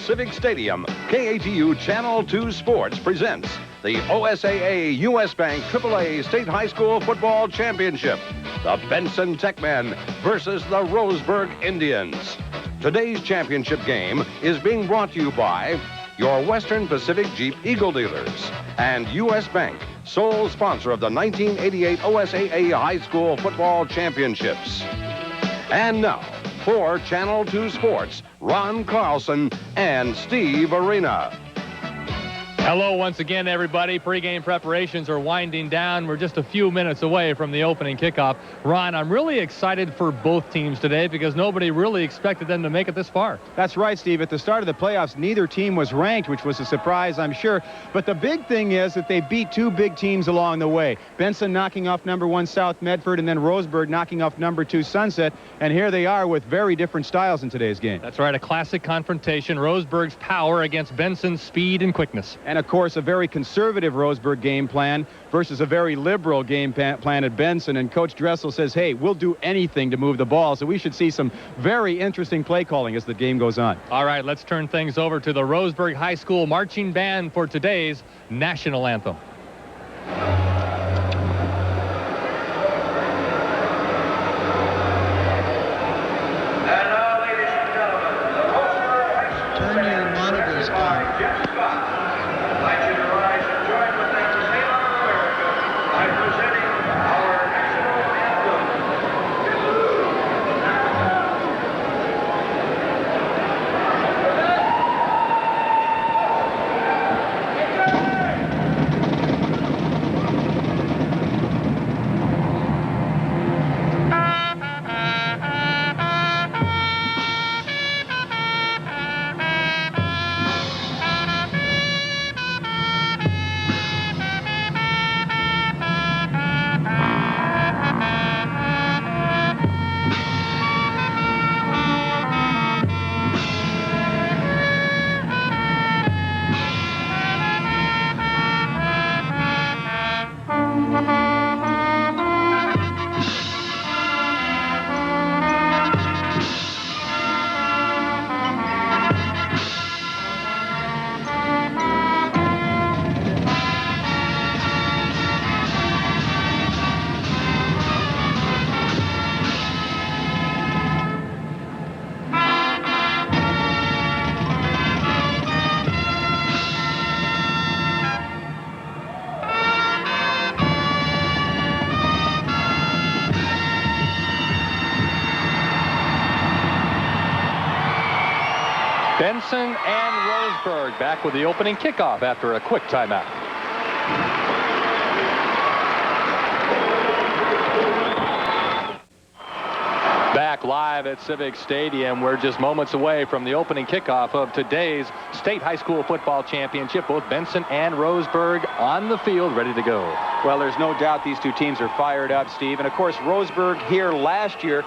Civic Stadium, KATU Channel 2 Sports presents the OSAA U.S. Bank AAA State High School Football Championship. The Benson Techmen versus the Roseburg Indians. Today's championship game is being brought to you by your Western Pacific Jeep Eagle dealers and U.S. Bank, sole sponsor of the 1988 OSAA High School Football Championships. And now, for Channel 2 Sports, Ron Carlson and Steve Arena. Hello once again, everybody. Pre-game preparations are winding down. We're just a few minutes away from the opening kickoff. Ron, I'm really excited for both teams today because nobody really expected them to make it this far. That's right, Steve. At the start of the playoffs, neither team was ranked, which was a surprise, I'm sure. But the big thing is that they beat two big teams along the way. Benson knocking off number 1 South Medford, and then Roseburg knocking off number 2 Sunset. And here they are with very different styles in today's game. That's right, a classic confrontation. Roseburg's power against Benson's speed and quickness. And, of course, a very conservative Roseburg game plan versus a very liberal game plan at Benson. And Coach Dressel says, hey, we'll do anything to move the ball. So we should see some very interesting play calling as the game goes on. All right, let's turn things over to the Roseburg High School marching band for today's national anthem. Benson and Roseburg back with the opening kickoff after a quick timeout. Back live at Civic Stadium. We're just moments away from the opening kickoff of today's State High School Football Championship. Both Benson and Roseburg on the field, ready to go. Well, there's no doubt these two teams are fired up, Steve. And, of course, Roseburg here last year.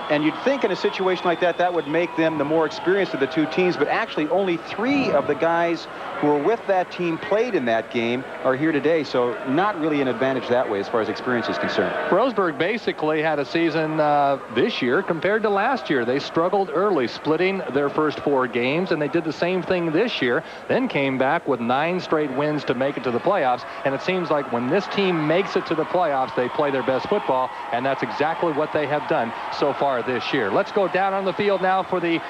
And you'd think in a situation like that, that would make them the more experienced of the two teams. But actually, only 3 of the guys who were with that team played in that game are here today. So not really an advantage that way as far as experience is concerned. Roseburg basically had a season this year compared to last year. They struggled early, splitting their first 4 games, and they did the same thing this year, then came back with 9 straight wins to make it to the playoffs. And it seems like when this team makes it to the playoffs, they play their best football, and that's exactly what they have done so far this year. Let's go down on the field now for the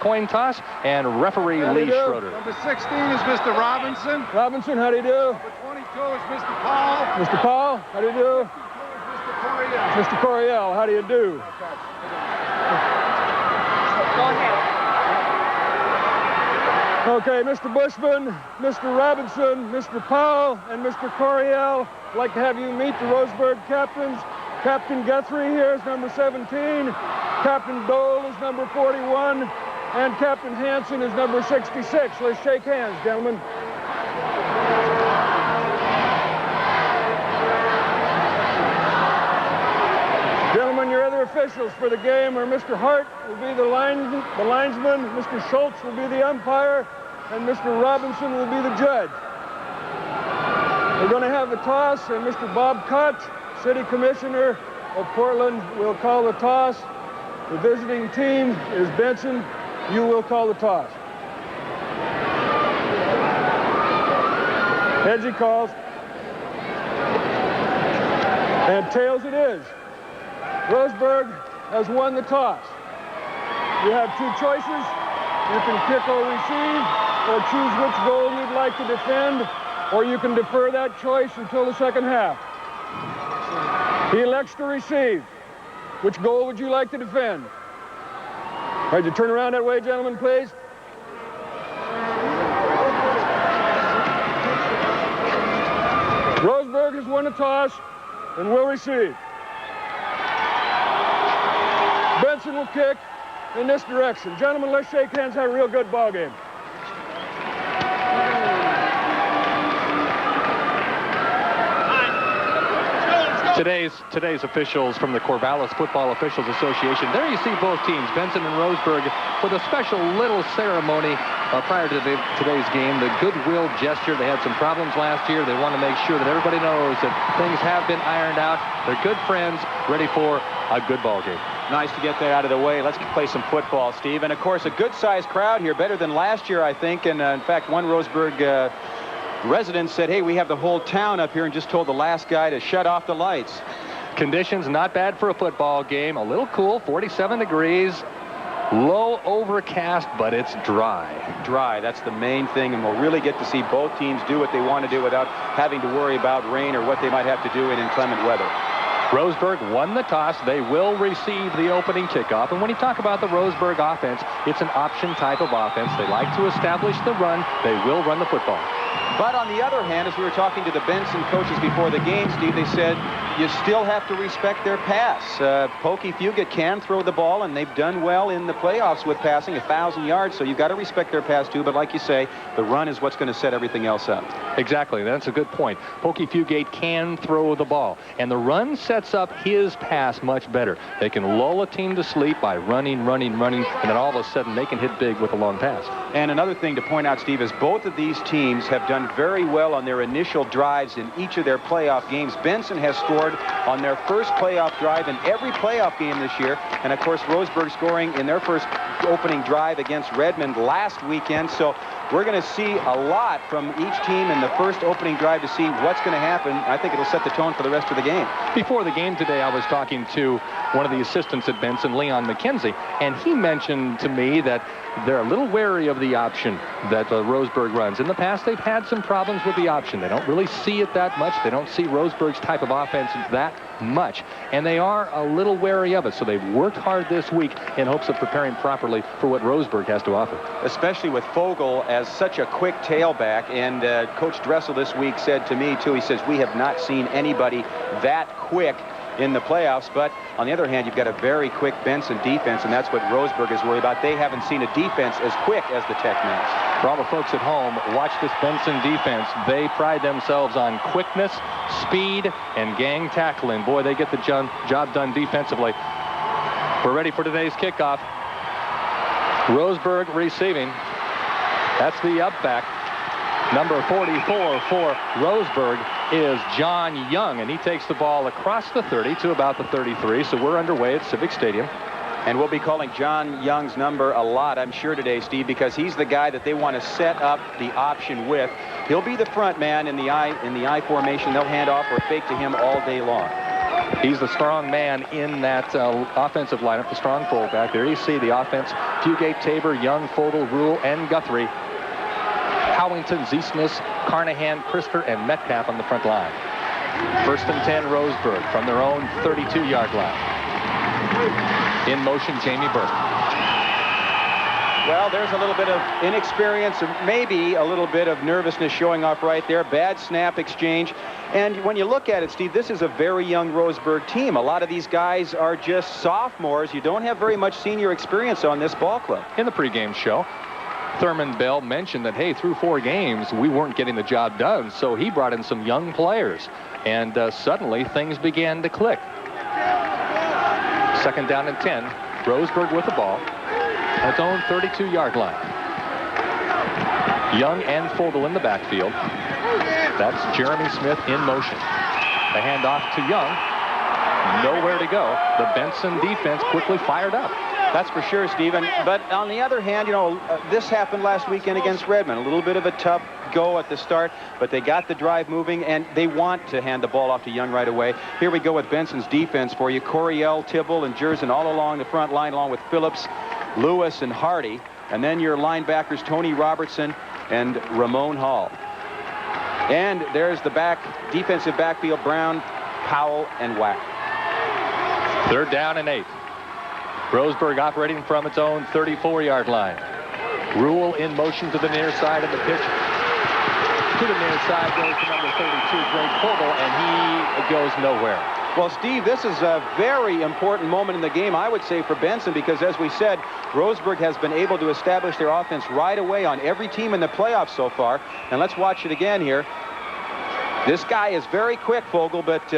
coin toss, and referee Lee Schroeder. Number 16 is Mr. Robinson. Robinson, how do you do? Number 22 is Mr. Paul. Mr. Paul, how do you do? Mr. Coriel. Mr. Coriel, how do you do? Go ahead. Okay, Mr. Bushman, Mr. Robinson, Mr. Powell, and Mr. Coriel, I'd like to have you meet the Roseburg captains. Captain Guthrie here is number 17, Captain Dole is number 41, and Captain Hansen is number 66. Let's shake hands, gentlemen. Gentlemen, your other officials for the game are Mr. Hart will be the linesman, Mr. Schultz will be the umpire, and Mr. Robinson will be the judge. We're going to have the toss, and Mr. Bob Koch, City Commissioner of Portland, will call the toss. The visiting team is Benson. You will call the toss. Heads he calls. And tails it is. Roseburg has won the toss. You have two choices. You can kick or receive, or choose which goal you'd like to defend, or you can defer that choice until the second half. He elects to receive. Which goal would you like to defend? All right, you turn around that way, gentlemen, please. Roseburg has won the toss and will receive. Benson will kick in this direction. Gentlemen, let's shake hands, have a real good ball game. Today's officials from the Corvallis Football Officials Association. There you see both teams, Benson and Roseburg, with a special little ceremony prior to today's game. The goodwill gesture. They had some problems last year. They want to make sure that everybody knows that things have been ironed out. They're good friends, ready for a good ball game. Nice to get that out of the way. Let's play some football, Steve. And, of course, a good-sized crowd here, better than last year, I think. And, in fact, one Roseburg resident said, hey, we have the whole town up here, and just told the last guy to shut off the lights. Conditions not bad for a football game. A little cool, 47 degrees. Low overcast, but it's dry. Dry, that's the main thing, and we'll really get to see both teams do what they want to do without having to worry about rain or what they might have to do in inclement weather. Roseburg won the toss. They will receive the opening kickoff. And when you talk about the Roseburg offense, it's an option type of offense. They like to establish the run. They will run the football. But on the other hand, as we were talking to the Benson coaches before the game, Steve, they said you still have to respect their pass. Pokey Fugate can throw the ball, and they've done well in the playoffs with passing 1,000 yards, so you've got to respect their pass too. But like you say, the run is what's going to set everything else up. Exactly. That's a good point. Pokey Fugate can throw the ball, and the run sets up his pass much better. They can lull a team to sleep by running, and then all of a sudden they can hit big with a long pass. And another thing to point out, Steve, is both of these teams have done very well on their initial drives in each of their playoff games. Benson has scored on their first playoff drive in every playoff game this year. And, of course, Roseburg scoring in their first opening drive against Redmond last weekend. So we're going to see a lot from each team in the first opening drive to see what's going to happen. I think it'll set the tone for the rest of the game. Before the game today, I was talking to one of the assistants at Benson, Leon McKenzie, and he mentioned to me that they're a little wary of the option that Roseburg runs. In the past, they've had some problems with the option. They don't really see it that much. They don't see Roseburg's type of offense that much, and they are a little wary of it. So they've worked hard this week in hopes of preparing properly for what Roseburg has to offer. Especially with Fogel as such a quick tailback, and Coach Dressel this week said to me, too, he says, we have not seen anybody that quick in the playoffs. But on the other hand, you've got a very quick Benson defense, and that's what Roseburg is worried about. They haven't seen a defense as quick as the Tech-Mans. For all the folks at home, watch this Benson defense. They pride themselves on quickness, speed, and gang tackling. Boy, they get the job done defensively. We're ready for today's kickoff. Roseburg receiving. That's the up back. Number 44 for Roseburg is John Young, and he takes the ball across the 30 to about the 33, so we're underway at Civic Stadium. And we'll be calling John Young's number a lot, I'm sure, today, Steve, because he's the guy that they want to set up the option with. He'll be the front man in the I formation. They'll hand off or fake to him all day long. He's the strong man in that offensive lineup, the strong fullback. There you see the offense. Fugate, Tabor, Young, Fogel, Rule, and Guthrie. Howington, Ziesness, Carnahan, Christer, and Metcalf on the front line. First and 10, Roseburg from their own 32-yard line. In motion, Jamie Burke. Well, there's a little bit of inexperience, maybe a little bit of nervousness showing off right there. Bad snap exchange. And when you look at it, Steve, this is a very young Roseburg team. A lot of these guys are just sophomores. You don't have very much senior experience on this ball club. In the pregame show, Thurman Bell mentioned that, hey, through 4 games, we weren't getting the job done, so he brought in some young players, and suddenly things began to click. Second down and 10. Roseburg with the ball at its own 32-yard line. Young and Fogel in the backfield. That's Jeremy Smith in motion. The handoff to Young. Nowhere to go. The Benson defense quickly fired up. That's for sure, Stephen. But on the other hand, you know, this happened last weekend against Redmond. A little bit of a tough go at the start, but they got the drive moving, and they want to hand the ball off to Young right away. Here we go with Benson's defense for you. Coryell, Tibble, and Jersen all along the front line, along with Phillips, Lewis, and Hardy. And then your linebackers, Tony Robertson and Ramon Hall. And there's the defensive backfield, Brown, Powell, and Wack. 3rd down and 8. Roseburg operating from its own 34-yard line. Rule in motion to the near side of the pitch. To the near side goes to number 32, Greg Fogel, and he goes nowhere. Well, Steve, this is a very important moment in the game, I would say, for Benson, because as we said, Roseburg has been able to establish their offense right away on every team in the playoffs so far. And let's watch it again here. This guy is very quick, Fogel, but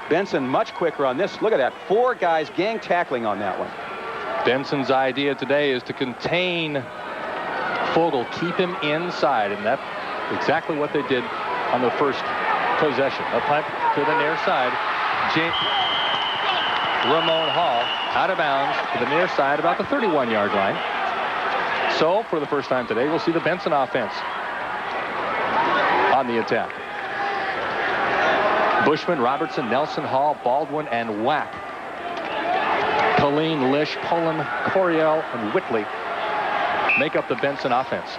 Benson much quicker on this. Look at that. 4 guys gang tackling on that one. Benson's idea today is to contain Fogel, keep him inside, and that's exactly what they did on the first possession. A punt to the near side. Ramon Hall out of bounds to the near side, about the 31-yard line. So for the first time today, we'll see the Benson offense on the attack. Bushman, Robertson, Nelson, Hall, Baldwin, and Wack. Colleen, Lish, Pullen, Coryell, and Whitley make up the Benson offense.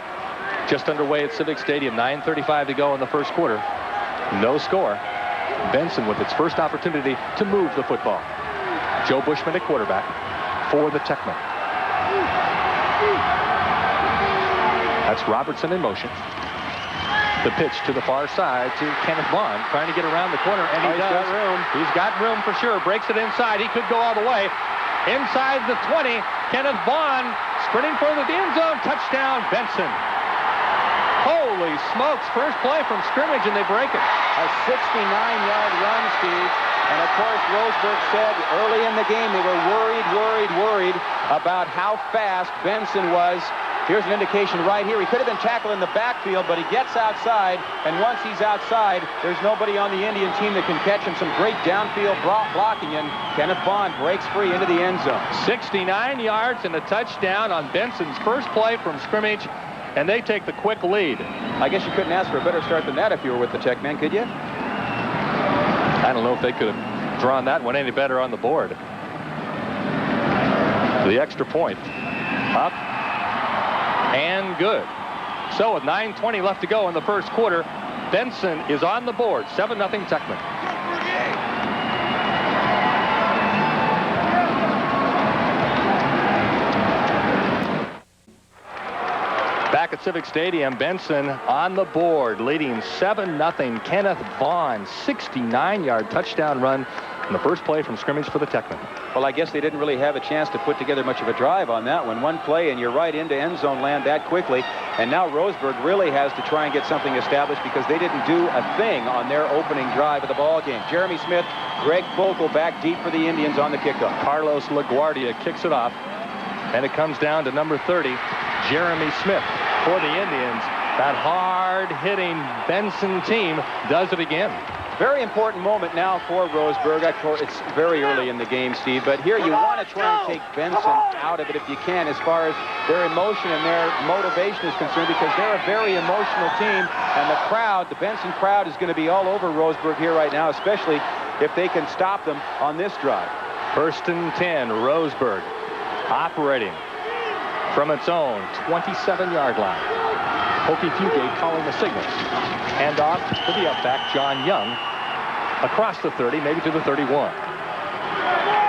Just underway at Civic Stadium, 9:35 to go in the first quarter. No score. Benson with its first opportunity to move the football. Joe Bushman at quarterback for the Techmen. That's Robertson in motion. The pitch to the far side to Kenneth Vaughn, trying to get around the corner, and he does. Got room. He's got room for sure. Breaks it inside. He could go all the way. Inside the 20, Kenneth Vaughn sprinting for the end zone. Touchdown, Benson. Holy smokes, first play from scrimmage, and they break it. A 69-yard run, Steve. And, of course, Roseburg said early in the game they were worried about how fast Benson was. Here's an indication right here. He could have been tackled in the backfield, but he gets outside, and once he's outside, there's nobody on the Indian team that can catch him. Some great downfield blocking, and Kenneth Vaughn breaks free into the end zone. 69 yards and a touchdown on Benson's first play from scrimmage, and they take the quick lead. I guess you couldn't ask for a better start than that if you were with the Tech men, could you? I don't know if they could have drawn that one any better on the board. The extra point. Up. And good. So with 9:20 left to go in the first quarter, Benson is on the board. 7-0 Techman. Back at Civic Stadium, Benson on the board, leading 7-0. Kenneth Vaughn, 69-yard touchdown run in the first play from scrimmage for the Techmen. Well, I guess they didn't really have a chance to put together much of a drive on that one. One play, and you're right into end zone land that quickly. And now Roseburg really has to try and get something established because they didn't do a thing on their opening drive of the ball game. Jeremy Smith, Greg Fogel back deep for the Indians on the kickoff. Carlos LaGuardia kicks it off, and it comes down to number 30, Jeremy Smith for the Indians. That hard-hitting Benson team does it again. Very important moment now for Roseburg. It's very early in the game, Steve, but here you want to try and take Benson out of it if you can as far as their emotion and their motivation is concerned, because they're a very emotional team, and the crowd, the Benson crowd, is going to be all over Roseburg here right now, especially if they can stop them on this drive. 1st and 10, Roseburg operating from its own 27-yard line. Hokie Fugate calling the signal. Hand off to the upback, John Young, across the 30, maybe to the 31.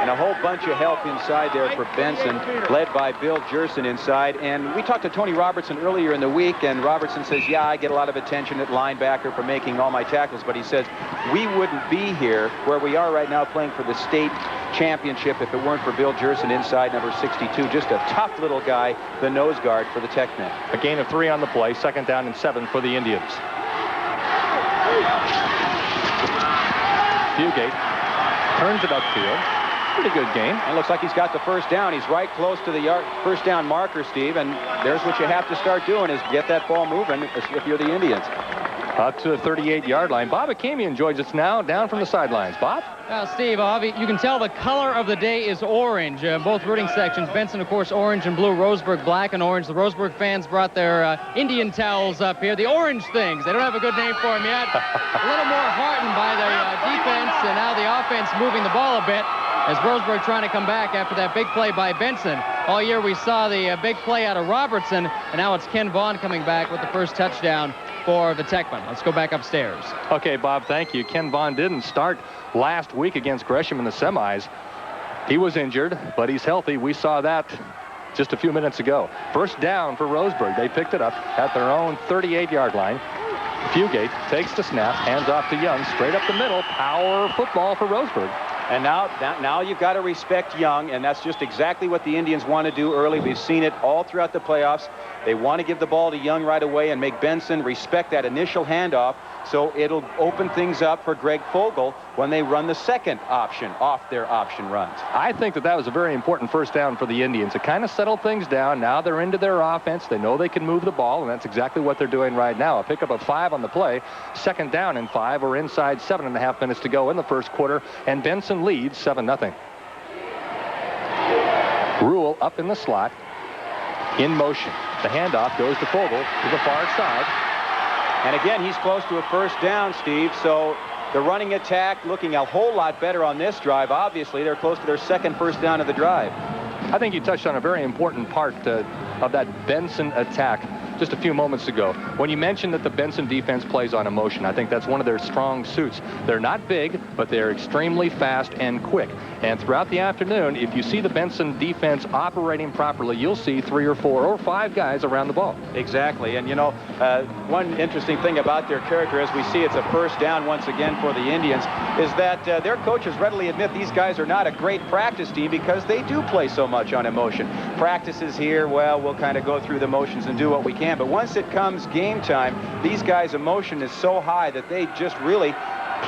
And a whole bunch of help inside there for Benson, led by Bill Jersen inside. And we talked to Tony Robertson earlier in the week, and Robertson says, yeah, I get a lot of attention at linebacker for making all my tackles, but he says, we wouldn't be here where we are right now playing for the state championship if it weren't for Bill Jersen inside, number 62. Just a tough little guy, the nose guard for the Techmen. A gain of 3 on the play, 2nd down and 7 for the Indians. Fugate turns it upfield. Pretty good game. And looks like he's got the first down. He's right close to the first down marker, Steve, and there's what you have to start doing is get that ball moving if you're the Indians. Up to the 38-yard line. Bob Akamian joins us now down from the sidelines. Bob? Well, Steve, you can tell the color of the day is orange. Both rooting sections. Benson, of course, orange and blue. Roseburg, black and orange. The Roseburg fans brought their Indian towels up here. The orange things. They don't have a good name for them yet. A little more heartened by the defense, and now the offense moving the ball a bit as Roseburg trying to come back after that big play by Benson. All year we saw the big play out of Robertson, and now it's Ken Vaughn coming back with the first touchdown for the Techmen. Let's go back upstairs. Okay, Bob, thank you. Ken Vaughn didn't start last week against Gresham in the semis. He was injured, but he's healthy. We saw that just a few minutes ago. First down for Roseburg. They picked it up at their own 38-yard line. Fugate takes the snap, hands off to Young, straight up the middle. Power football for Roseburg. And now you've got to respect Young, and that's just exactly what the Indians want to do early. We've seen it all throughout the playoffs. They want to give the ball to Young right away and make Benson respect that initial handoff, so it'll open things up for Greg Fogel when they run the second option off their option runs. I think that was a very important first down for the Indians. It kind of settled things down. Now they're into their offense. They know they can move the ball, and that's exactly what they're doing right now. A pickup of 5 on the play. Second down and 5. We're inside 7.5 minutes to go in the first quarter, and Benson leads 7-0. Rule up in the slot, in motion. The handoff goes to Fogel to the far side. And again, he's close to a first down, Steve, so the running attack looking a whole lot better on this drive. Obviously, they're close to their second first down of the drive. I think you touched on a very important part of that Benson attack just a few moments ago. When you mentioned that the Benson defense plays on emotion, I think that's one of their strong suits. They're not big, but they're extremely fast and quick. And throughout the afternoon, if you see the Benson defense operating properly, you'll see 3 or 4 or 5 guys around the ball. Exactly. And, you know, one interesting thing about their character, as we see it's a first down once again for the Indians, is that their coaches readily admit these guys are not a great practice team because they do play so much on emotion. Practices here, well, we'll kind of go through the motions and do what we can. But once it comes game time, these guys' emotion is so high that they just really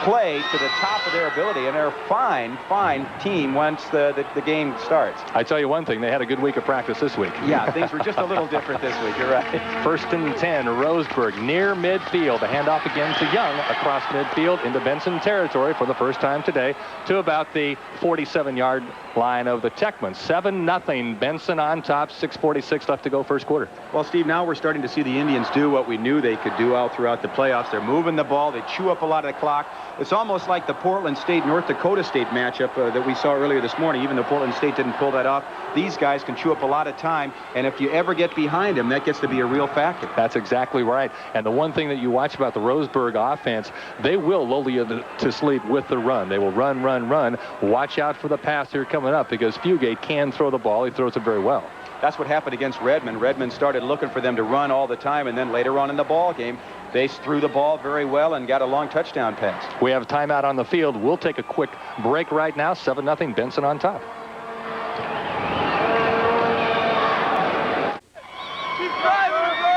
play to the top of their ability, and they're a fine team once the game starts. I tell you one thing, they had a good week of practice this week. Yeah, things were just a little different this week, you're right. First and 10, Roseburg near midfield. The handoff again to Young across midfield into Benson territory for the first time today to about the 47-yard line of the Techmen. 7-0, Benson on top, 6:46 left to go first quarter. Well, Steve, now we're starting to see the Indians do what we knew they could do all throughout the playoffs. They're moving the ball. They chew up a lot of the clock. It's almost like the Portland State-North Dakota State matchup that we saw earlier this morning. Even though Portland State didn't pull that off, these guys can chew up a lot of time, and if you ever get behind them, that gets to be a real factor. That's exactly right. And the one thing that you watch about the Roseburg offense, they will lull you to sleep with the run. They will run. Watch out for the pass here coming up because Fugate can throw the ball. He throws it very well. That's what happened against Redmond. Redmond started looking for them to run all the time, and then later on in the ball game, they threw the ball very well and got a long touchdown pass. We have a timeout on the field. We'll take a quick break right now. 7-0, Benson on top.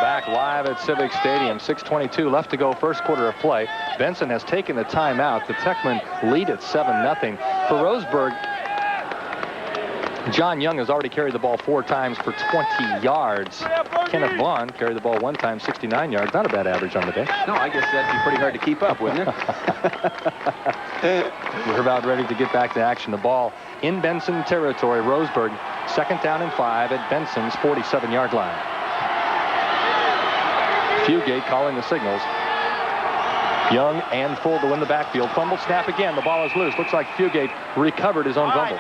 Back live at Civic Stadium. 6:22 left to go first quarter of play. Benson has taken the timeout. The Techmen lead at 7-0. For Roseburg, John Young has already carried the ball 4 times for 20 yards. Kenneth Vaughn carried the ball 1 time, 69 yards. Not a bad average on the day. No, I guess that'd be pretty hard to keep up, wouldn't it? We're about ready to get back to action. The ball in Benson territory. Roseburg, 2nd down and 5 at Benson's 47-yard line. Fugate calling the signals. Young and Fogel in the backfield. Fumble snap again. The ball is loose. Looks like Fugate recovered his own fumble.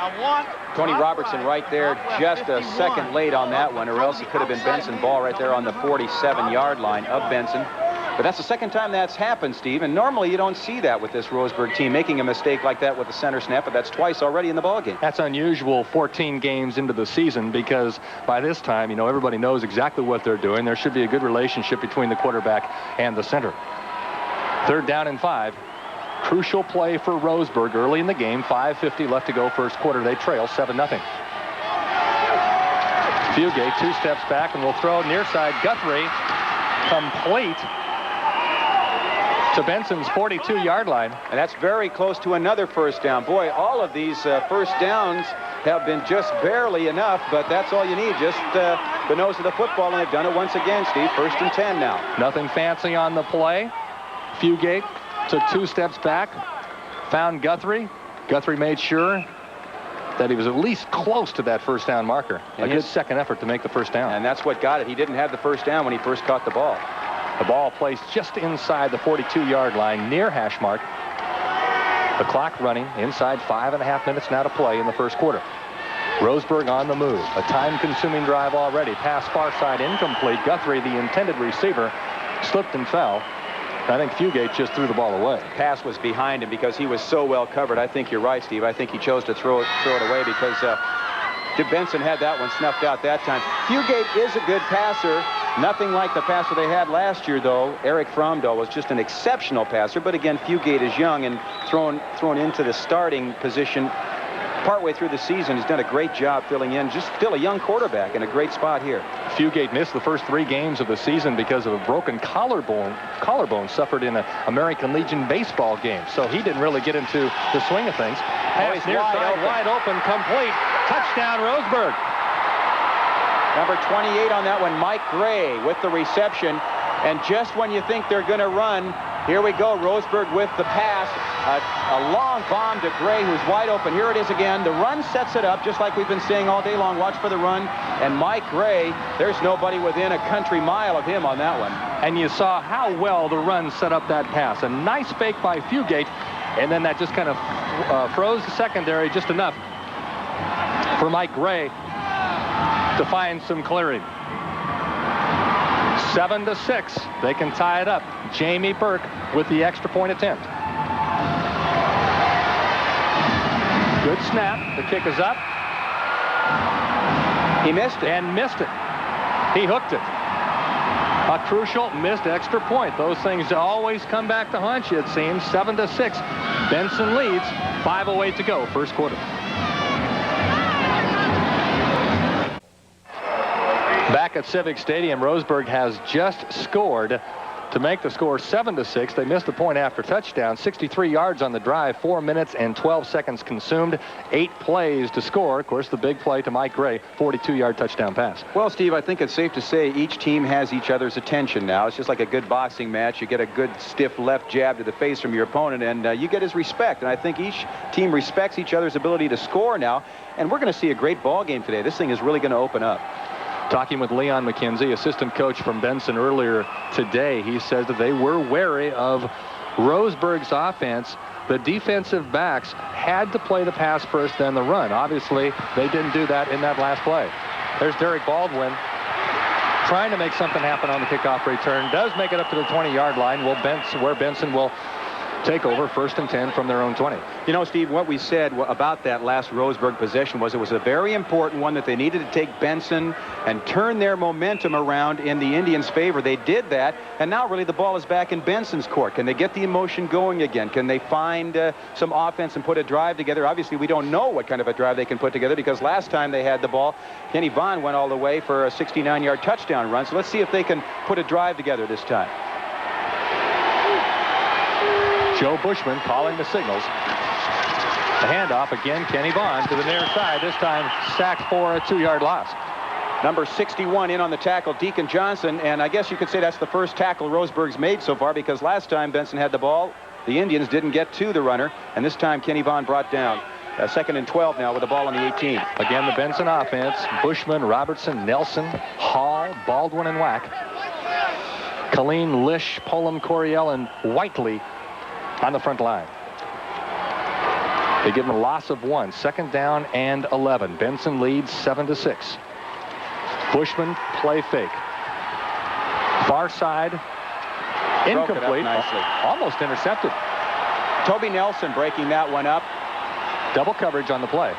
Tony Robertson right there, just a second late on that one, or else it could have been Benson ball right there on the 47-yard line of Benson. But that's the second time that's happened, Steve, and normally you don't see that with this Roseburg team, making a mistake like that with the center snap, but that's twice already in the ballgame. That's unusual 14 games into the season because by this time, you know, everybody knows exactly what they're doing. There should be a good relationship between the quarterback and the center. 3rd down and 5. Crucial play for Roseburg early in the game. 5:50 left to go first quarter. They trail 7-0. Fugate 2 steps back and will throw near side. Guthrie complete to Benson's 42-yard line. And that's very close to another first down. Boy, all of these first downs have been just barely enough, but that's all you need, just the nose of the football, and they've done it once again, Steve. 1st and 10 now. Nothing fancy on the play. Fugate took 2 steps back, found Guthrie. Guthrie made sure that he was at least close to that first down marker. And his second effort to make the first down. And that's what got it. He didn't have the first down when he first caught the ball. The ball placed just inside the 42-yard line, near hash mark. The clock running inside 5.5 minutes now to play in the first quarter. Roseburg on the move. A time-consuming drive already. Pass far side incomplete. Guthrie, the intended receiver, slipped and fell. I think Fugate just threw the ball away. Pass was behind him because he was so well covered. I think you're right, Steve. I think he chose to throw it away because Benson had that one snuffed out that time. Fugate is a good passer. Nothing like the passer they had last year, though. Eric Fromdahl was just an exceptional passer. But again, Fugate is young and thrown into the starting position partway through the season. He's done a great job filling in. Just still a young quarterback in a great spot here. Fugate missed the first 3 games of the season because of a broken collarbone suffered in an American Legion baseball game. So he didn't really get into the swing of things. Pass near side, wide open, complete. Touchdown, Roseburg. Number 28 on that one, Mike Gray with the reception. And just when you think they're going to run, here we go, Roseburg with the pass. A long bomb to Gray, who's wide open. Here it is again. The run sets it up, just like we've been saying all day long. Watch for the run. And Mike Gray, there's nobody within a country mile of him on that one. And you saw how well the run set up that pass. A nice fake by Fugate, and then that just kind of froze the secondary just enough for Mike Gray to find some clearing. 7-6. They can tie it up. Jamie Burke with the extra point attempt. Good snap. The kick is up. He missed it. And missed it. He hooked it. A crucial missed extra point. Those things always come back to haunt you, it seems. 7-6. Benson leads. 5:08 to go, first quarter. Back at Civic Stadium, Roseburg has just scored to make the score 7-6. They missed a point after touchdown. 63 yards on the drive, 4 minutes and 12 seconds consumed. 8 plays to score. Of course, the big play to Mike Gray, 42-yard touchdown pass. Well, Steve, I think it's safe to say each team has each other's attention now. It's just like a good boxing match. You get a good stiff left jab to the face from your opponent, and you get his respect. And I think each team respects each other's ability to score now. And we're going to see a great ball game today. This thing is really going to open up. Talking with Leon McKenzie, assistant coach from Benson earlier today, he says that they were wary of Roseburg's offense. The defensive backs had to play the pass first, then the run. Obviously, they didn't do that in that last play. There's Derek Baldwin trying to make something happen on the kickoff return. Does make it up to the 20-yard line. Where Benson will take over 1st and 10 from their own 20. You know, Steve, what we said about that last Roseburg possession was it was a very important one that they needed to take Benson and turn their momentum around in the Indians' favor. They did that, and now really the ball is back in Benson's court. Can they get the emotion going again? Can they find some offense and put a drive together? Obviously, we don't know what kind of a drive they can put together because last time they had the ball, Kenny Vaughn went all the way for a 69-yard touchdown run. So let's see if they can put a drive together this time. Joe Bushman calling the signals. The handoff again, Kenny Vaughn to the near side. This time sacked for a 2-yard loss. Number 61 in on the tackle, Deacon Johnson. And I guess you could say that's the first tackle Roseburg's made so far because last time Benson had the ball, the Indians didn't get to the runner. And this time Kenny Vaughn brought down. 2nd and 12 now with the ball on the 18. Again, the Benson offense. Bushman, Robertson, Nelson, Hall, Baldwin, and Wack. Colleen, Lish, Pullum, Coryell, and Whiteley on the front line. They give them a loss of 1. 2nd down and 11. Benson leads 7-6. Bushman play fake. Far side. Incomplete. Nicely. Almost intercepted. Toby Nelson breaking that one up. Double coverage on the play.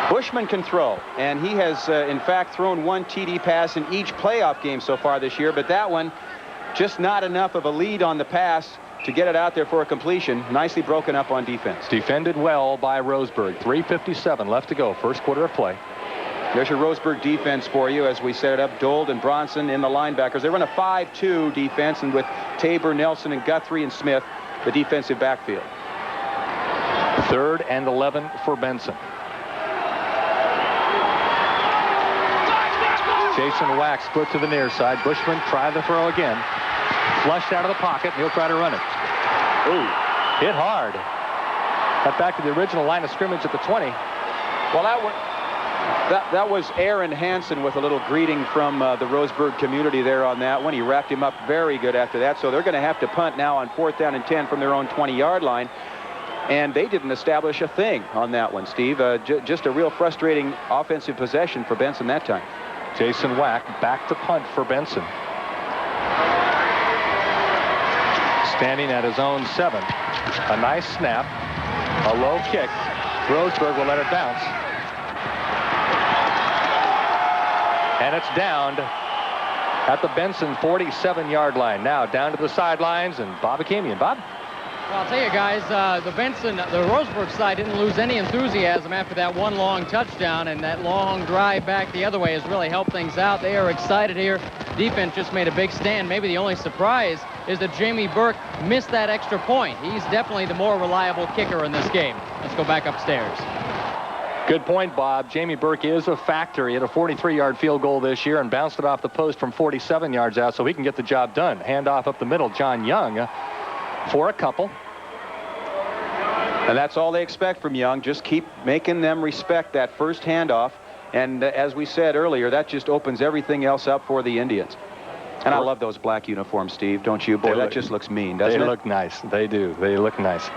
Bushman can throw, and he has, in fact, thrown 1 TD pass in each playoff game so far this year, but that one just not enough of a lead on the pass to get it out there for a completion. Nicely broken up on defense. Defended well by Roseburg. 3:57 left to go. First quarter of play. There's your Roseburg defense for you as we set it up. Dold and Bronson in the linebackers. They run a 5-2 defense, and with Tabor, Nelson, and Guthrie and Smith, the defensive backfield. 3rd and 11 for Benson. Jason Wack split to the near side. Bushman tried to throw again. Flushed out of the pocket, and he'll try to run it. Ooh, hit hard. Got back to the original line of scrimmage at the 20. Well, that was Aaron Hansen with a little greeting from the Roseburg community there on that one. He wrapped him up very good after that. So they're going to have to punt now on 4th down and 10 from their own 20-yard line. And they didn't establish a thing on that one, Steve. Just a real frustrating offensive possession for Benson that time. Jason Wack back to punt for Benson. Standing at his own 7. A nice snap. A low kick. Roseburg will let it bounce. And it's downed at the Benson 47-yard line. Now down to the sidelines, and Bob Akamian. Bob? Well, I'll tell you guys, the Roseburg side didn't lose any enthusiasm after that one long touchdown, and that long drive back the other way has really helped things out. They are excited here. Defense just made a big stand. Maybe the only surprise is that Jamie Burke missed that extra point. He's definitely the more reliable kicker in this game. Let's go back upstairs. Good point, Bob. Jamie Burke is a factor. He had a 43-yard field goal this year and bounced it off the post from 47 yards out, so he can get the job done. Handoff up the middle, John Young for a couple. And that's all they expect from Young. Just keep making them respect that first handoff. And as we said earlier, that just opens everything else up for the Indians. And I love those black uniforms, Steve, don't you? Boy, that just looks mean, doesn't it? They look nice. They do. They look nice.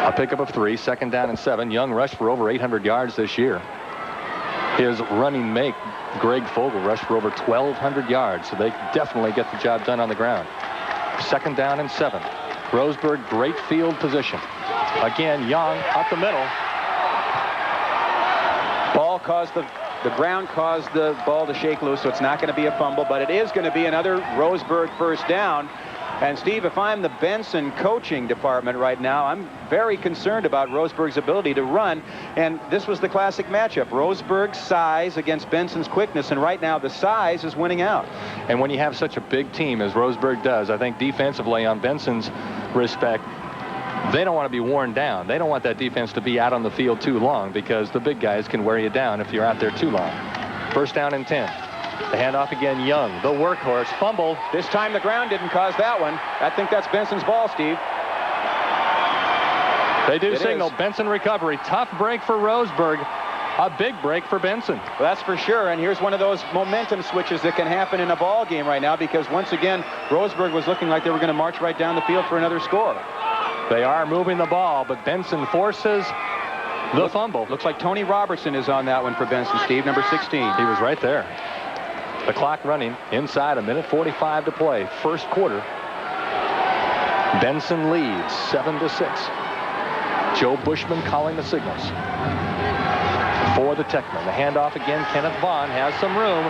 A pickup of 3, 2nd down and 7. Young rushed for over 800 yards this year. His running mate, Greg Fogel, rushed for over 1,200 yards, so they definitely get the job done on the ground. 2nd down and 7. Roseburg, great field position. Again, Young up the middle. Ball caused the ground caused the ball to shake loose, so it's not going to be a fumble, but it is going to be another Roseburg first down. And Steve, if I'm the Benson coaching department right now, I'm very concerned about Roseburg's ability to run. And this was the classic matchup. Roseburg's size against Benson's quickness. And right now the size is winning out. And when you have such a big team as Roseburg does, I think defensively on Benson's respect, they don't want to be worn down. They don't want that defense to be out on the field too long, because the big guys can wear you down if you're out there too long. 1st down and 10. The handoff again, Young, the workhorse, fumble. This time the ground didn't cause that one. I think that's Benson's ball, Steve. They do signal Benson recovery. Tough break for Roseburg. A big break for Benson. Well, that's for sure. And here's one of those momentum switches that can happen in a ball game right now, because once again, Roseburg was looking like they were going to march right down the field for another score. They are moving the ball, but Benson forces the fumble. Looks like Tony Robertson is on that one for Benson, Steve, number 16. He was right there. The clock running inside, 1:45 to play. First quarter. Benson leads 7-6. Joe Bushman calling the signals for the Techmen. The handoff again. Kenneth Vaughn has some room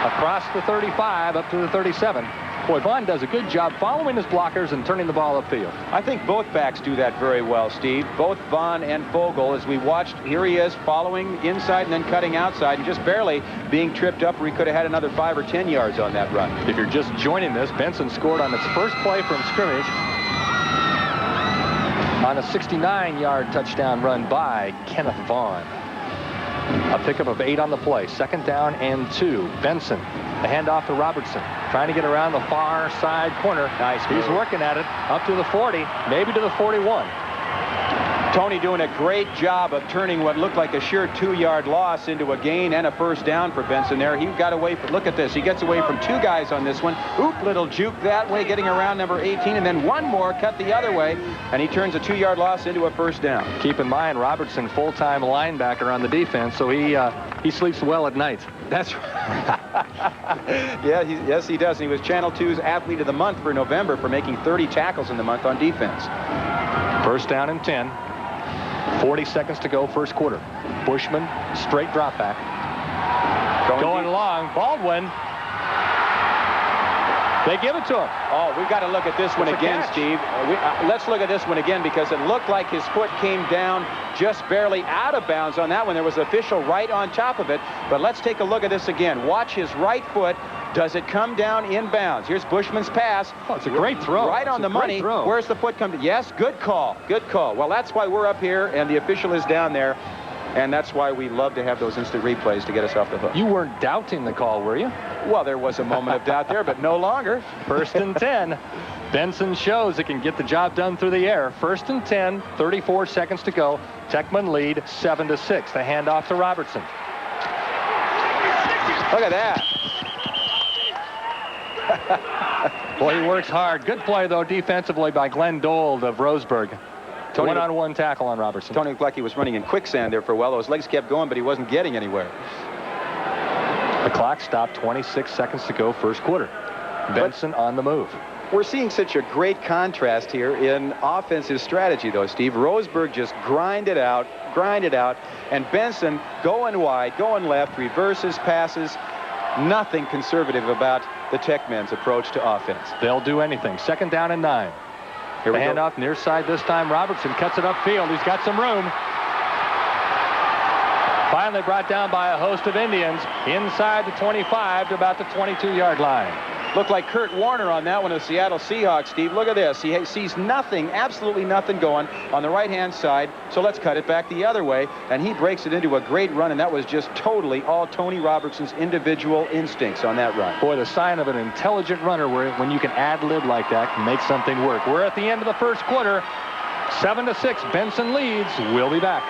across the 35 up to the 37. Boy, Vaughn does a good job following his blockers and turning the ball upfield. I think both backs do that very well, Steve. Both Vaughn and Fogel, as we watched, here he is following inside and then cutting outside and just barely being tripped up where he could have had another 5 or 10 yards on that run. If you're just joining this, Benson scored on its first play from scrimmage on a 69-yard touchdown run by Kenneth Vaughn. A pickup of 8 on the play. 2nd down and 2. Benson, the handoff to Robertson, trying to get around the far side corner. Nice move. He's working at it up to the 40, maybe to the 41. Tony doing a great job of turning what looked like a sure 2-yard loss into a gain and a first down for Benson there. He got away from, look at this, he gets away from 2 guys on this one. Oop, little juke that way, getting around number 18, and then one more cut the other way, and he turns a 2-yard loss into a first down. Keep in mind, Robertson, full-time linebacker on the defense, so he sleeps well at night. That's right. Yes, he does. And he was Channel 2's Athlete of the Month for November for making 30 tackles in the month on defense. 1st down and 10. 40 seconds to go, first quarter. Bushman, straight drop back. Going long. Baldwin. They give it to him. Oh, we've got to look at this one again, Steve. Let's look at this one again, because it looked like his foot came down just barely out of bounds on that one. There was an official right on top of it. But let's take a look at this again. Watch his right foot. Does it come down in bounds? Here's Bushman's pass. Oh, it's a great throw. Right on the money. Where's the foot come? Yes, good call. Good call. Well, that's why we're up here and the official is down there. And that's why we love to have those instant replays to get us off the hook. You weren't doubting the call, were you? Well, there was a moment of doubt there, but no longer. 1st and 10. Benson shows it can get the job done through the air. 1st and 10, 34 seconds to go. Techman lead 7-6. The handoff to Robertson. Look at that. Boy, he works hard. Good play, though, defensively by Glenn Dold of Roseburg. One-on-one tackle on Robertson. Tony looked like he was running in quicksand there for a while. Those legs kept going, but he wasn't getting anywhere. The clock stopped, 26 seconds to go, first quarter. Benson on the move. We're seeing such a great contrast here in offensive strategy, though, Steve. Roseburg just grind it out, and Benson going wide, going left, reverses, passes. Nothing conservative about the Techmen's approach to offense. They'll do anything. 2nd down and 9. Here we go. Handoff near side this time. Robertson cuts it upfield. He's got some room. Finally brought down by a host of Indians inside the 25 to about the 22-yard line. Looked like Kurt Warner on that one of the Seattle Seahawks, Steve. Look at this. He sees nothing, absolutely nothing going on the right-hand side, so let's cut it back the other way, and he breaks it into a great run, and that was just totally all Tony Robertson's individual instincts on that run. Boy, the sign of an intelligent runner when you can ad-lib like that and make something work. We're at the end of the first quarter. 7-6, Benson leads. We'll be back.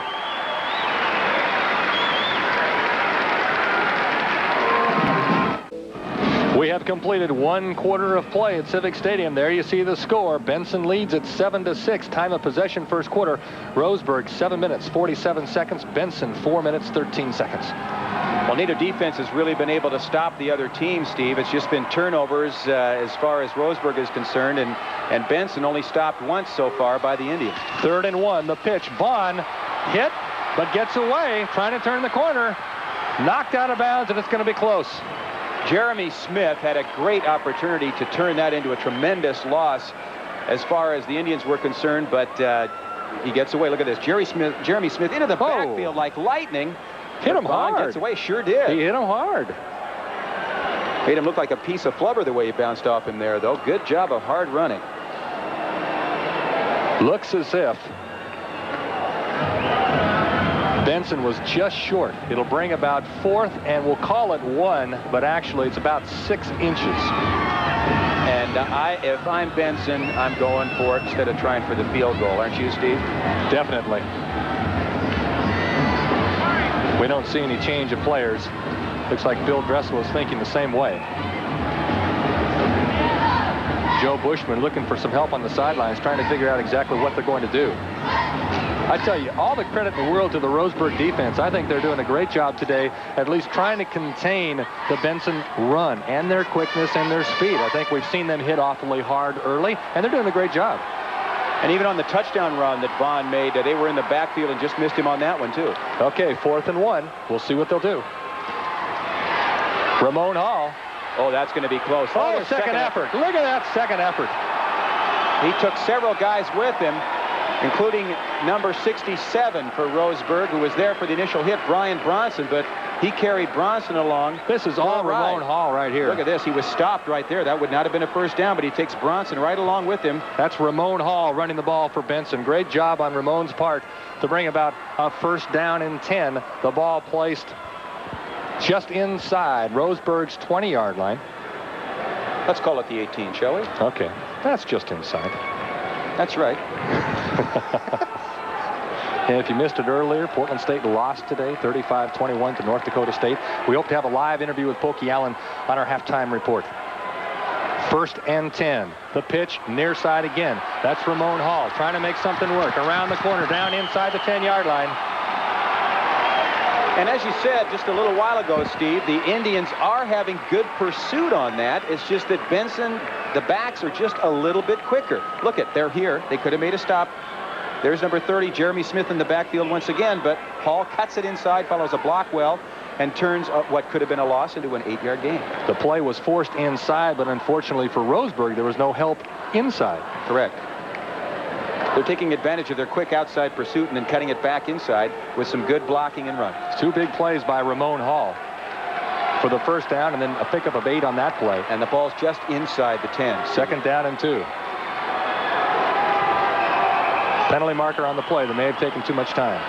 We have completed 1 quarter of play at Civic Stadium. There you see the score. Benson leads at 7-6. Time of possession first quarter. Roseburg 7 minutes 47 seconds. Benson 4 minutes 13 seconds. Well, neither defense has really been able to stop the other team, Steve. It's just been turnovers as far as Roseburg is concerned, and Benson only stopped once so far by the Indians. 3rd and 1. The pitch. Vaughn hit, but gets away, trying to turn the corner. Knocked out of bounds, and it's going to be close. Jeremy Smith had a great opportunity to turn that into a tremendous loss as far as the Indians were concerned, but he gets away. Look at this. Jeremy Smith into the backfield like lightning. Hit him hard. Gets away. Sure did. He hit him hard. Made him look like a piece of flubber the way he bounced off him there, though. Good job of hard running. Looks as if Benson was just short. It'll bring about 4th, and we'll call it 1, but actually it's about 6 inches. And if I'm Benson, I'm going for it instead of trying for the field goal. Aren't you, Steve? Definitely. We don't see any change of players. Looks like Bill Dressel is thinking the same way. Joe Bushman looking for some help on the sidelines, trying to figure out exactly what they're going to do. I tell you, all the credit in the world to the Roseburg defense. I think they're doing a great job today, at least trying to contain the Benson run and their quickness and their speed. I think we've seen them hit awfully hard early, and they're doing a great job. And even on the touchdown run that Vaughn made, they were in the backfield and just missed him on that one, too. Okay, 4th and 1. We'll see what they'll do. Ramon Hall. Oh, that's going to be close. Oh, second effort. Look at that second effort. He took several guys with him, including number 67 for Roseburg, who was there for the initial hit, Brian Bronson, but he carried Bronson along. This is all Ramon Hall right here. Look at this. He was stopped right there. That would not have been a first down, but he takes Bronson right along with him. That's Ramon Hall running the ball for Benson. Great job on Ramon's part to bring about a 1st down and 10. The ball placed just inside Roseburg's 20-yard line. Let's call it the 18, shall we? Okay. That's just inside. That's right. And if you missed it earlier, Portland State lost today, 35-21 to North Dakota State. We hope to have a live interview with Pokey Allen on our halftime report. 1st and 10. The pitch near side again. That's Ramon Hall trying to make something work. Around the corner, down inside the 10-yard line. And as you said just a little while ago, Steve, the Indians are having good pursuit on that. It's just that Benson, the backs are just a little bit quicker. Look at, they're here. They could have made a stop. There's number 30, Jeremy Smith in the backfield once again, but Hall cuts it inside, follows a block well, and turns what could have been a loss into an 8-yard gain. The play was forced inside, but unfortunately for Roseburg, there was no help inside. Correct. They're taking advantage of their quick outside pursuit and then cutting it back inside with some good blocking and running. 2 big plays by Ramon Hall for the 1st down, and then a pickup of 8 on that play. And the ball's just inside the 10. 2nd down and 2. Penalty marker on the play. They may have taken too much time.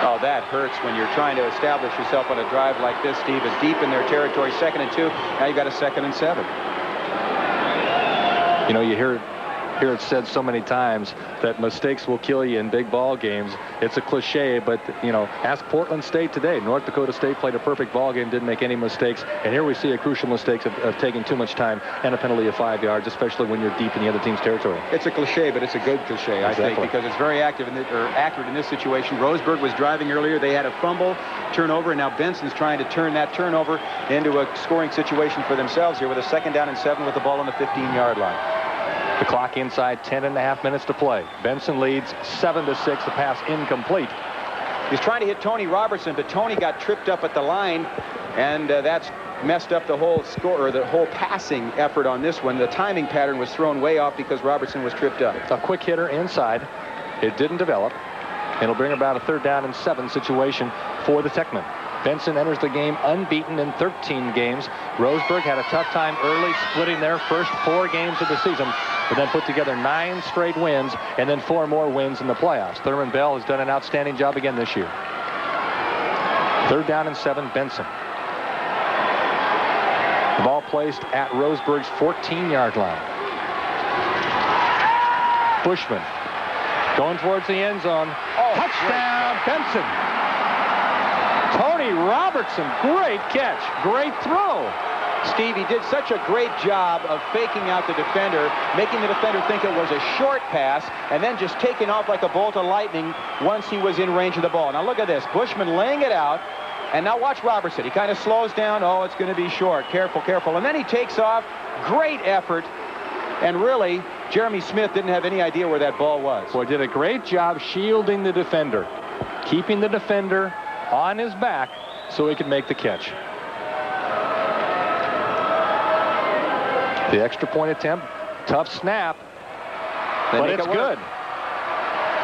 Oh, that hurts when you're trying to establish yourself on a drive like this, Steve. Is deep in their territory, 2nd and 2. Now you've got a 2nd and 7. You know, you hear it said so many times that mistakes will kill you in big ball games. It's a cliche, but, you know, ask Portland State today. North Dakota State played a perfect ball game, didn't make any mistakes, and here we see a crucial mistake of taking too much time and a penalty of 5 yards, especially when you're deep in the other team's territory. It's a cliche, but it's a good cliche, I think, because it's very accurate in this situation. Roseburg was driving earlier. They had a fumble, turnover, and now Benson's trying to turn that turnover into a scoring situation for themselves here with a 2nd down and 7 with the ball on the 15-yard line. The clock inside, 10.5 minutes to play. Benson leads 7-6. The pass incomplete. He's trying to hit Tony Robertson, but Tony got tripped up at the line, and that's messed up the whole score, or the whole passing effort on this one. The timing pattern was thrown way off because Robertson was tripped up. A quick hitter inside. It didn't develop. It'll bring about a 3rd down and 7 situation for the Techmen. Benson enters the game unbeaten in 13 games. Roseburg had a tough time early, splitting their first 4 games of the season, but then put together 9 straight wins and then 4 more wins in the playoffs. Thurman Bell has done an outstanding job again this year. 3rd down and 7, Benson. The ball placed at Roseburg's 14-yard line. Bushman going towards the end zone. Oh, touchdown, Benson. Tony Robertson, great catch, great throw. Steve, he did such a great job of faking out the defender, making the defender think it was a short pass, and then just taking off like a bolt of lightning once he was in range of the ball. Now look at this. Bushman laying it out, and now watch Robertson. He kind of slows down. Oh, it's going to be short. Careful, careful. And then he takes off. Great effort. And really, Jeremy Smith didn't have any idea where that ball was. Boy, did a great job shielding the defender, keeping the defender on his back so he could make the catch. The extra point attempt, tough snap, but it's good.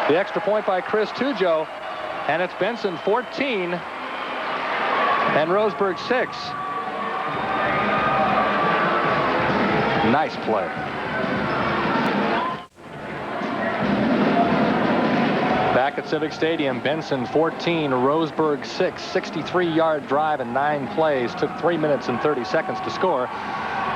The extra point by Chris Tujo, and it's Benson 14 and Roseburg 6. Nice play. Back at Civic Stadium, Benson 14, Roseburg 6, 63-yard drive in 9 plays. Took 3 minutes and 30 seconds to score.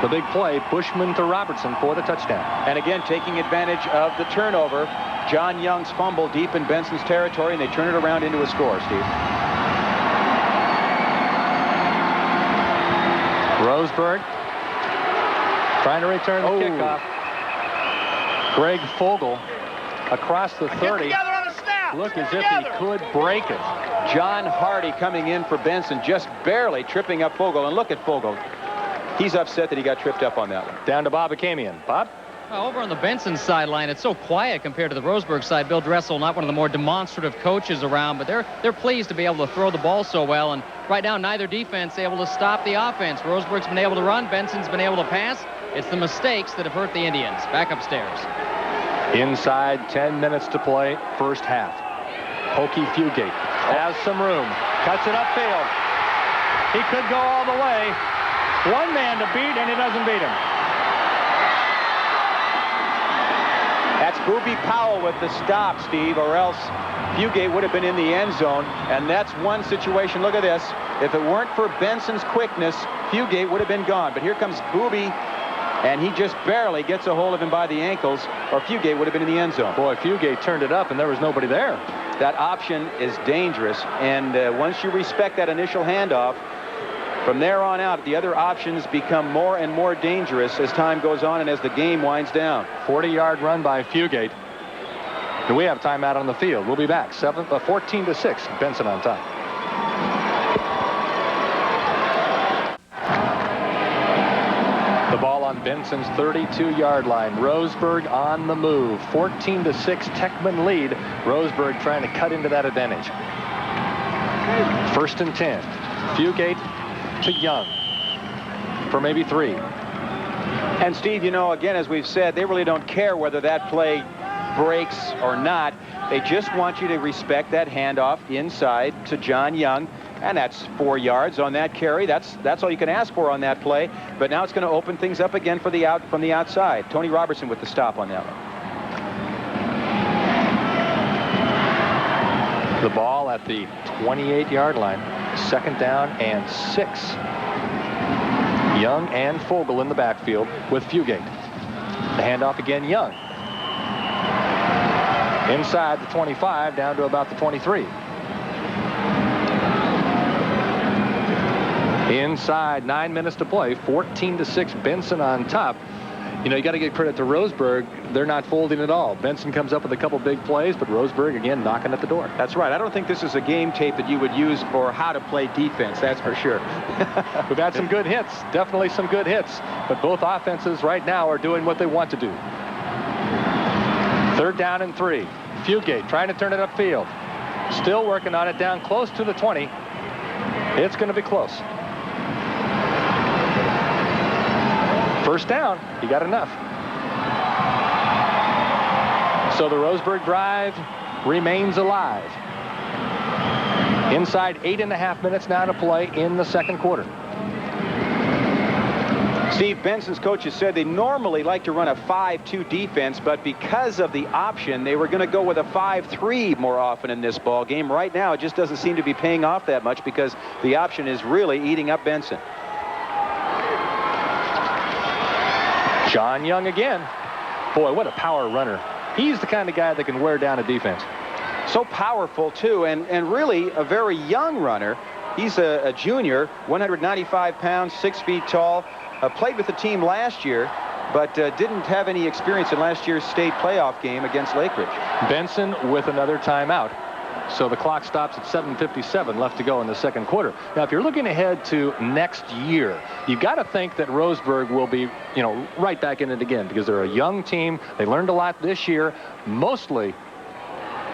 The big play, Bushman to Robertson for the touchdown. And again, taking advantage of the turnover, John Young's fumble deep in Benson's territory, and they turn it around into a score, Steve. Roseburg trying to return the kickoff. Greg Fogel across the 30. Look as if he could break it. John Hardy coming in for Benson, just barely tripping up Fogel. And look at Fogel. He's upset that he got tripped up on that one. Down to Bob Akamian. Bob? Well, over on the Benson sideline, it's so quiet compared to the Roseburg side. Bill Dressel, not one of the more demonstrative coaches around, but they're pleased to be able to throw the ball so well. And right now, neither defense able to stop the offense. Roseburg's been able to run. Benson's been able to pass. It's the mistakes that have hurt the Indians. Back upstairs. Inside 10 minutes to play, first half. Hokie Fugate has some room. Cuts it upfield. He could go all the way. One man to beat, and he doesn't beat him. That's Boobie Powell with the stop, Steve, or else Fugate would have been in the end zone. And that's one situation. Look at this. If it weren't for Benson's quickness, Fugate would have been gone. But here comes Boobie, and he just barely gets a hold of him by the ankles, or Fugate would have been in the end zone. Boy, Fugate turned it up, and there was nobody there. That option is dangerous, and once you respect that initial handoff, from there on out, the other options become more and more dangerous as time goes on and as the game winds down. 40-yard run by Fugate. And we have timeout on the field. We'll be back. 14-6. Benson on top. The ball on Benson's 32-yard line. Roseburg on the move. 14-6 Techman lead. Roseburg trying to cut into that advantage. 1st and 10. Fugate to Young for maybe 3. And Steve, you know, again, as we've said, they really don't care whether that play breaks or not. They just want you to respect that handoff inside to John Young, and that's 4 yards on that carry. That's all you can ask for on that play. But now it's going to open things up again from the outside. Tony Robertson with the stop on that one. The ball ball at the 28-yard line. 2nd down and 6. Young and Fogel in the backfield with Fugate. The handoff again, Young. Inside the 25, down to about the 23. Inside, 9 minutes to play, 14-6, Benson on top. You know, you got to give credit to Roseburg. They're not folding at all. Benson comes up with a couple big plays, but Roseburg again knocking at the door. That's right. I don't think this is a game tape that you would use for how to play defense. That's for sure. We've had some good hits, definitely some good hits, but both offenses right now are doing what they want to do. 3rd down and 3. Fugate trying to turn it upfield. Still working on it down close to the 20. It's going to be close. 1st down, he got enough. So the Roseburg drive remains alive. Inside 8.5 minutes now to play in the 2nd quarter. Steve, Benson's coaches said they normally like to run a 5-2 defense, but because of the option, they were going to go with a 5-3 more often in this ball game. Right now, it just doesn't seem to be paying off that much because the option is really eating up Benson. John Young again. Boy, what a power runner. He's the kind of guy that can wear down a defense. So powerful, too, and really a very young runner. He's a junior, 195 pounds, 6 feet tall. Played with the team last year, but didn't have any experience in last year's state playoff game against Lake Ridge. Benson with another timeout. So the clock stops at 7:57 left to go in the 2nd quarter. Now, if you're looking ahead to next year, you've got to think that Roseburg will be, you know, right back in it again because they're a young team. They learned a lot this year. Mostly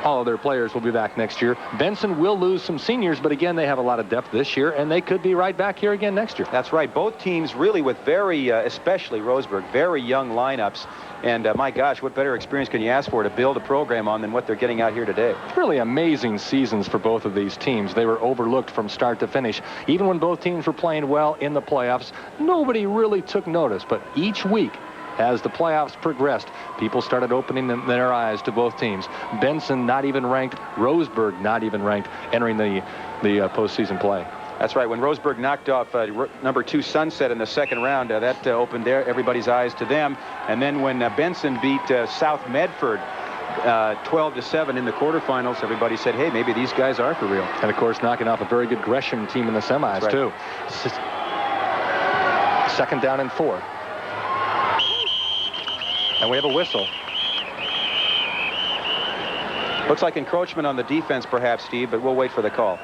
all of their players will be back next year. Benson will lose some seniors, but again, they have a lot of depth this year, and they could be right back here again next year. That's right. Both teams really with very, especially Roseburg, very young lineups. And my gosh, what better experience can you ask for to build a program on than what they're getting out here today? Really amazing seasons for both of these teams. They were overlooked from start to finish. Even when both teams were playing well in the playoffs, nobody really took notice. But each week, as the playoffs progressed, people started opening their eyes to both teams. Benson not even ranked, Roseburg not even ranked, entering the postseason play. That's right. When Roseburg knocked off number 2 Sunset in the 2nd round, that opened everybody's eyes to them. And then when Benson beat South Medford 12-7 in the quarterfinals, everybody said, hey, maybe these guys are for real. And of course, knocking off a very good Gresham team in the semis, right, too. 2nd down and 4. And we have a whistle. Looks like encroachment on the defense, perhaps, Steve, but we'll wait for the call.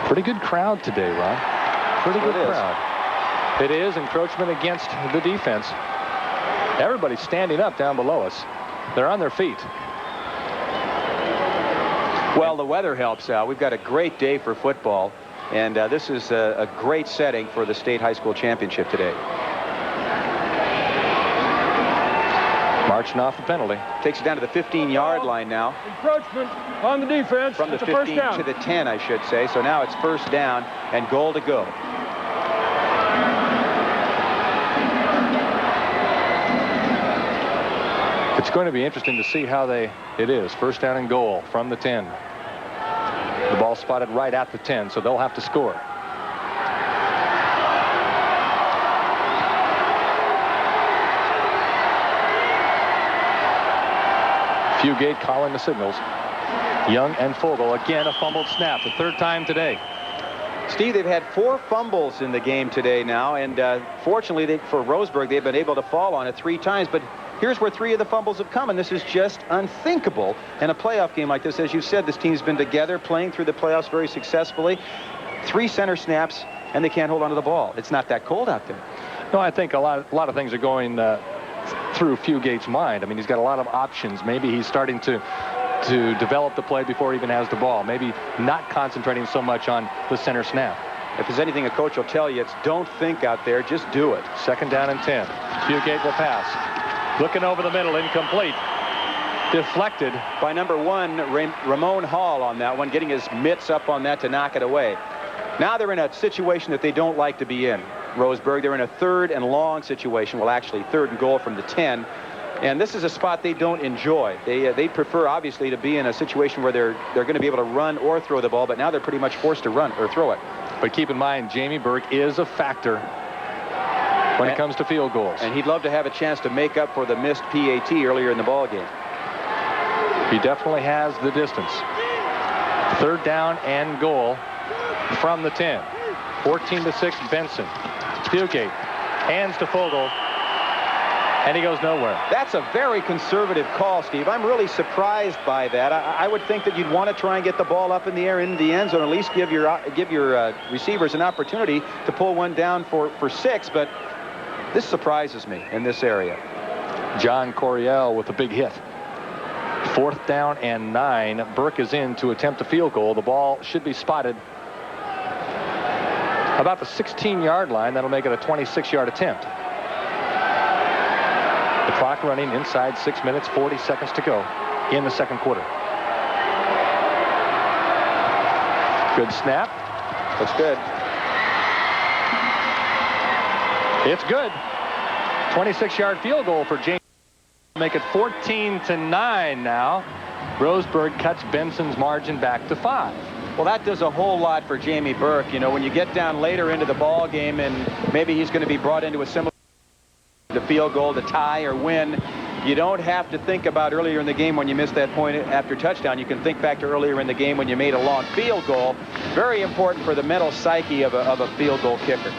Pretty good crowd today, Ron. Pretty good crowd. It is encroachment against the defense. Everybody's standing up down below us. They're on their feet. Well, the weather helps out. We've got a great day for football, and this is a great setting for the state high school championship today. Marching off the penalty. Takes it down to the 15-yard line now. Encroachment on the defense. From the It's a 15 first down. to the 10, I should say. So now it's 1st down and goal to go. It's going to be interesting to see how it is. 1st down and goal from the 10. The ball spotted right at the 10, so they'll have to score. Fugate calling the signals. Young and Fogel again a fumbled snap, the 3rd time today. Steve, they've had 4 fumbles in the game today now, and fortunately for Roseburg, they've been able to fall on it 3 times. But here's where 3 of the fumbles have come, and this is just unthinkable in a playoff game like this. As you said, this team's been together, playing through the playoffs very successfully. 3 center snaps, and they can't hold onto the ball. It's not that cold out there. No, I think a lot of things are going through Fugate's mind. I mean, he's got a lot of options. Maybe he's starting to develop the play before he even has the ball. Maybe not concentrating so much on the center snap. If there's anything a coach will tell you, it's don't think out there, just do it. 2nd down and 10. Fugate will pass. Looking over the middle, incomplete. Deflected. By number 1, Ramon Hall on that one, getting his mitts up on that to knock it away. Now they're in a situation that they don't like to be in. Roseburg, they're in a 3rd and long situation. Well, actually, 3rd and goal from the 10. And this is a spot they don't enjoy. They prefer, obviously, to be in a situation where they're going to be able to run or throw the ball, but now they're pretty much forced to run or throw it. But keep in mind, Jamie Burke is a factor when it comes to field goals. And he'd love to have a chance to make up for the missed PAT earlier in the ball game. He definitely has the distance. 3rd down and goal from the 10. 14-6 Benson. Fugate hands to Fogel, and he goes nowhere. That's a very conservative call, Steve. I'm really surprised by that. I would think that you'd want to try and get the ball up in the air into the end zone, at least give your receivers an opportunity to pull one down for 6, but this surprises me in this area. John Coryell with a big hit. 4th down and 9. Burke is in to attempt a field goal. The ball should be spotted about the 16-yard line. That'll make it a 26-yard attempt. The clock running inside 6 minutes, 40 seconds to go in the second quarter. Good snap. That's good. It's good. 26-yard field goal for James. Make it 14-9 now. Roseburg cuts Benson's margin back to 5. Well, that does a whole lot for Jamie Burke. You know, when you get down later into the ball game and maybe he's going to be brought into a similar the field goal to tie or win, you don't have to think about earlier in the game when you missed that point after touchdown. You can think back to earlier in the game when you made a long field goal. Very important for the mental psyche of a field goal kicker.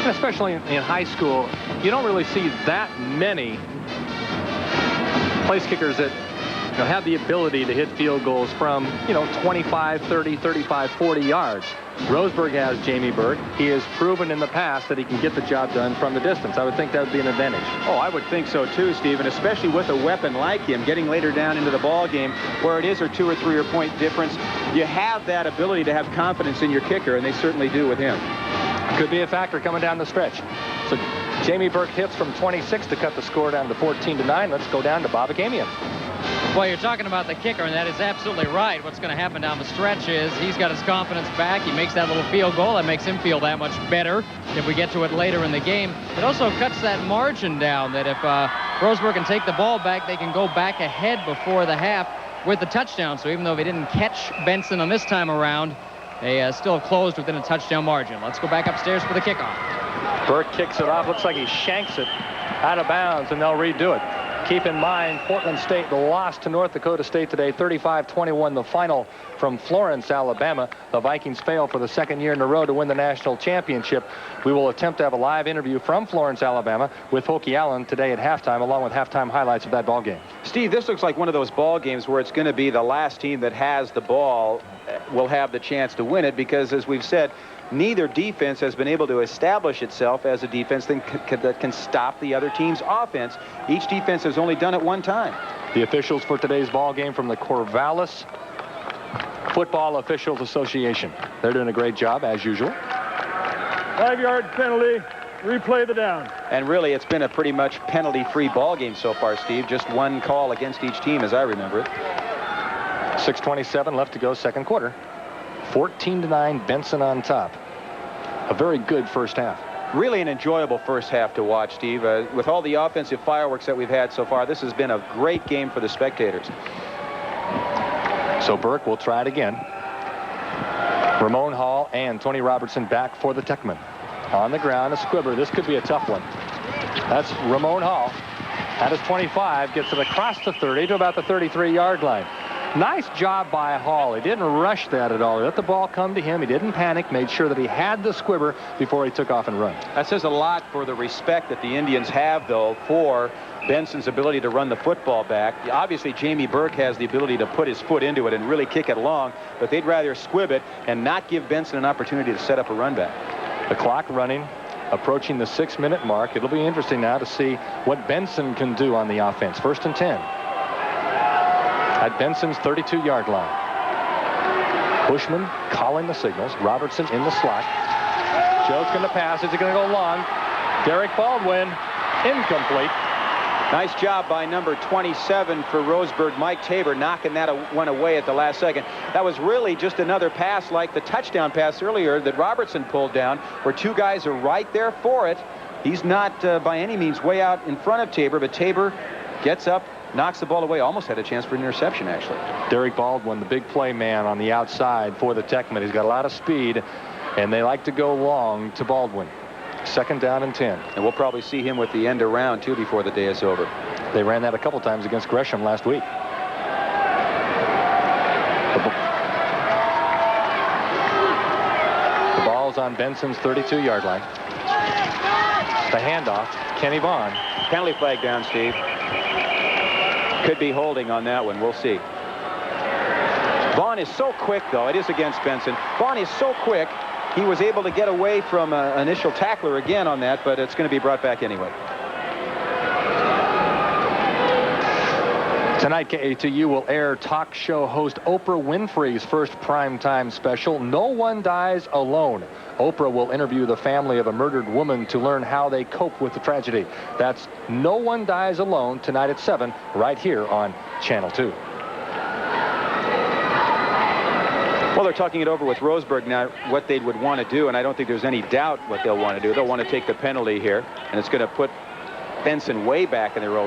Especially in high school, you don't really see that many place kickers that have the ability to hit field goals from 25, 30, 35, 40 yards. Roseburg has Jamie Burke. He has proven in the past that he can get the job done from the distance. I would think that would be an advantage. Oh, I would think so too, Steve, and especially with a weapon like him getting later down into the ball game where it is a 2 or 3 point difference. You have that ability to have confidence in your kicker, and they certainly do with him. Could be a factor coming down the stretch. So Jamie Burke hits from 26 to cut the score down to 14-9. Let's go down to Bob Akamian. Well, you're talking about the kicker, and that is absolutely right. What's going to happen down the stretch is he's got his confidence back. He makes that little field goal. That makes him feel that much better if we get to it later in the game. It also cuts that margin down that if Roseburg can take the ball back, they can go back ahead before the half with the touchdown. So even though they didn't catch Benson on this time around, they still have closed within a touchdown margin. Let's go back upstairs for the kickoff. Burke kicks it off. Looks like he shanks it out of bounds, and they'll redo it. Keep in mind, Portland State lost to North Dakota State today, 35-21, the final from Florence, Alabama. The Vikings fail for the second year in a row to win the national championship. We will attempt to have a live interview from Florence, Alabama with Hokie Allen today at halftime, along with halftime highlights of that ball game. Steve, this looks like one of those ball games where it's going to be the last team that has the ball will have the chance to win it because, as we've said, neither defense has been able to establish itself as a defense that can stop the other team's offense. Each defense has only done it one time. The officials for today's ball game from the Corvallis Football Officials Association. They're doing a great job, as usual. 5-yard penalty. Replay the down. And really, it's been a pretty much penalty-free ball game so far, Steve. Just one call against each team, as I remember it. 6:27 left to go, second quarter. 14-9, Benson on top. A very good first half. Really an enjoyable first half to watch, Steve. With all the offensive fireworks that we've had so far, this has been a great game for the spectators. So Burke will try it again. Ramon Hall and Tony Robertson back for the Techmen. On the ground, a squibber. This could be a tough one. That's Ramon Hall. At his 25, gets it across the 30 to about the 33-yard line. Nice job by Hall. He didn't rush that at all. He let the ball come to him. He didn't panic, made sure that he had the squibber before he took off and run. That says a lot for the respect that the Indians have, though, for Benson's ability to run the football back. Obviously, Jamie Burke has the ability to put his foot into it and really kick it long, but they'd rather squib it and not give Benson an opportunity to set up a run back. The clock running, approaching the 6-minute mark. It'll be interesting now to see what Benson can do on the offense. 1st and 10. At Benson's 32-yard line. Bushman calling the signals. Robertson in the slot. Joe's going to pass. Is he going to go long? Derek Baldwin, incomplete. Nice job by number 27 for Roseburg, Mike Tabor, knocking that one away at the last second. That was really just another pass like the touchdown pass earlier that Robertson pulled down, where two guys are right there for it. He's not by any means way out in front of Tabor, but Tabor Gets up, knocks the ball away. Almost had a chance for an interception, actually. Derek Baldwin, the big play man on the outside for the Techmen. He's got a lot of speed, and they like to go long to Baldwin. 2nd down and 10. And we'll probably see him with the end around, too, before the day is over. They ran that a couple times against Gresham last week. The ball's on Benson's 32-yard line. The handoff, Kenny Vaughn. Penalty flag down, Steve. Could be holding on that one. We'll see. Vaughn is so quick, though. It is against Benson. Vaughn is so quick. He was able to get away from an initial tackler again on that, but it's going to be brought back anyway. Tonight, KATU will air talk show host Oprah Winfrey's first primetime special, No One Dies Alone. Oprah will interview the family of a murdered woman to learn how they cope with the tragedy. That's No One Dies Alone, tonight at 7, right here on Channel 2. Well, they're talking it over with Roseburg now, what they would want to do, and I don't think there's any doubt what they'll want to do. They'll want to take the penalty here, and it's going to put Benson way back in their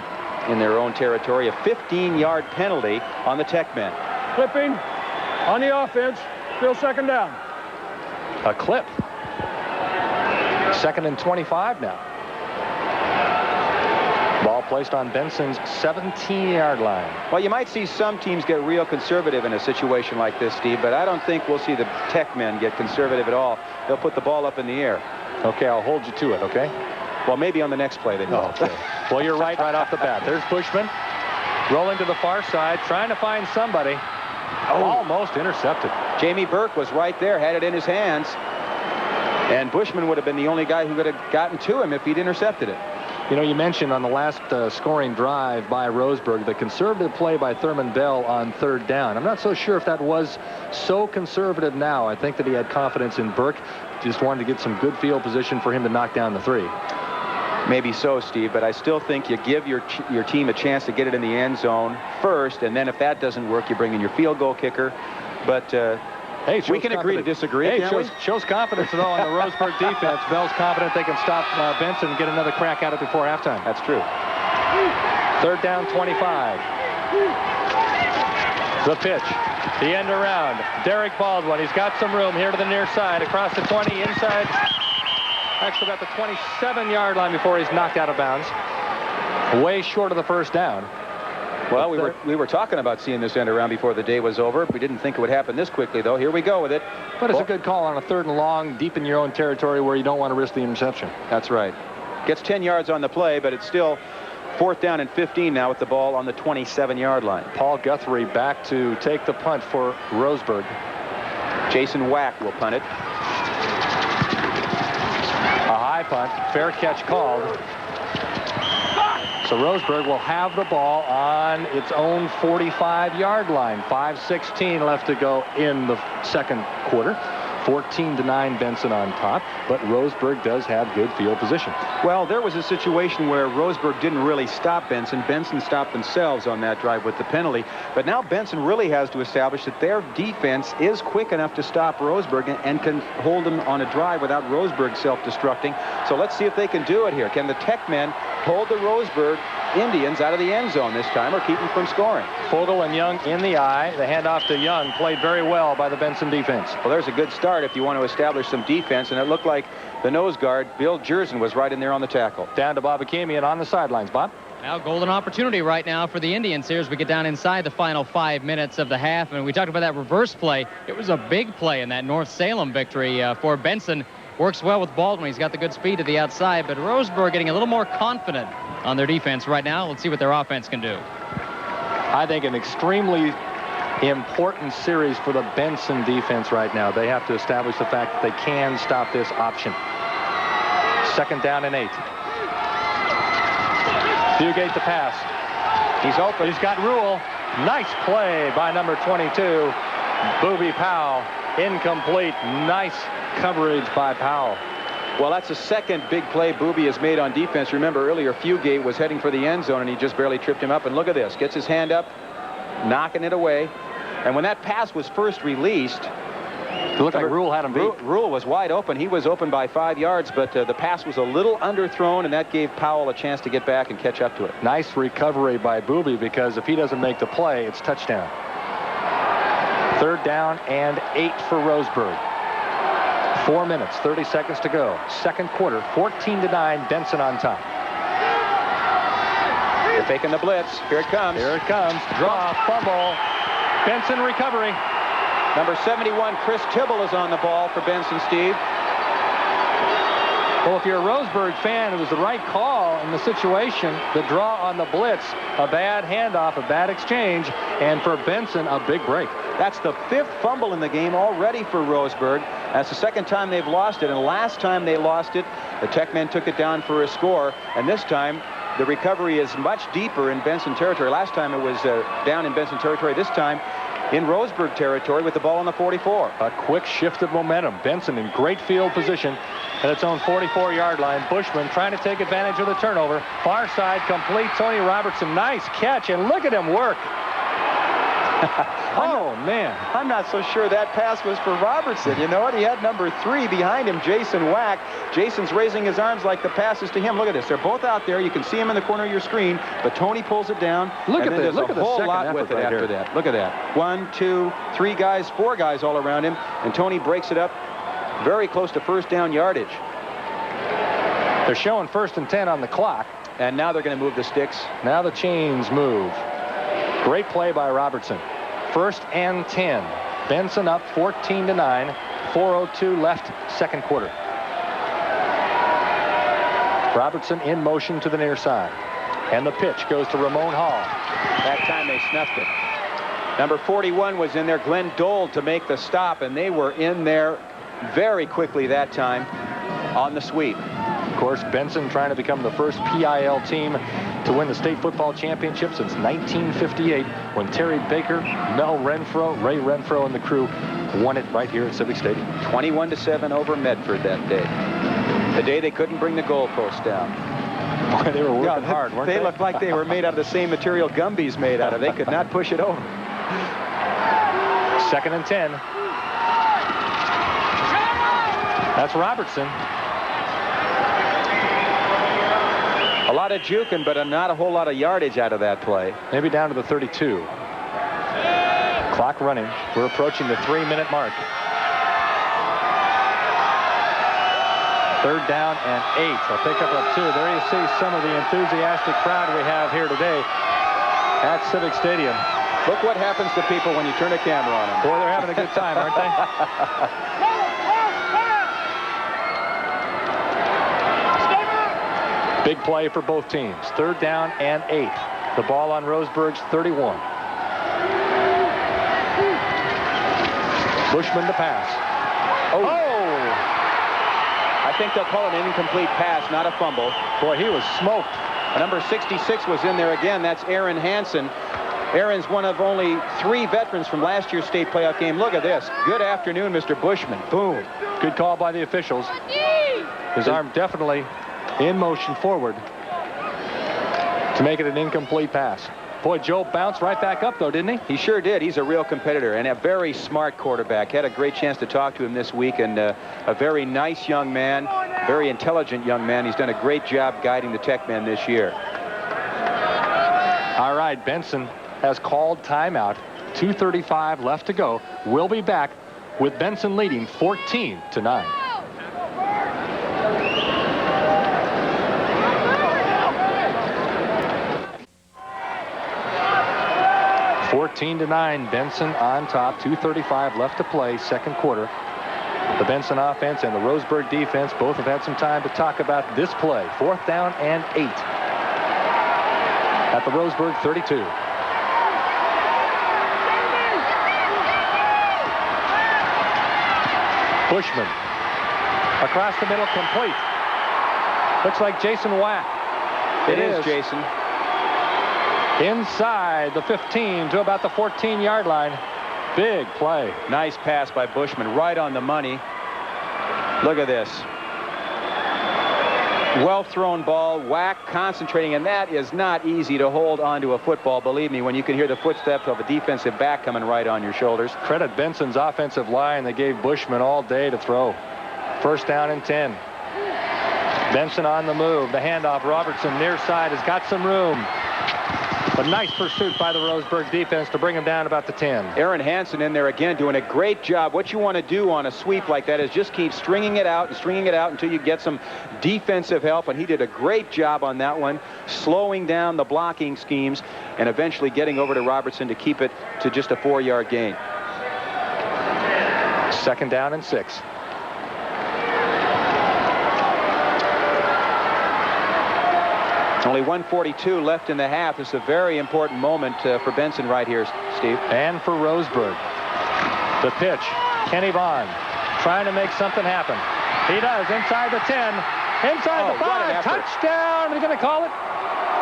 own territory. A 15-yard penalty on the Techmen. Clipping on the offense. Still 2nd down. A clip. 2nd and 25 now. Ball placed on Benson's 17-yard line. Well, you might see some teams get real conservative in a situation like this, Steve, but I don't think we'll see the Techmen get conservative at all. They'll put the ball up in the air. Okay, I'll hold you to it, okay? Well, maybe on the next play they will. Okay. Well, you're right off the bat. There's Bushman rolling to the far side, trying to find somebody. Almost intercepted. Jamie Burke was right there, had it in his hands. And Bushman would have been the only guy who could have gotten to him if he'd intercepted it. You know, you mentioned on the last scoring drive by Roseburg, the conservative play by Thurman Bell on 3rd down. I'm not so sure if that was so conservative now. I think that he had confidence in Burke. Just wanted to get some good field position for him to knock down the 3. Maybe so, Steve, but I still think you give your team a chance to get it in the end zone first, and then if that doesn't work, you bring in your field goal kicker. But hey, we can agree to disagree, can't we? Shows confidence, though, on the Roseburg defense. Bell's confident they can stop Benson and get another crack at it before halftime. That's true. 3rd down, 25. The pitch. The end around. Derek Baldwin. He's got some room here to the near side. Across the 20, inside. Actually got the 27-yard line before he's knocked out of bounds. Way short of the 1st down. Well, we were talking about seeing this end around before the day was over. We didn't think it would happen this quickly, though. Here we go with it. But it's a good call on a 3rd and long, deep in your own territory where you don't want to risk the interception. That's right. Gets 10 yards on the play, but it's still 4th down and 15 now with the ball on the 27-yard line. Paul Guthrie back to take the punt for Roseburg. Jason Wack will punt it. A high punt. Fair catch called. So Roseburg will have the ball on its own 45-yard line. 5:16 left to go in the 2nd quarter. 14-9 Benson on top, but Roseburg does have good field position. Well, there was a situation where Roseburg didn't really stop Benson. Benson stopped themselves on that drive with the penalty. But now Benson really has to establish that their defense is quick enough to stop Roseburg and can hold them on a drive without Roseburg self-destructing. So let's see if they can do it here. Can the Techmen hold the Roseburg Indians out of the end zone this time or keep them from scoring? Fogel and Young in the eye. The handoff to Young played very well by the Benson defense. Well, there's a good start if you want to establish some defense, and it looked like the nose guard, Bill Jersen, was right in there on the tackle. Down to Bob Akemian on the sidelines. Bob? Now, golden opportunity right now for the Indians here as we get down inside the final 5 minutes of the half. And we talked about that reverse play. It was a big play in that North Salem victory for Benson. Works well with Baldwin. He's got the good speed to the outside, but Roseburg getting a little more confident on their defense right now. Let's see what their offense can do. I think an extremely important series for the Benson defense right now. They have to establish the fact that they can stop this option. 2nd down and 8. Fugate the pass. He's open. He's got Rule. Nice play by number 22, Boobie Powell. Incomplete. Nice coverage by Powell. Well, that's the second big play Boobie has made on defense. Remember earlier, Fugate was heading for the end zone, and he just barely tripped him up. And look at this. Gets his hand up, knocking it away. And when that pass was first released, It looked like Rule had him beat. Rule was wide open. He was open by 5 yards, but the pass was a little underthrown, and that gave Powell a chance to get back and catch up to it. Nice recovery by Booby, because if he doesn't make the play, it's touchdown. 3rd down and 8 for Roseburg. 4 minutes, 30 seconds to go. Second quarter, 14-9, Benson on top. They're faking the blitz. Here it comes. Here it comes. Draw, fumble. Benson recovery. Number 71, Chris Tibble, is on the ball for Benson, Steve. Well, if you're a Roseburg fan, it was the right call in the situation. The draw on the blitz, a bad handoff, a bad exchange, and for Benson, a big break. That's the 5th fumble in the game already for Roseburg. That's the 2nd time they've lost it, and last time they lost it, the Tech men took it down for a score, and this time the recovery is much deeper in Benson territory. Last time it was down in Benson territory. This time in Roseburg territory with the ball on the 44. A quick shift of momentum. Benson in great field position at its own 44-yard line. Bushman trying to take advantage of the turnover. Far side complete. Tony Robertson, nice catch, and look at him work. Oh, man. I'm not so sure that pass was for Robertson. You know what? He had number 3 behind him, Jason Wack. Jason's raising his arms like the pass is to him. Look at this. They're both out there. You can see him in the corner of your screen, but Tony pulls it down. Look and at this. Look at a the whole second lot with effort it right after here. that. Look at that. 1, 2, 3 guys, 4 guys all around him, and Tony breaks it up very close to first down yardage. They're showing 1st and 10 on the clock. And now they're going to move the sticks. Now the chains move. Great play by Robertson. 1st and 10. Benson up 14-9. 4:02 left, second quarter. Robertson in motion to the near side. And the pitch goes to Ramon Hall. That time they snuffed it. Number 41 was in there, Glenn Dole, to make the stop, and they were in there very quickly that time on the sweep. Of course, Benson trying to become the first PIL team to win the state football championship since 1958, when Terry Baker, Mel Renfro, Ray Renfro, and the crew won it right here at Civic Stadium. 21-7 over Medford that day. The day they couldn't bring the goalpost down. Boy, they were working hard, weren't they? They looked like they were made out of the same material Gumby's made out of. They could not push it over. 2nd and 10. That's Robertson. A lot of juking, but not a whole lot of yardage out of that play. Maybe down to the 32. Clock running. We're approaching the 3-minute mark. 3rd down and 8. A pickup of 2. There you see some of the enthusiastic crowd we have here today at Civic Stadium. Look what happens to people when you turn a camera on them. Boy, they're having a good time, aren't they? Big play for both teams. 3rd down and 8. The ball on Roseburg's 31. Bushman to pass. Oh! I think they'll call it an incomplete pass, not a fumble. Boy, he was smoked. Number 66 was in there again. That's Aaron Hansen. Aaron's one of only 3 veterans from last year's state playoff game. Look at this. Good afternoon, Mr. Bushman. Boom. Good call by the officials. His arm definitely in motion forward to make it an incomplete pass. Boy, Joe bounced right back up, though, didn't he? He sure did. He's a real competitor and a very smart quarterback. Had a great chance to talk to him this week, and a very nice young man, very intelligent young man. He's done a great job guiding the Tech men this year. All right, Benson has called timeout. 2:35 left to go. We'll be back with Benson leading 14-9. 14-9, Benson on top. 2:35 left to play, second quarter. The Benson offense and the Roseburg defense both have had some time to talk about this play. 4th down and 8 at the Roseburg 32. Bushman across the middle, complete. Looks like Jason Wack. It is Jason. Inside the 15 to about the 14-yard line. Big play. Nice pass by Bushman, right on the money. Look at this. Well thrown ball, whack, concentrating, and that is not easy to hold onto a football, believe me, when you can hear the footsteps of a defensive back coming right on your shoulders. Credit Benson's offensive line. They gave Bushman all day to throw. First down and 10. Benson on the move. The handoff. Robertson near side has got some room. A nice pursuit by the Roseburg defense to bring him down about the 10. Aaron Hansen in there again doing a great job. What you want to do on a sweep like that is just keep stringing it out and stringing it out until you get some defensive help, and he did a great job on that one, slowing down the blocking schemes and eventually getting over to Robertson to keep it to just a 4-yard gain. Second down and 6. Only 1:42 left in the half. This is a very important moment for Benson right here, Steve. And for Roseburg. The pitch. Kenny Vaughn trying to make something happen. He does. Inside the 10. Inside the 5. Touchdown. They're going to call it.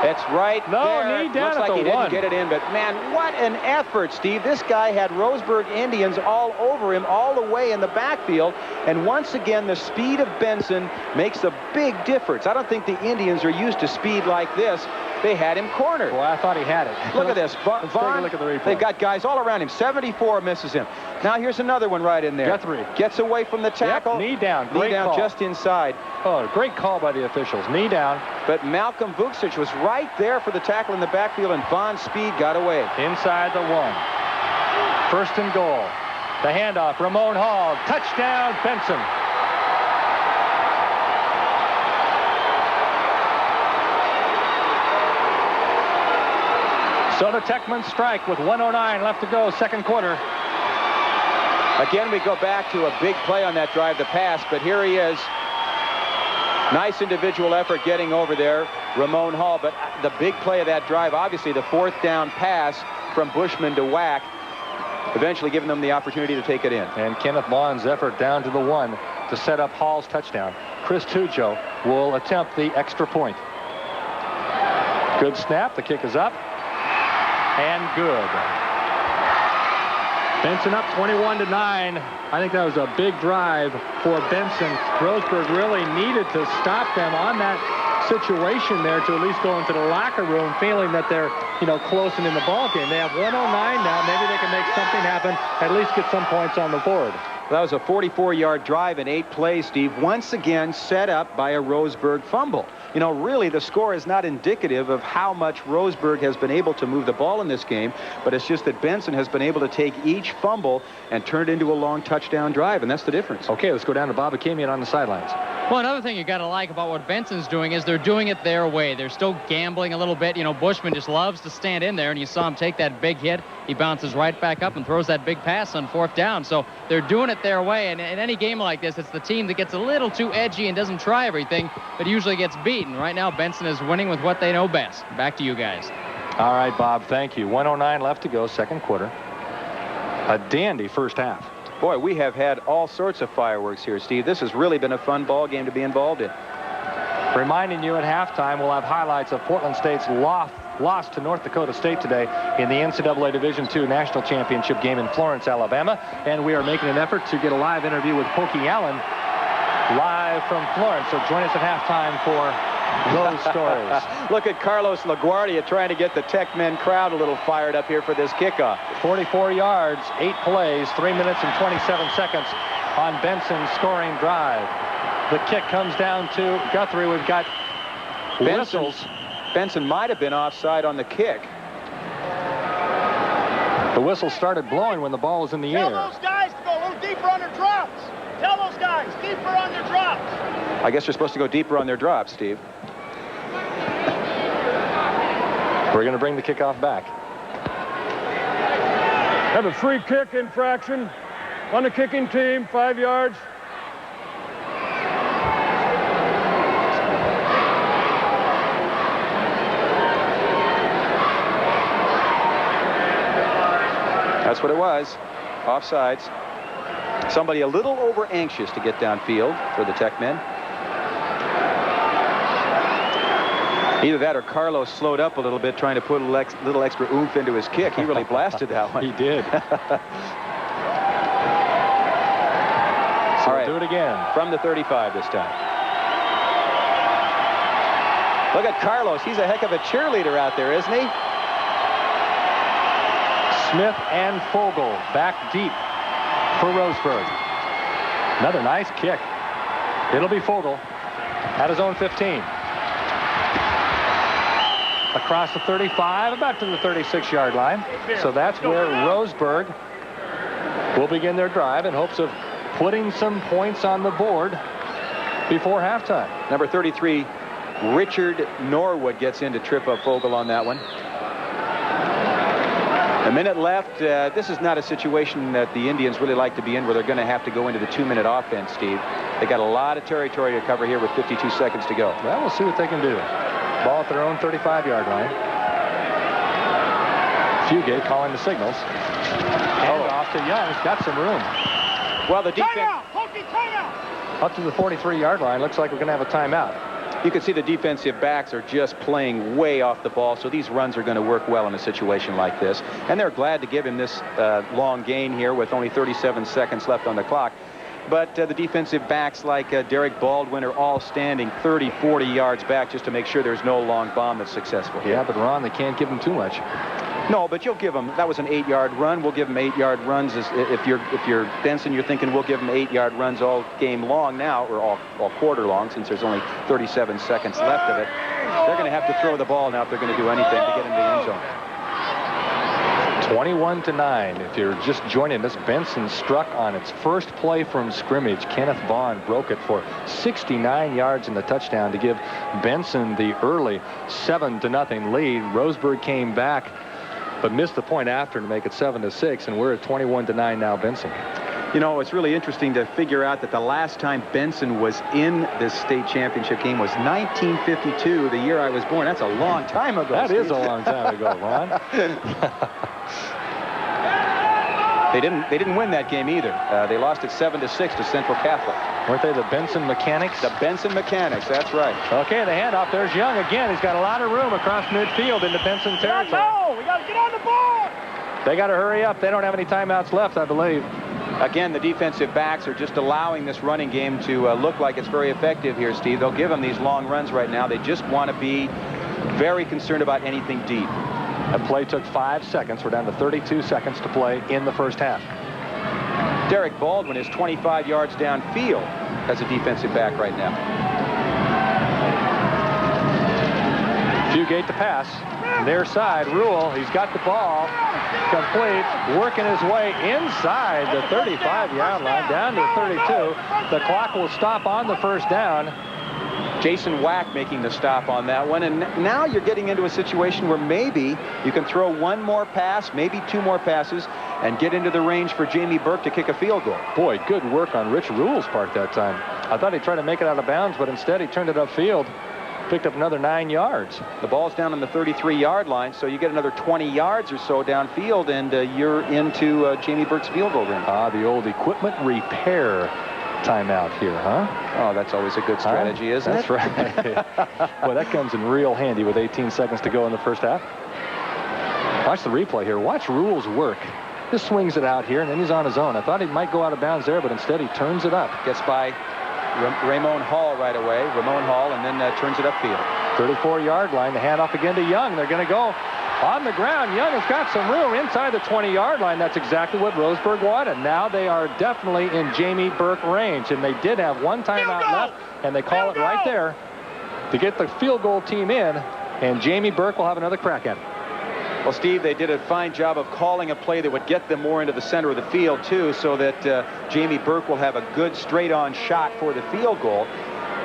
That's right there. Knee down Looks at like the he didn't 1. get it in, but man, what an effort, Steve. This guy had Roseburg Indians all over him, all the way in the backfield. And once again, the speed of Benson makes a big difference. I don't think the Indians are used to speed like this. They had him cornered. Well, I thought he had it. Look at this. Let's take a look at the replay. They've got guys all around him. 74 misses him. Now here's another one right in there. Guthrie Gets away from the tackle. Yep, knee down. Knee Great down call. just inside. Oh, great call by the officials. Knee down. But Malcolm Vucic was right there for the tackle in the backfield, and Vaughn's speed got away. Inside the 1. First and goal. The handoff. Ramon Hall. Touchdown, Benson. So the Techmen strike with 1:09 left to go, second quarter. Again, we go back to a big play on that drive, the pass, but here he is. Nice individual effort getting over there, Ramon Hall, but the big play of that drive, obviously the 4th down pass from Bushman to Wack, eventually giving them the opportunity to take it in. And Kenneth Vaughn's effort down to the 1 to set up Hall's touchdown. Chris Tujo will attempt the extra point. Good snap. The kick is up. And good. Benson up 21-9. I think that was a big drive for Benson. Roseburg really needed to stop them on that situation there to at least go into the locker room feeling that they're, close and in the ball game. They have 1:09 now. Maybe they can make something happen, at least get some points on the board. That was a 44-yard drive in 8 plays, Steve. Once again set up by a Roseburg fumble. Really, the score is not indicative of how much Roseburg has been able to move the ball in this game, but it's just that Benson has been able to take each fumble and turn it into a long touchdown drive, and that's the difference. Okay, let's go down to Bob Akamian on the sidelines. Well, another thing you got to like about what Benson's doing is they're doing it their way. They're still gambling a little bit. Bushman just loves to stand in there, and you saw him take that big hit. He bounces right back up and throws that big pass on 4th down. So they're doing it their way, and in any game like this, it's the team that gets a little too edgy and doesn't try everything, but usually gets beaten. Right now, Benson is winning with what they know best. Back to you guys. All right, Bob, thank you. 1:09 left to go, second quarter. A dandy first half. Boy, we have had all sorts of fireworks here, Steve. This has really been a fun ball game to be involved in. Reminding you at halftime, we'll have highlights of Portland State's loss to North Dakota State today in the NCAA Division II National Championship game in Florence, Alabama. And we are making an effort to get a live interview with Pokey Allen live from Florence. So join us at halftime for those stories. Look at Carlos LaGuardia trying to get the Techmen crowd a little fired up here for this kickoff. 44 yards, 8 plays, 3 minutes and 27 seconds on Benson's scoring drive. The kick comes down to Guthrie. We've got whistles. Benson might have been offside on the kick. The whistle started blowing when the ball was in the air. Tell those guys to go a little deeper on their drops. Tell those guys, deeper on their drops. I guess they're supposed to go deeper on their drops, Steve. We're going to bring the kickoff back. Have a free kick infraction on the kicking team, 5 yards. That's what it was. Offsides. Somebody a little over anxious to get downfield for the Techmen. Either that or Carlos slowed up a little bit trying to put a little extra oomph into his kick. He really blasted that one. He did. All right. Do it again. From the 35 this time. Look at Carlos. He's a heck of a cheerleader out there, isn't he? Smith and Fogel back deep for Roseburg. Another nice kick. It'll be Fogel at his own 15. Across the 35, about to the 36-yard line. So that's where Roseburg will begin their drive in hopes of putting some points on the board before halftime. Number 33, Richard Norwood gets in to trip up Fogel on that one. A minute left. This is not a situation that the Indians really like to be in, where they're going to have to go into the 2-minute offense, Steve. They got a lot of territory to cover here with 52 seconds to go. Well, we'll see what they can do. Ball at their own 35-yard line. Fugate calling the signals. Hand off to Young. He's got some room. Well, the defense... Timeout! Hokie, timeout! Up to the 43-yard line. Looks like we're going to have a timeout. You can see the defensive backs are just playing way off the ball, so these runs are going to work well in a situation like this. And they're glad to give him this long gain here with only 37 seconds left on the clock. But the defensive backs like Derek Baldwin are all standing 30, 40 yards back just to make sure there's no long bomb that's successful. Yeah, but Ron, they can't give him too much. No, but you'll give them. That was an 8-yard run. We'll give them 8-yard runs. If you're Benson, you're thinking we'll give them 8-yard runs all game long now, or all quarter long, since there's only 37 seconds left of it. They're going to have to throw the ball now if they're going to do anything to get into the end zone. 21-9. If you're just joining us, Benson struck on its first play from scrimmage. Kenneth Vaughn broke it for 69 yards in the touchdown to give Benson the early 7-0 lead. Roseburg came back, but missed the point after to make it 7-6, and we're at 21-9 now, Benson. You know, it's really interesting to figure out that the last time Benson was in this state championship game was 1952, the year I was born. That's a long time ago. That is a long time ago, Ron. They didn't win that game either. They lost it 7-6 to Central Catholic. Weren't they the Benson Mechanics? The Benson Mechanics, that's right. Okay, the handoff. There's Young again. He's got a lot of room across midfield into Benson territory. No, we got to get on the board. They got to hurry up. They don't have any timeouts left, I believe. Again, the defensive backs are just allowing this running game to look like it's very effective here, Steve. They'll give them these long runs right now. They just want to be very concerned about anything deep. That play took 5 seconds. We're down to 32 seconds to play in the first half. Derek Baldwin is 25 yards downfield as a defensive back right now. Fugate to pass. Their side, Rule. He's got the ball complete, working his way inside the 35-yard line, down to 32. The clock will stop on the first down. Jason Wack making the stop on that one, and now you're getting into a situation where maybe you can throw one more pass, maybe 2 more passes, and get into the range for Jamie Burke to kick a field goal. Boy, good work on Rich Rule's part that time. I thought he'd try to make it out of bounds, but instead he turned it upfield, picked up another 9 yards. The ball's down on the 33-yard line, so you get another 20 yards or so downfield, and you're into Jamie Burke's field goal range. The old equipment repair timeout here, huh? Oh, that's always a good strategy, isn't it? That's right. Well, that comes in real handy with 18 seconds to go in the first half. Watch the replay here. Watch Rules work. Just swings it out here, and then he's on his own. I thought he might go out of bounds there, but instead he turns it up. Gets by Ramon Hall right away. Ramon Hall, and then turns it upfield. 34-yard line. The handoff again to Young. They're going to go on the ground. Young has got some room inside the 20-yard line. That's exactly what Roseburg wanted. Now they are definitely in Jamie Burke range, and they did have one timeout left, and they call it right there to get the field goal team in, and Jamie Burke will have another crack at it. Well, Steve, they did a fine job of calling a play that would get them more into the center of the field, too, so that Jamie Burke will have a good straight-on shot for the field goal.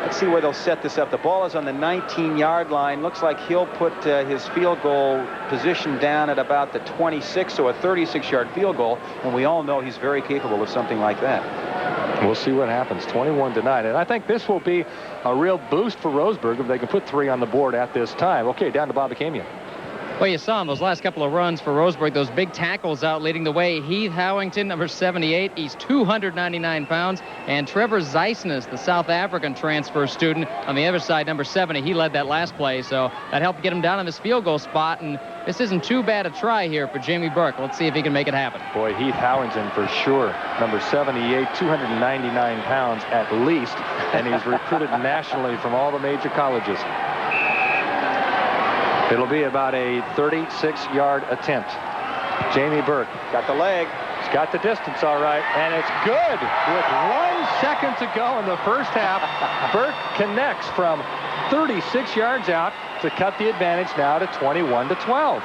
Let's see where they'll set this up. The ball is on the 19-yard line. Looks like he'll put his field goal position down at about the 26, so a 36-yard field goal, and we all know he's very capable of something like that. We'll see what happens. 21-9, and I think this will be a real boost for Roseburg if they can put 3 on the board at this time. Okay, down to Bob Akamian. Well, you saw him those last couple of runs for Roseburg, those big tackles out leading the way. Heath Howington, number 78, he's 299 pounds. And Trevor Zeisnes, the South African transfer student, on the other side, number 70, he led that last play. So that helped get him down on his field goal spot. And this isn't too bad a try here for Jamie Burke. Let's see if he can make it happen. Boy, Heath Howington for sure. Number 78, 299 pounds at least. And he's recruited nationally from all the major colleges. It'll be about a 36-yard attempt. Jamie Burke Got the leg. He's got the distance all right, and it's good. With 1 second to go in the first half, Burke connects from 36 yards out to cut the advantage now to 21-12. Well,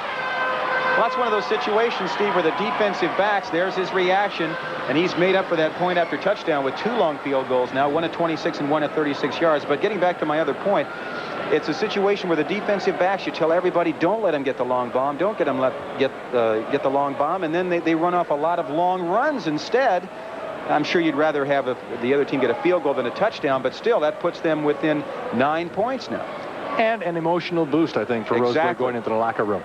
that's one of those situations, Steve, where the defensive backs, there's his reaction, and he's made up for that point after touchdown with 2 long field goals now, one at 26 and one at 36 yards. But getting back to my other point, it's a situation where the defensive backs, you tell everybody, don't let him get the long bomb, don't get him get the long bomb, and then they run off a lot of long runs instead. I'm sure you'd rather have the other team get a field goal than a touchdown, but still, that puts them within 9 points now. And an emotional boost, I think, for Roseburg going into the locker room.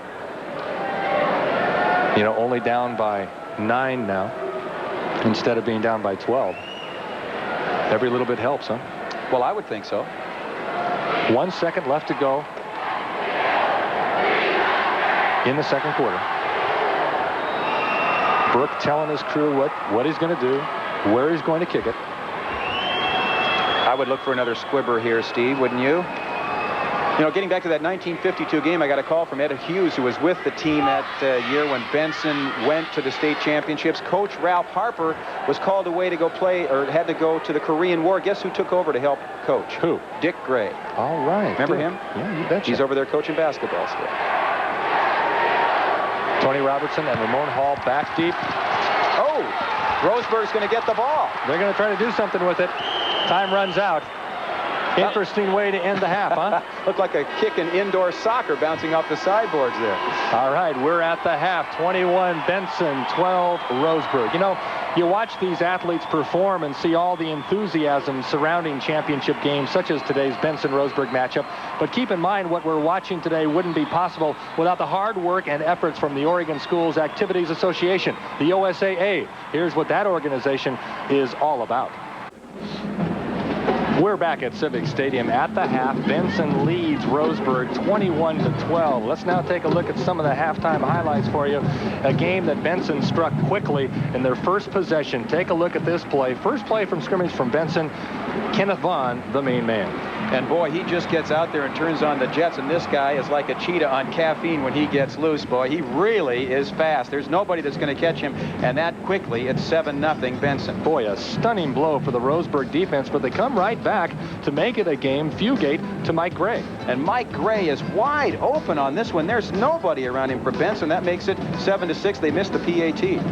You know, only down by 9 now, instead of being down by 12. Every little bit helps, huh? Well, I would think so. 1 second left to go in the second quarter. Burke telling his crew what he's going to do, where he's going to kick it. I would look for another squibber here, Steve, wouldn't you? You know, getting back to that 1952 game, I got a call from Ed Hughes, who was with the team that year when Benson went to the state championships. Coach Ralph Harper was called away to go play, or had to go to the Korean War. Guess who took over to help coach? Who? Dick Gray. All right. Remember him? Yeah, you betcha. He's over there coaching basketball still. Tony Robertson and Ramon Hall back deep. Oh, Roseburg's going to get the ball. They're going to try to do something with it. Time runs out. Interesting way to end the half, huh? Looked like a kick in indoor soccer bouncing off the sideboards there. All right, we're at the half. 21 Benson, 12 Roseburg. You know, you watch these athletes perform and see all the enthusiasm surrounding championship games such as today's Benson-Roseburg matchup. But keep in mind, what we're watching today wouldn't be possible without the hard work and efforts from the Oregon Schools Activities Association, the OSAA. Here's what that organization is all about. We're back at Civic Stadium at the half. Benson leads Roseburg 21-12. Let's now take a look at some of the halftime highlights for you. A game that Benson struck quickly in their first possession. Take a look at this play. First play from scrimmage from Benson. Kenneth Vaughn, the main man. And boy, he just gets out there and turns on the jets, and this guy is like a cheetah on caffeine when he gets loose, boy. He really is fast. There's nobody that's going to catch him, and that quickly, it's 7-0 Benson. Boy, a stunning blow for the Roseburg defense, but they come right back to make it a game Fugate to Mike Gray. And Mike Gray is wide open on this one. There's nobody around him for Benson. That makes it 7-6. They missed the PAT.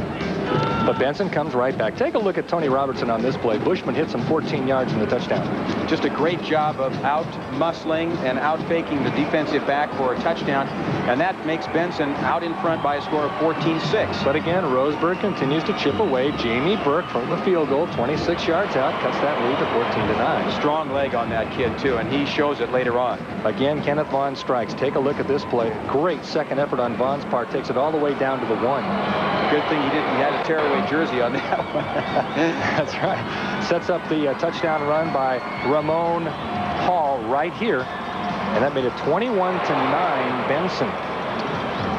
But Benson comes right back. Take a look at Tony Robertson on this play. Bushman hits him 14 yards in the touchdown. Just a great job of out-muscling and out-faking the defensive back for a touchdown. And that makes Benson out in front by a score of 14-6. But again, Roseburg continues to chip away. Jamie Burke from the field goal, 26 yards out, cuts that lead to 14-9. Strong leg on that kid, too, and he shows it later on. Again, Kenneth Vaughn strikes. Take a look at this play. Great second effort on Vaughn's part. Takes it all the way down to the 1. Good thing he had a tearaway jersey on that one. That's right. Sets up the touchdown run by Ramon Hall right here. And that made it 21-9 Benson.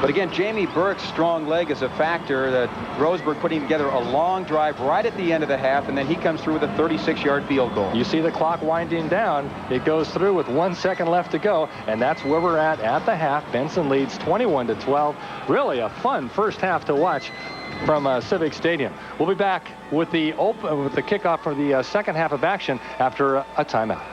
But again, Jamie Burke's strong leg is a factor that Roseburg putting together a long drive right at the end of the half, and then he comes through with a 36-yard field goal. You see the clock winding down. It goes through with 1 second left to go, and that's where we're at the half. Benson leads 21-12. Really a fun first half to watch from Civic Stadium. We'll be back with the kickoff for the second half of action after a timeout.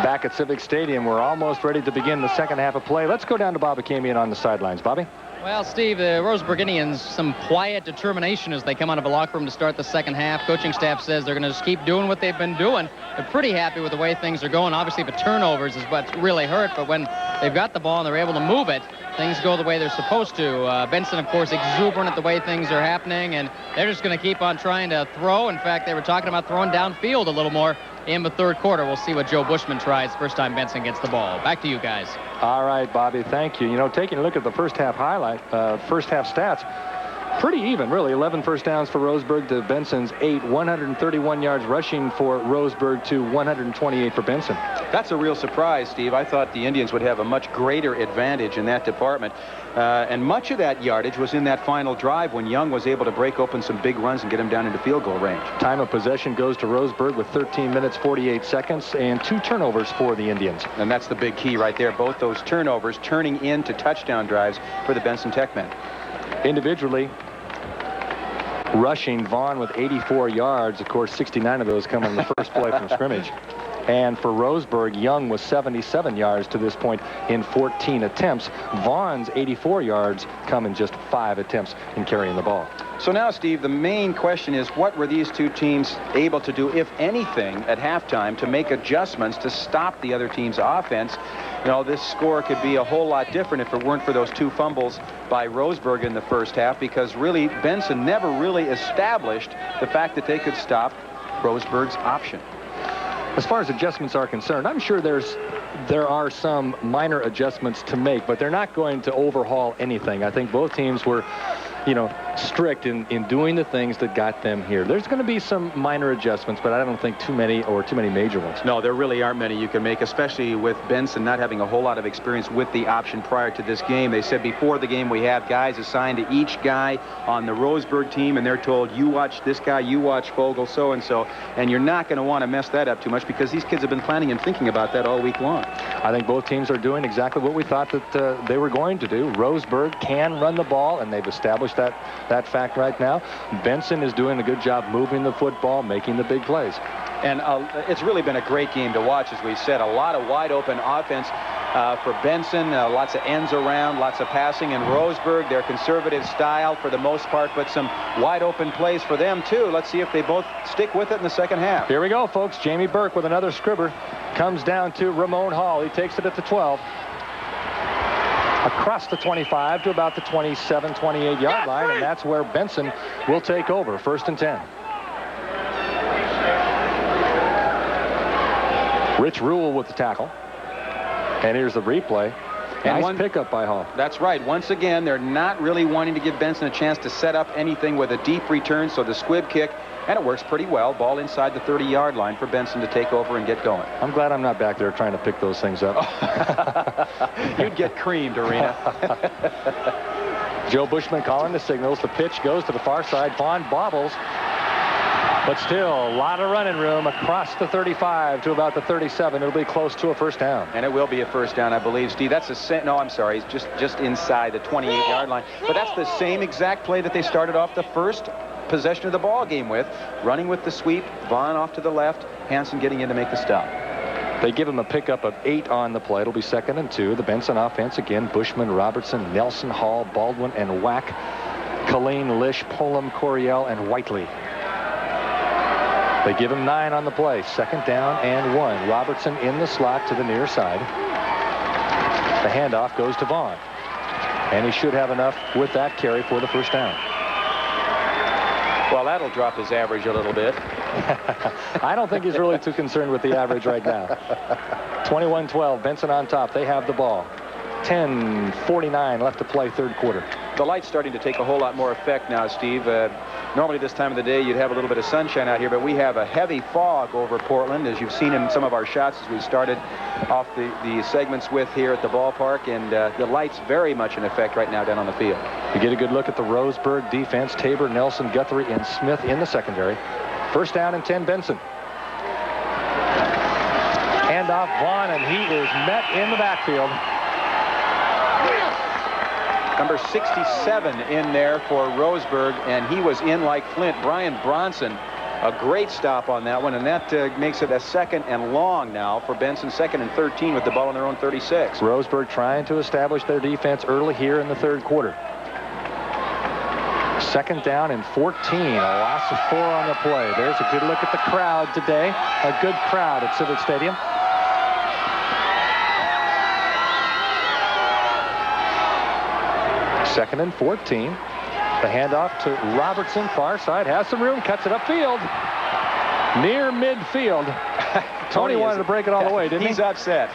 Back at Civic Stadium, we're almost ready to begin the second half of play. Let's go down to Bob Akamian on the sidelines. Bobby? Well, Steve, the Roseburg Indians, some quiet determination as they come out of a locker room to start the second half. Coaching staff says they're going to just keep doing what they've been doing. They're pretty happy with the way things are going. Obviously, the turnovers is what really hurt, but when they've got the ball and they're able to move it, things go the way they're supposed to. Benson, of course, exuberant at the way things are happening, and they're just going to keep on trying to throw. In fact, they were talking about throwing downfield a little more in the third quarter. We'll see what Joe Bushman tries first time Benson gets the ball. Back to you guys. All right, Bobby, thank you. You know, taking a look at the first half stats, pretty even, really. 11 first downs for Roseburg to Benson's 8. 131 yards rushing for Roseburg to 128 for Benson. That's a real surprise, Steve. I thought the Indians would have a much greater advantage in that department. And much of that yardage was in that final drive when Young was able to break open some big runs and get him down into field goal range. Time of possession goes to Roseburg with 13 minutes, 48 seconds, and 2 turnovers for the Indians. And that's the big key right there. Both those turnovers turning into touchdown drives for the Benson Tech men. Individually, rushing, Vaughn with 84 yards. Of course, 69 of those come in the first play from scrimmage. And for Roseburg, Young was 77 yards to this point in 14 attempts. Vaughn's 84 yards come in just 5 attempts in carrying the ball. So now, Steve, the main question is, what were these two teams able to do, if anything, at halftime to make adjustments to stop the other team's offense? You know, this score could be a whole lot different if it weren't for those 2 fumbles by Roseburg in the first half, because really Benson never really established the fact that they could stop Roseburg's option. As far as adjustments are concerned, I'm sure there are some minor adjustments to make, but they're not going to overhaul anything. I think both teams were, you know, strict in doing the things that got them here. There's going to be some minor adjustments, but I don't think too many major ones. No, there really aren't many you can make, especially with Benson not having a whole lot of experience with the option prior to this game. They said before the game we have guys assigned to each guy on the Roseburg team, and they're told, you watch this guy, you watch Fogel, so-and-so, and you're not going to want to mess that up too much, because these kids have been planning and thinking about that all week long. I think both teams are doing exactly what we thought that they were going to do. Roseburg can run the ball, and they've established that fact right now. Benson is doing a good job moving the football, making the big plays. And it's really been a great game to watch, as we said. A lot of wide open offense for Benson, lots of ends around, lots of passing. And Roseburg, their conservative style for the most part, but some wide open plays for them too. Let's see if they both stick with it in the second half. Here we go, folks. Jamie Burke with another scribber. Comes down to Ramon Hall. He takes it at the 12. Across the 25 to about the 27, 28-yard line, and that's where Benson will take over. 1st and 10. Rich Rule with the tackle. And here's the replay. Nice pickup by Hall. That's right. Once again, they're not really wanting to give Benson a chance to set up anything with a deep return, so the squib kick, and it works pretty well. Ball inside the 30-yard line for Benson to take over and get going. I'm glad I'm not back there trying to pick those things up. You'd get creamed, Arena. Joe Bushman calling the signals. The pitch goes to the far side. Vaughn bobbles. But still, a lot of running room across the 35 to about the 37. It'll be close to a first down. And it will be a first down, I believe, Steve. That's the no, I'm sorry. It's just inside the 28-yard line. But that's the same exact play that they started off the first possession of the ball game with. Running with the sweep. Vaughn off to the left. Hansen getting in to make the stop. They give him a pickup of 8 on the play. It'll be 2nd and 2. The Benson offense again. Bushman, Robertson, Nelson, Hall, Baldwin, and Wack. Colleen, Lish, Pullum, Coryell, and Whiteley. They give him 9 on the play. 2nd down and 1. Robertson in the slot to the near side. The handoff goes to Vaughn. And he should have enough with that carry for the first down. Well, that'll drop his average a little bit. I don't think he's really too concerned with the average right now. 21-12, Benson on top. They have the ball. 10:49 left to play, 3rd quarter. The light's starting to take a whole lot more effect now, Steve. Normally this time of the day you'd have a little bit of sunshine out here, but we have a heavy fog over Portland, as you've seen in some of our shots as we started off the segments with here at the ballpark, and the light's very much in effect right now down on the field. You get a good look at the Roseburg defense. Tabor, Nelson, Guthrie, and Smith in the secondary. 1st down and 10, Benson. Handoff Vaughn, and he is met in the backfield. Number 67 in there for Roseburg, and he was in like flint. Brian Bronson, a great stop on that one, and that makes it a 2nd and long now for Benson. 2nd and 13 with the ball on their own 36. Roseburg trying to establish their defense early here in the 3rd quarter. 2nd down and 14. A loss of 4 on the play. There's a good look at the crowd today. A good crowd at Civic Stadium. Second and 14. The handoff to Robertson, far side, has some room, cuts it upfield. Near midfield. Tony wanted to break it all the way, didn't he? He's upset.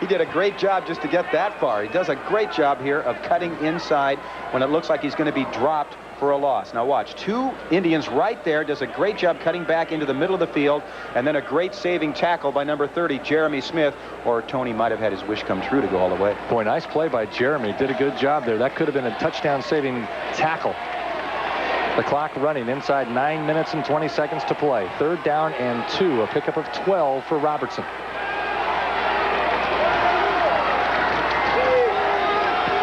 He did a great job just to get that far. He does a great job here of cutting inside when it looks like he's going to be dropped for a loss. Now watch, 2 Indians right there, does a great job cutting back into the middle of the field, and then a great saving tackle by number 30, Jeremy Smith, or Tony might have had his wish come true to go all the way. Boy, nice play by Jeremy. Did a good job there. That could have been a touchdown saving tackle. The clock running inside 9 minutes and 20 seconds to play. 3rd down and 2, a pickup of 12 for Robertson.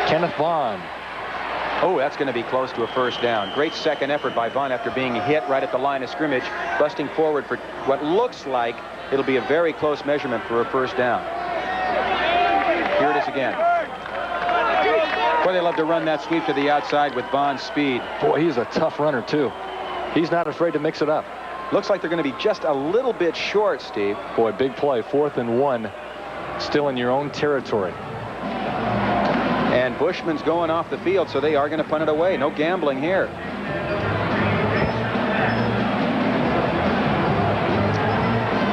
Kenneth Vaughn. Oh, that's going to be close to a first down. Great second effort by Vaughn after being hit right at the line of scrimmage, busting forward for what looks like it'll be a very close measurement for a first down. Here it is again. Boy, they love to run that sweep to the outside with Vaughn's speed. Boy, he's a tough runner, too. He's not afraid to mix it up. Looks like they're going to be just a little bit short, Steve. Boy, big play. 4th and 1. Still in your own territory. And Bushman's going off the field, so they are going to punt it away. No gambling here.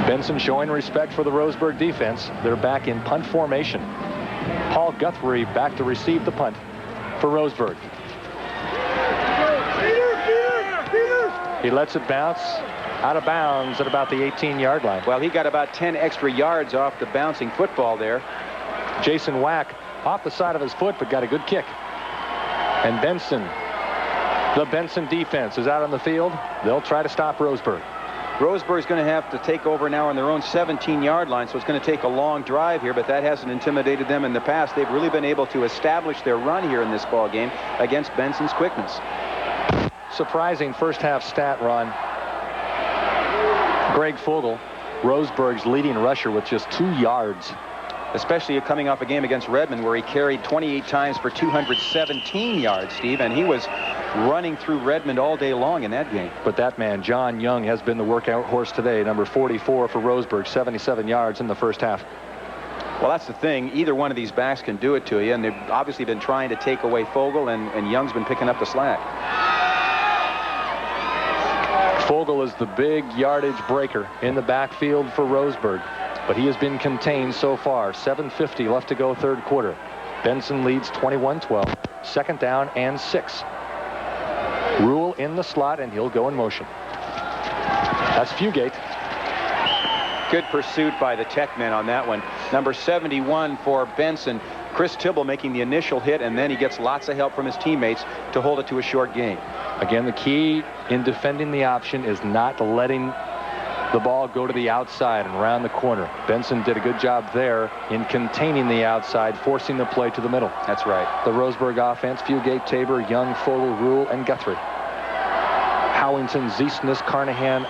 Benson showing respect for the Roseburg defense. They're back in punt formation. Paul Guthrie back to receive the punt for Roseburg. He lets it bounce out of bounds at about the 18-yard line. Well, he got about 10 extra yards off the bouncing football there. Jason Wack off the side of his foot, but got a good kick. And Benson, the Benson defense is out on the field. They'll try to stop Roseburg. Roseburg's going to have to take over now on their own 17-yard line, so it's going to take a long drive here, but that hasn't intimidated them in the past. They've really been able to establish their run here in this ball game against Benson's quickness. Surprising first half stat, Ron. Greg Fogel, Roseburg's leading rusher, with just 2 yards. Especially coming off a game against Redmond where he carried 28 times for 217 yards, Steve, and he was running through Redmond all day long in that game. But that man, John Young, has been the workout horse today. Number 44 for Roseburg, 77 yards in the first half. Well, that's the thing. Either one of these backs can do it to you, and they've obviously been trying to take away Fogel, and Young's been picking up the slack. Fogel is the big yardage breaker in the backfield for Roseburg, but he has been contained so far. 7:50 left to go, 3rd quarter. Benson leads 21-12. 2nd down and 6. Rule in the slot, and he'll go in motion. That's Fugate. Good pursuit by the Tech men on that one. Number 71 for Benson. Chris Tibble making the initial hit, and then he gets lots of help from his teammates to hold it to a short gain. Again, the key in defending the option is not letting the ball go to the outside and around the corner. Benson did a good job there in containing the outside, forcing the play to the middle. That's right. The Roseburg offense: Fugate, Tabor, Young, Fogel, Rule, and Guthrie. Howington, Ziesness, Carnahan,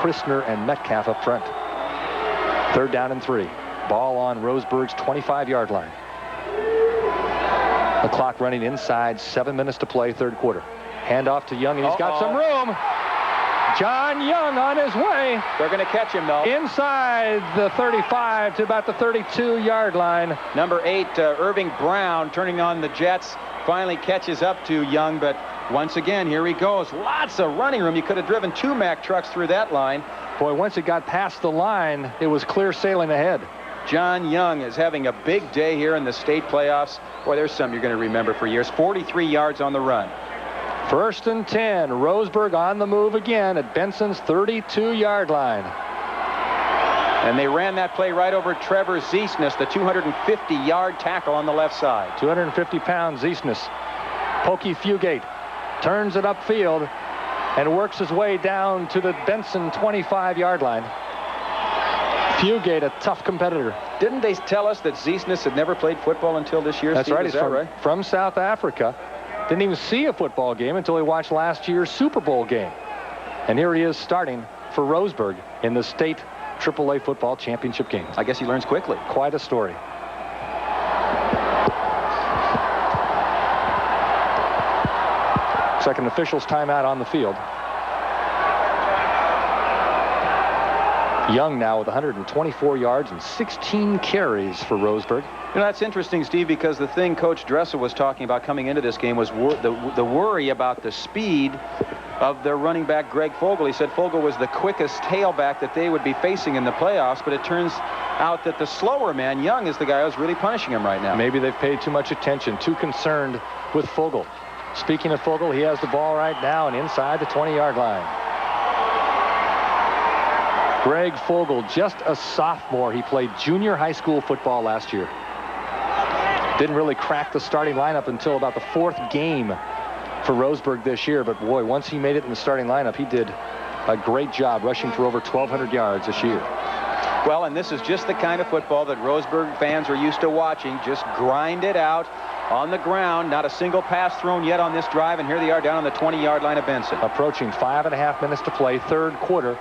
Christner, and Metcalf up front. 3rd down and 3. Ball on Roseburg's 25-yard line. The clock running inside, 7 minutes to play, 3rd quarter. Hand off to Young, and he's got some room. John Young on his way. They're going to catch him, though. Inside the 35 to about the 32-yard line. Number 8, Irving Brown, turning on the Jets, finally catches up to Young, but once again, here he goes. Lots of running room. You could have driven 2 Mack trucks through that line. Boy, once it got past the line, it was clear sailing ahead. John Young is having a big day here in the state playoffs. Boy, there's something you're going to remember for years. 43 yards on the run. 1st and 10. Roseburg on the move again at Benson's 32-yard line. And they ran that play right over Trevor Ziesness, the 250-yard tackle on the left side. 250-pound Ziesness. Pokey Fugate turns it upfield and works his way down to the Benson 25-yard line. Fugate, a tough competitor. Didn't they tell us that Ziesness had never played football until this year? That's Steve, right. He's from South Africa. Didn't even see a football game until he watched last year's Super Bowl game. And here he is starting for Roseburg in the state AAA football championship game. I guess he learns quickly. Quite a story. Second official's timeout on the field. Young now with 124 yards and 16 carries for Roseburg. You know, that's interesting, Steve, because the thing Coach Dressel was talking about coming into this game was the worry about the speed of their running back, Greg Fogel. He said Fogel was the quickest tailback that they would be facing in the playoffs, but it turns out that the slower man, Young, is the guy who's really punishing him right now. Maybe they've paid too much attention, too concerned with Fogel. Speaking of Fogel, he has the ball right now and inside the 20-yard line. Greg Fogel, just a sophomore. He played junior high school football last year. Didn't really crack the starting lineup until about the 4th game for Roseburg this year. But boy, once he made it in the starting lineup, he did a great job rushing for over 1,200 yards this year. Well, and this is just the kind of football that Roseburg fans are used to watching. Just grind it out on the ground. Not a single pass thrown yet on this drive. And here they are down on the 20-yard line of Benson. Approaching 5.5 minutes to play, 3rd quarter.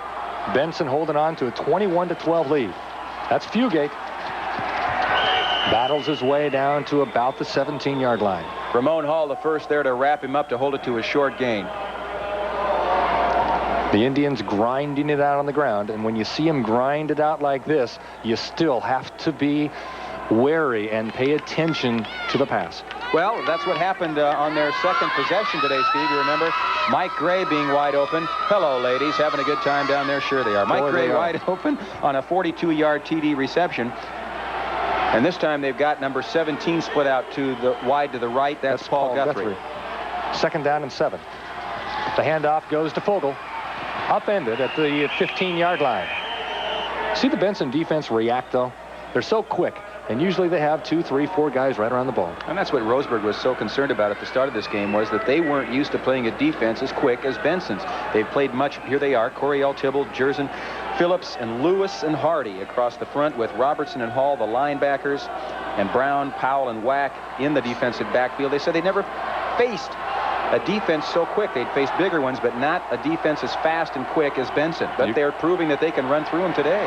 Benson holding on to a 21-12 lead. That's Fugate. Battles his way down to about the 17-yard line. Ramon Hall, the first there to wrap him up to hold it to a short gain. The Indians grinding it out on the ground, and when you see them grind it out like this, you still have to be wary and pay attention to the pass. Well, that's what happened on their second possession today, Steve. You remember Mike Gray being wide open. Hello, ladies. Having a good time down there? Sure they are. Mike Gray wide open on a 42-yard TD reception. And this time they've got number 17 split out to the wide to the right. That's Paul Guthrie. 2nd down and 7. The handoff goes to Fogel. Upended at the 15-yard line. See the Benson defense react, though? They're so quick. And usually they have 2, 3, 4 guys right around the ball. And that's what Roseburg was so concerned about at the start of this game, was that they weren't used to playing a defense as quick as Benson's. They've played much. Here they are, Coryell, Tibble, Jersen, Phillips, and Lewis and Hardy across the front, with Robertson and Hall, the linebackers, and Brown, Powell, and Wack in the defensive backfield. They said they never faced a defense so quick. They'd faced bigger ones, but not a defense as fast and quick as Benson. But they're proving that they can run through them today.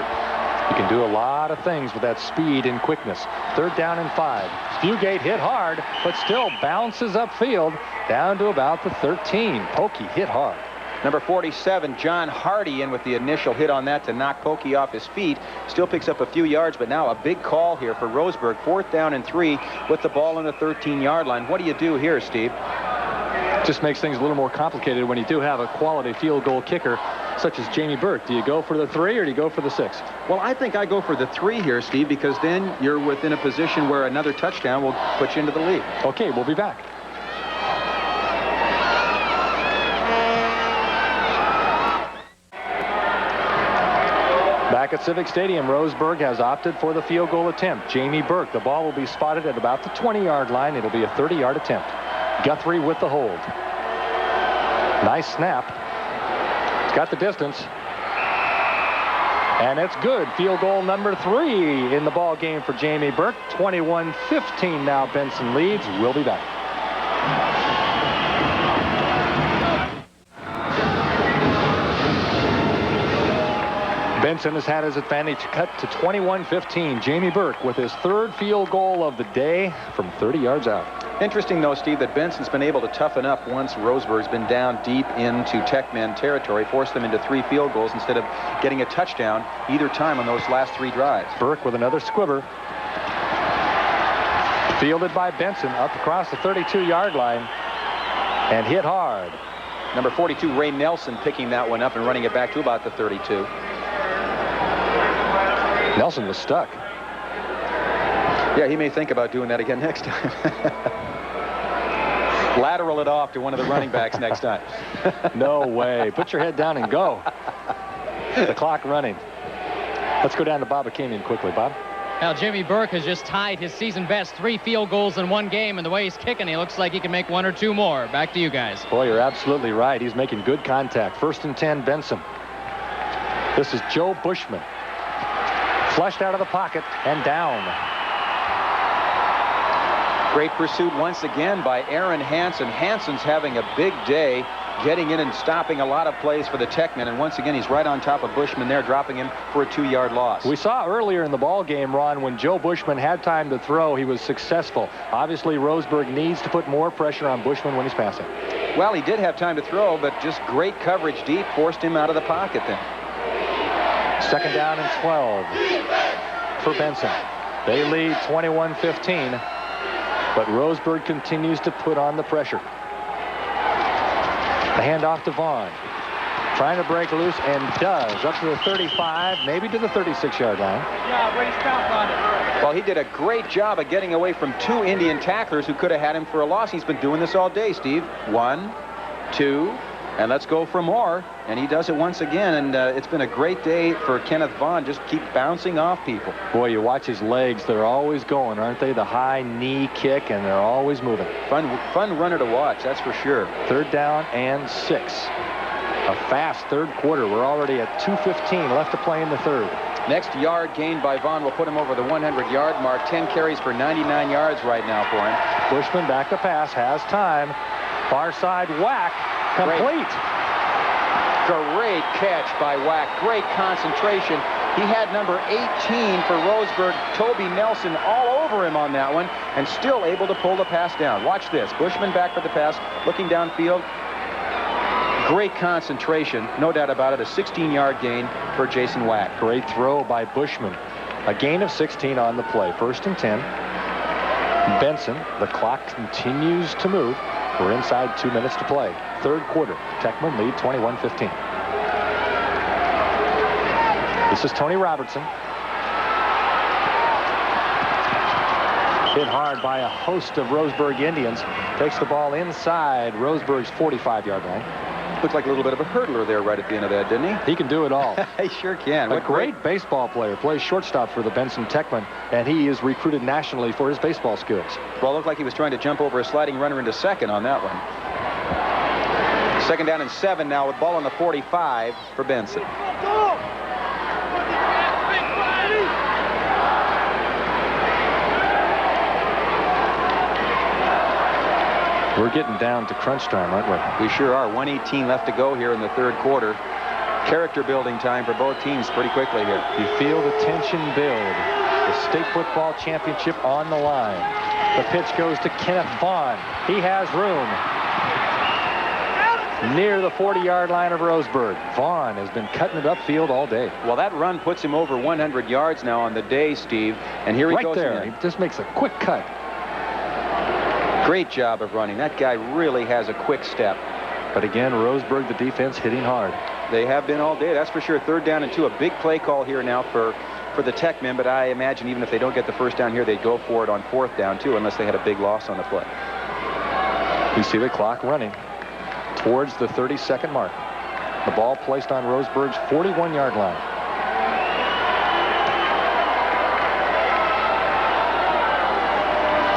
You can do a lot of things with that speed and quickness. 3rd down and 5. Fugate hit hard, but still bounces upfield down to about the 13. Pokey hit hard. Number 47, John Hardy, in with the initial hit on that to knock Pokey off his feet. Still picks up a few yards, but now a big call here for Roseburg. 4th down and 3 with the ball on the 13-yard line. What do you do here, Steve? Just makes things a little more complicated when you do have a quality field goal kicker such as Jamie Burke. Do you go for the 3 or do you go for the 6? Well, I think I go for the 3 here, Steve, because then you're within a position where another touchdown will put you into the lead. Okay, we'll be back. Back at Civic Stadium, Roseburg has opted for the field goal attempt. Jamie Burke, the ball will be spotted at about the 20-yard line. It'll be a 30-yard attempt. Guthrie with the hold. Nice snap. It's got the distance. And it's good. Field goal number 3 in the ball game for Jamie Burke. 21-15 now Benson leads. We'll be back. Benson has had his advantage cut to 21-15. Jamie Burke with his 3rd field goal of the day from 30 yards out. Interesting, though, Steve, that Benson's been able to toughen up once Roseburg's been down deep into Techman territory, forced them into 3 field goals instead of getting a touchdown either time on those last 3 drives. Burke with another squibber. Fielded by Benson up across the 32-yard line and hit hard. Number 42, Ray Nelson, picking that one up and running it back to about the 32. Nelson was stuck. Yeah, he may think about doing that again next time. Lateral it off to one of the running backs next time. No way. Put your head down and go. The clock running. Let's go down to Bob Akamian quickly. Bob? Now, Jimmy Burke has just tied his season best 3 field goals in 1 game, and the way he's kicking, he looks like he can make 1 or 2 more. Back to you guys. Boy, you're absolutely right. He's making good contact. 1st and 10, Benson. This is Joe Bushman. Flushed out of the pocket and down. Great pursuit once again by Aaron Hansen. Hansen's having a big day, getting in and stopping a lot of plays for the Techmen. And once again, he's right on top of Bushman there, dropping him for a 2-yard loss. We saw earlier in the ball game, Ron, when Joe Bushman had time to throw, he was successful. Obviously, Roseburg needs to put more pressure on Bushman when he's passing. Well, he did have time to throw, but just great coverage deep forced him out of the pocket then. 2nd down and 12 for Benson. They lead 21-15, but Roseburg continues to put on the pressure. The handoff to Vaughn. Trying to break loose and does. Up to the 35, maybe to the 36-yard line. Yeah, raise stomp on it. Well, he did a great job of getting away from 2 Indian tacklers who could have had him for a loss. He's been doing this all day, Steve. 1, 2, and let's go for more. And he does it once again, and it's been a great day for Kenneth Vaughn. Just keep bouncing off people. Boy, you watch his legs. They're always going, aren't they? The high knee kick, and they're always moving. Fun runner to watch, that's for sure. 3rd down and 6. A fast 3rd quarter. We're already at 2:15 left to play in the 3rd. Next yard gained by Vaughn will put him over the 100-yard mark. 10 carries for 99 yards right now for him. Bushman back to pass, has time. Far side whack, complete. Great catch by Wack. Great concentration. He had number 18 for Roseburg, Toby Nelson, all over him on that one, and still able to pull the pass down. Watch this. Bushman back for the pass, looking downfield. Great concentration, no doubt about it. A 16-yard gain for Jason Wack. Great throw by Bushman. A gain of 16 on the play. 1st and 10. Benson, the clock continues to move. We're inside 2 minutes to play. 3rd quarter. Techman lead 21-15. This is Tony Robertson. Hit hard by a host of Roseburg Indians. Takes the ball inside Roseburg's 45-yard line. Looked like a little bit of a hurdler there right at the end of that, didn't he? He can do it all. He sure can. A great baseball player. Plays shortstop for the Benson Techman, and he is recruited nationally for his baseball skills. Well, it looked like he was trying to jump over a sliding runner into second on that one. 2nd down and 7 now with ball on the 45 for Benson. We're getting down to crunch time, aren't we? We sure are. 1:18 left to go here in the 3rd quarter. Character building time for both teams pretty quickly here. You feel the tension build. The state football championship on the line. The pitch goes to Kenneth Vaughn. He has room. Near the 40-yard line of Roseburg. Vaughn has been cutting it upfield all day. Well, that run puts him over 100 yards now on the day, Steve. And here he goes. Right there. He just makes a quick cut. Great job of running. That guy really has a quick step. But again, Roseburg, the defense, hitting hard. They have been all day, that's for sure. 3rd down and 2. A big play call here now for the Tech men, but I imagine even if they don't get the 1st down here, they'd go for it on 4th down, too, unless they had a big loss on the play. You see the clock running towards the 30-second mark. The ball placed on Roseburg's 41-yard line.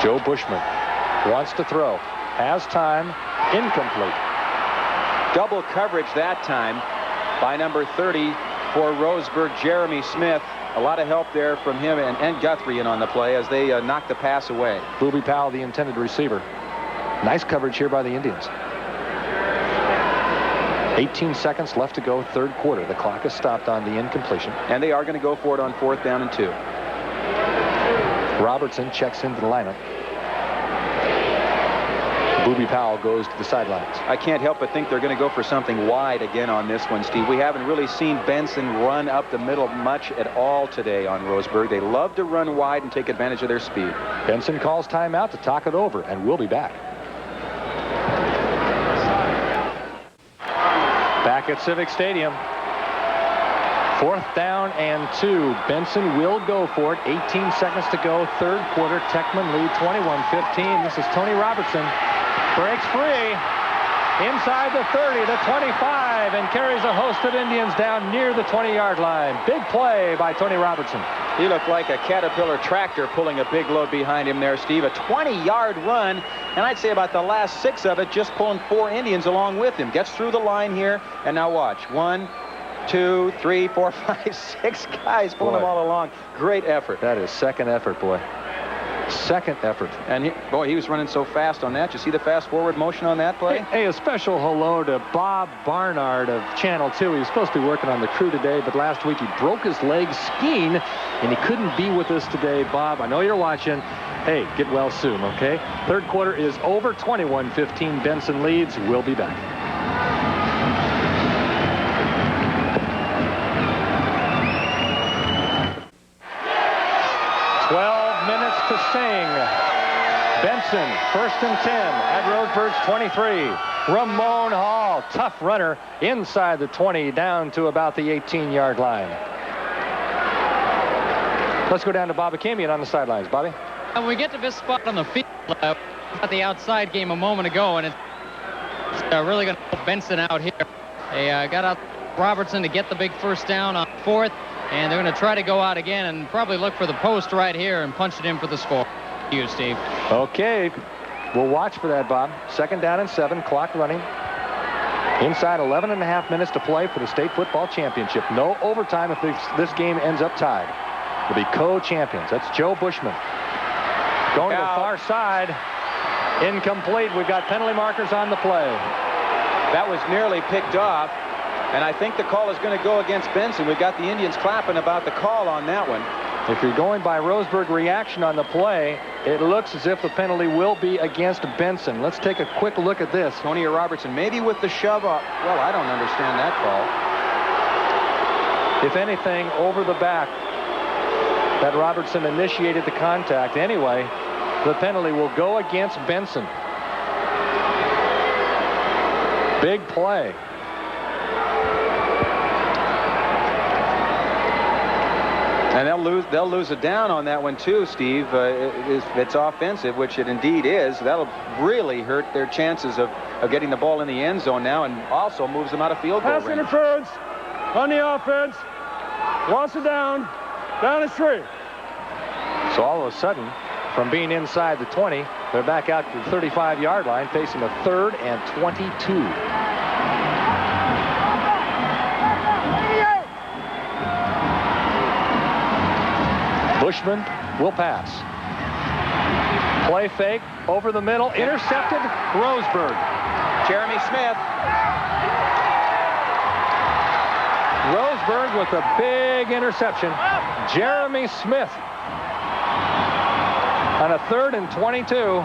Joe Bushman wants to throw. Has time. Incomplete. Double coverage that time by number 30 for Roseburg, Jeremy Smith. A lot of help there from him and Guthrie in on the play as they knock the pass away. Booby Powell, the intended receiver. Nice coverage here by the Indians. 18 seconds left to go, 3rd quarter. The clock is stopped on the incompletion. And they are going to go for it on 4th down and 2. Robertson checks into the lineup. Booby Powell goes to the sidelines. I can't help but think they're going to go for something wide again on this one, Steve. We haven't really seen Benson run up the middle much at all today on Roseburg. They love to run wide and take advantage of their speed. Benson calls timeout to talk it over, and we'll be back. Back at Civic Stadium. 4th down and 2. Benson will go for it. 18 seconds to go. 3rd quarter. Techman lead 21-15. This is Tony Robertson. Breaks free. Inside the 30, the 25, and carries a host of Indians down near the 20-yard line. Big play by Tony Robertson. He looked like a Caterpillar tractor pulling a big load behind him there, Steve. A 20-yard run, and I'd say about the last 6 of it just pulling 4 Indians along with him. Gets through the line here, and now watch. 1, 2, 3, 4, 5, 6 guys pulling them all along. Great effort. That is second effort, boy. Second effort. And he was running so fast on that. You see the fast forward motion on that play? Hey, a special hello to Bob Barnard of Channel 2. He was supposed to be working on the crew today, but last week he broke his leg skiing, and he couldn't be with us today. Bob, I know you're watching. Hey, get well soon, okay? 3rd quarter is over. 21-15. Benson leads. We'll be back. 12 minutes to sing. Benson Benson, 1st and 10 at Roseburg's 23. Ramon Hall, tough runner, inside the 20, down to about the 18-yard line. Let's go down to Bobby Kamian on the sidelines. Bobby? When we get to this spot on the field, at the outside game a moment ago, and it's really going to help Benson out here. They got out Robertson to get the big first down on 4th, and they're going to try to go out again and probably look for the post right here and punch it in for the score. You, Steve. Okay, we'll watch for that, Bob. 2nd down and 7, clock running. Inside 11.5 minutes to play for the state football championship. No overtime if this game ends up tied. They'll be co-champions. That's Joe Bushman. Going to the far side. Incomplete. We've got penalty markers on the play. That was nearly picked off, and I think the call is going to go against Benson. We've got the Indians clapping about the call on that one. If you're going by Roseburg reaction on the play, it looks as if the penalty will be against Benson. Let's take a quick look at this. Tony or Robertson, maybe with the shove up. Well, I don't understand that call. If anything, over the back, that Robertson initiated the contact. Anyway, the penalty will go against Benson. Big play. And they'll lose a down on that one too, Steve. It's offensive, which it indeed is. That'll really hurt their chances of getting the ball in the end zone now, and also moves them out of field goal range. Pass interference on the offense. Loss it down. Down the street. So all of a sudden, from being inside the 20, they're back out to the 35-yard line, facing a 3rd and 22. Bushman will pass. Play fake over the middle, intercepted. Roseburg. Jeremy Smith. Roseburg with a big interception. Jeremy Smith on a 3rd and 22.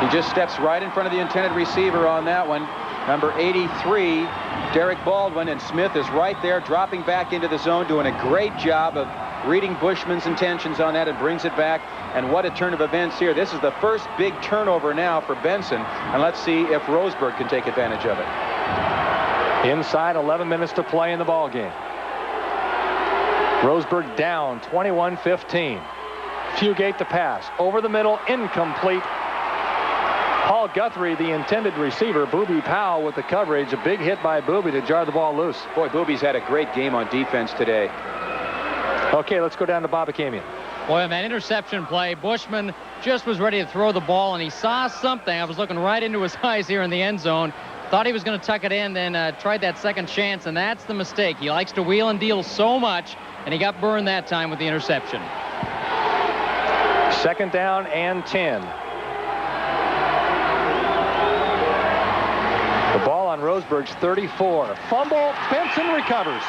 He just steps right in front of the intended receiver on that one. Number 83, Derek Baldwin, and Smith is right there, dropping back into the zone, doing a great job of reading Bushman's intentions on that, and brings it back. And what a turn of events here. This is the first big turnover now for Benson, and let's see if Roseburg can take advantage of it. Inside 11 minutes to play in the ball game. Roseburg down 21-15. Fugate to pass. Over the middle, incomplete. Paul Guthrie, the intended receiver. Booby Powell with the coverage. A big hit by Booby to jar the ball loose. Boy, Booby's had a great game on defense today. Okay, let's go down to Bobby Kamian. Boy, on that interception play, Bushman just was ready to throw the ball, and he saw something. I was looking right into his eyes here in the end zone. Thought he was going to tuck it in, then tried that second chance, and that's the mistake. He likes to wheel and deal so much, and he got burned that time with the interception. 2nd down and 10. The ball on Roseburg's 34. Fumble. Benson recovers.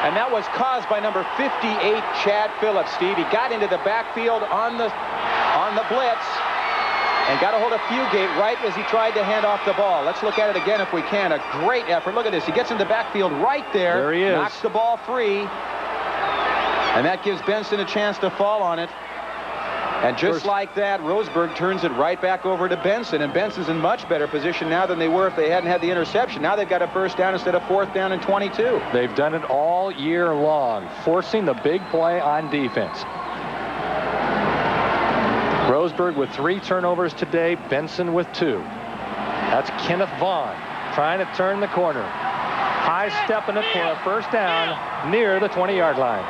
And that was caused by number 58, Chad Phillips, Steve. He got into the backfield on the blitz and got a hold of Fugate right as he tried to hand off the ball. Let's look at it again if we can. A great effort. Look at this. He gets in the backfield right there. There he is. Knocks the ball free. And that gives Benson a chance to fall on it. And just like that, Roseburg turns it right back over to Benson. And Benson's in much better position now than they were if they hadn't had the interception. Now they've got a first down instead of 4th down and 22. They've done it all year long, forcing the big play on defense. Roseburg with 3 turnovers today, Benson with 2. That's Kenneth Vaughn trying to turn the corner. High stepping it for a first down near the 20-yard line.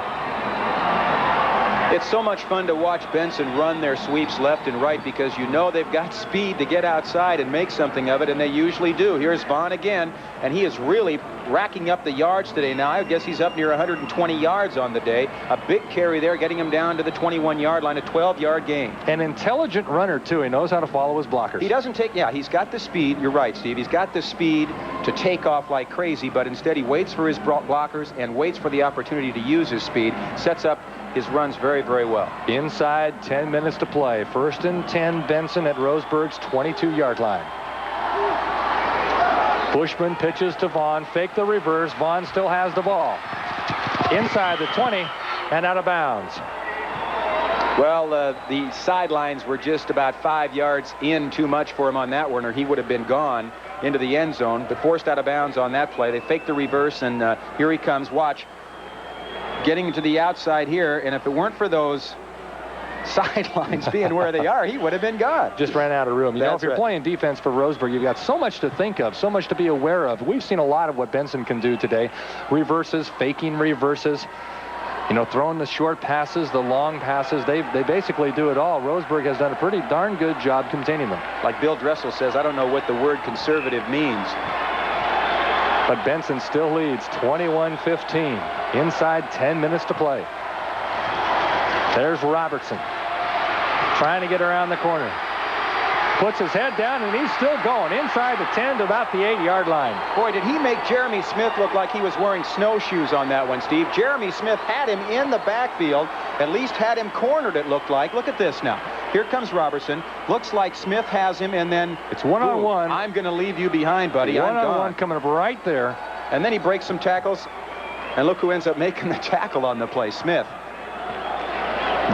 It's so much fun to watch Benson run their sweeps left and right, because you know they've got speed to get outside and make something of it, and they usually do. Here's Vaughn again, and he is really racking up the yards today. Now, I guess he's up near 120 yards on the day. A big carry there, getting him down to the 21-yard line, a 12-yard gain. An intelligent runner, too. He knows how to follow his blockers. He doesn't take, yeah, he's got the speed. You're right, Steve. He's got the speed to take off like crazy, but instead he waits for his blockers and waits for the opportunity to use his speed. Sets up his runs very, very well. Inside 10 minutes to play. 1st and 10, Benson at Roseburg's 22-yard line. Bushman pitches to Vaughn. Fake the reverse. Vaughn still has the ball. Inside the 20 and out of bounds. Well, the sidelines were just about 5 yards in too much for him on that one, or he would have been gone into the end zone, but forced out of bounds on that play. They faked the reverse, and here he comes. Watch. Getting to the outside here, and if it weren't for those sidelines being where they are, he would have been gone. Just ran out of room. You know, if you're right. playing defense for Roseburg, you've got so much to think of, so much to be aware of. We've seen a lot of what Benson can do today. Reverses, faking reverses, you know, throwing the short passes, the long passes. They basically do it all. Roseburg has done a pretty darn good job containing them. Like Bill Dressel says, I don't know what the word conservative means. But Benson still leads 21-15. Inside 10 minutes to play. There's Robertson trying to get around the corner. Puts his head down, and he's still going inside the 10 to about the 8-yard line. Boy, did he make Jeremy Smith look like he was wearing snowshoes on that one, Steve. Jeremy Smith had him in the backfield, at least had him cornered, it looked like. Look at this now. Here comes Robertson. Looks like Smith has him, and then it's one-on-one. I'm going to leave you behind, buddy. One-on-one coming up right there. And then he breaks some tackles, and look who ends up making the tackle on the play, Smith.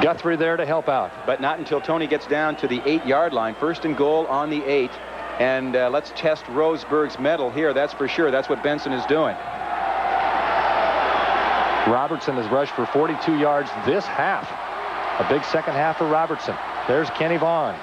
Guthrie there to help out. But not until Tony gets down to the 8-yard line. First and goal on the 8. And let's test Roseburg's mettle here. That's for sure. That's what Benson is doing. Robertson has rushed for 42 yards this half. A big second half for Robertson. There's Kenny Vaughn.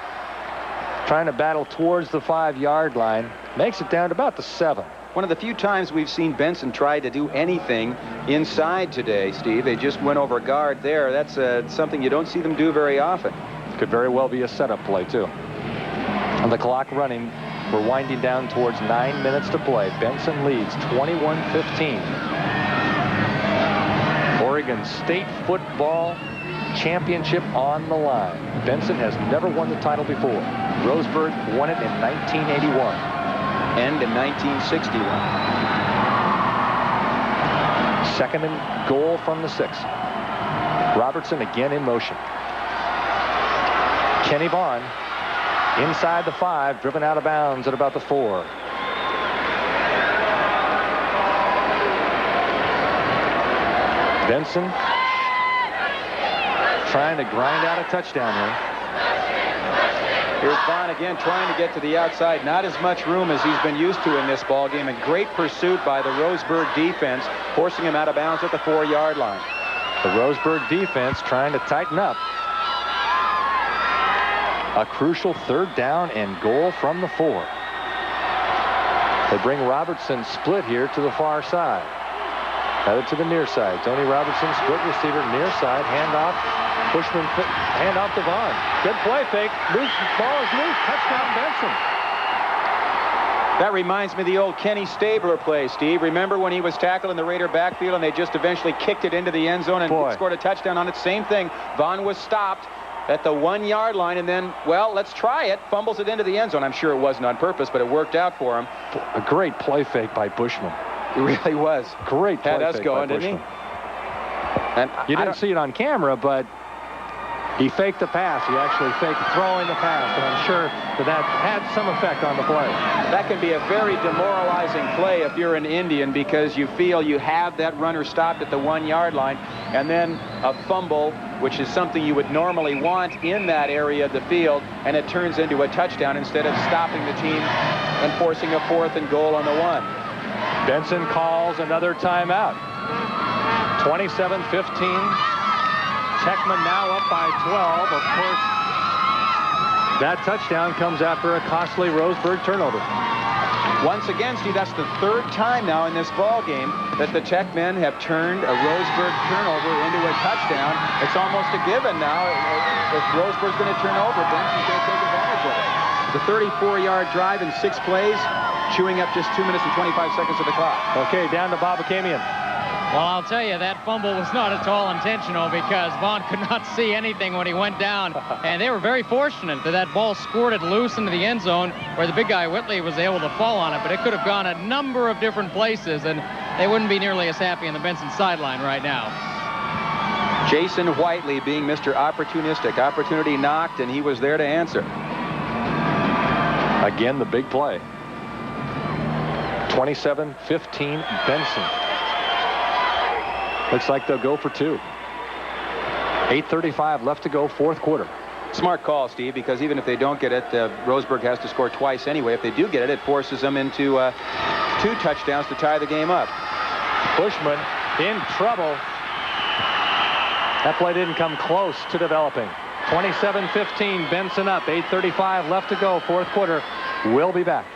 Trying to battle towards the 5-yard line. Makes it down to about the 7. One of the few times we've seen Benson try to do anything inside today, Steve. They just went over guard there. That's something you don't see them do very often. Could very well be a setup play, too. And the clock running. We're winding down towards 9 minutes to play. Benson leads 21-15. Oregon State football championship on the line. Benson has never won the title before. Roseburg won it in 1981. And in 1961. Second and goal from the 6. Robertson again in motion. Kenny Vaughn inside the 5, driven out of bounds at about the 4. Benson trying to grind out a touchdown here. Here's Vaughn again trying to get to the outside. Not as much room as he's been used to in this ball game. And great pursuit by the Roseburg defense, forcing him out of bounds at the 4-yard line. The Roseburg defense trying to tighten up. A crucial 3rd down and goal from the 4. They bring Robertson split here to the far side. Headed to the near side. Tony Robertson, split receiver, near side, handoff. Bushman, handoff to Vaughn. Good play fake. Loose, ball is loose. Touchdown, Benson. That reminds me of the old Kenny Stabler play, Steve. Remember when he was tackled in the Raider backfield and they just eventually kicked it into the end zone and scored a touchdown on it? Same thing. Vaughn was stopped at the 1-yard line, and then, well, let's try it. Fumbles it into the end zone. I'm sure it wasn't on purpose, but it worked out for him. A great play fake by Bushman. It really was. Great play fake. Had us going, by didn't Bushman. he? And you didn't see it on camera, but he faked the pass. He actually faked throwing the pass, and I'm sure that had some effect on the play. That can be a very demoralizing play if you're an Indian, because you feel you have that runner stopped at the 1-yard line, and then a fumble, which is something you would normally want in that area of the field, and it turns into a touchdown instead of stopping the team and forcing a 4th and goal on the 1. Benson calls another timeout. 27-15. Techman now up by 12. Of course, that touchdown comes after a costly Roseburg turnover. Once again, Steve, that's the 3rd time now in this ball game that the Tech men have turned a Roseburg turnover into a touchdown. It's almost a given now. If Roseburg's going to turn over, Benson's going to take advantage of it. The 34-yard drive in 6 plays, chewing up just 2 minutes and 25 seconds of the clock. Okay, down to Bob Akamian. Well, I'll tell you, that fumble was not at all intentional because Vaughn could not see anything when he went down. And they were very fortunate that that ball squirted loose into the end zone where the big guy Whitley was able to fall on it. But it could have gone a number of different places, and they wouldn't be nearly as happy on the Benson sideline right now. Jason Whiteley being Mr. Opportunistic. Opportunity knocked, and he was there to answer. Again, the big play. 27-15, Benson. Looks like they'll go for 2. 8:35 left to go, fourth quarter. Smart call, Steve, because even if they don't get it, Roseburg has to score twice anyway. If they do get it, it forces them into 2 touchdowns to tie the game up. Bushman in trouble. That play didn't come close to developing. 27-15, Benson up. 8:35 left to go, fourth quarter. We'll be back.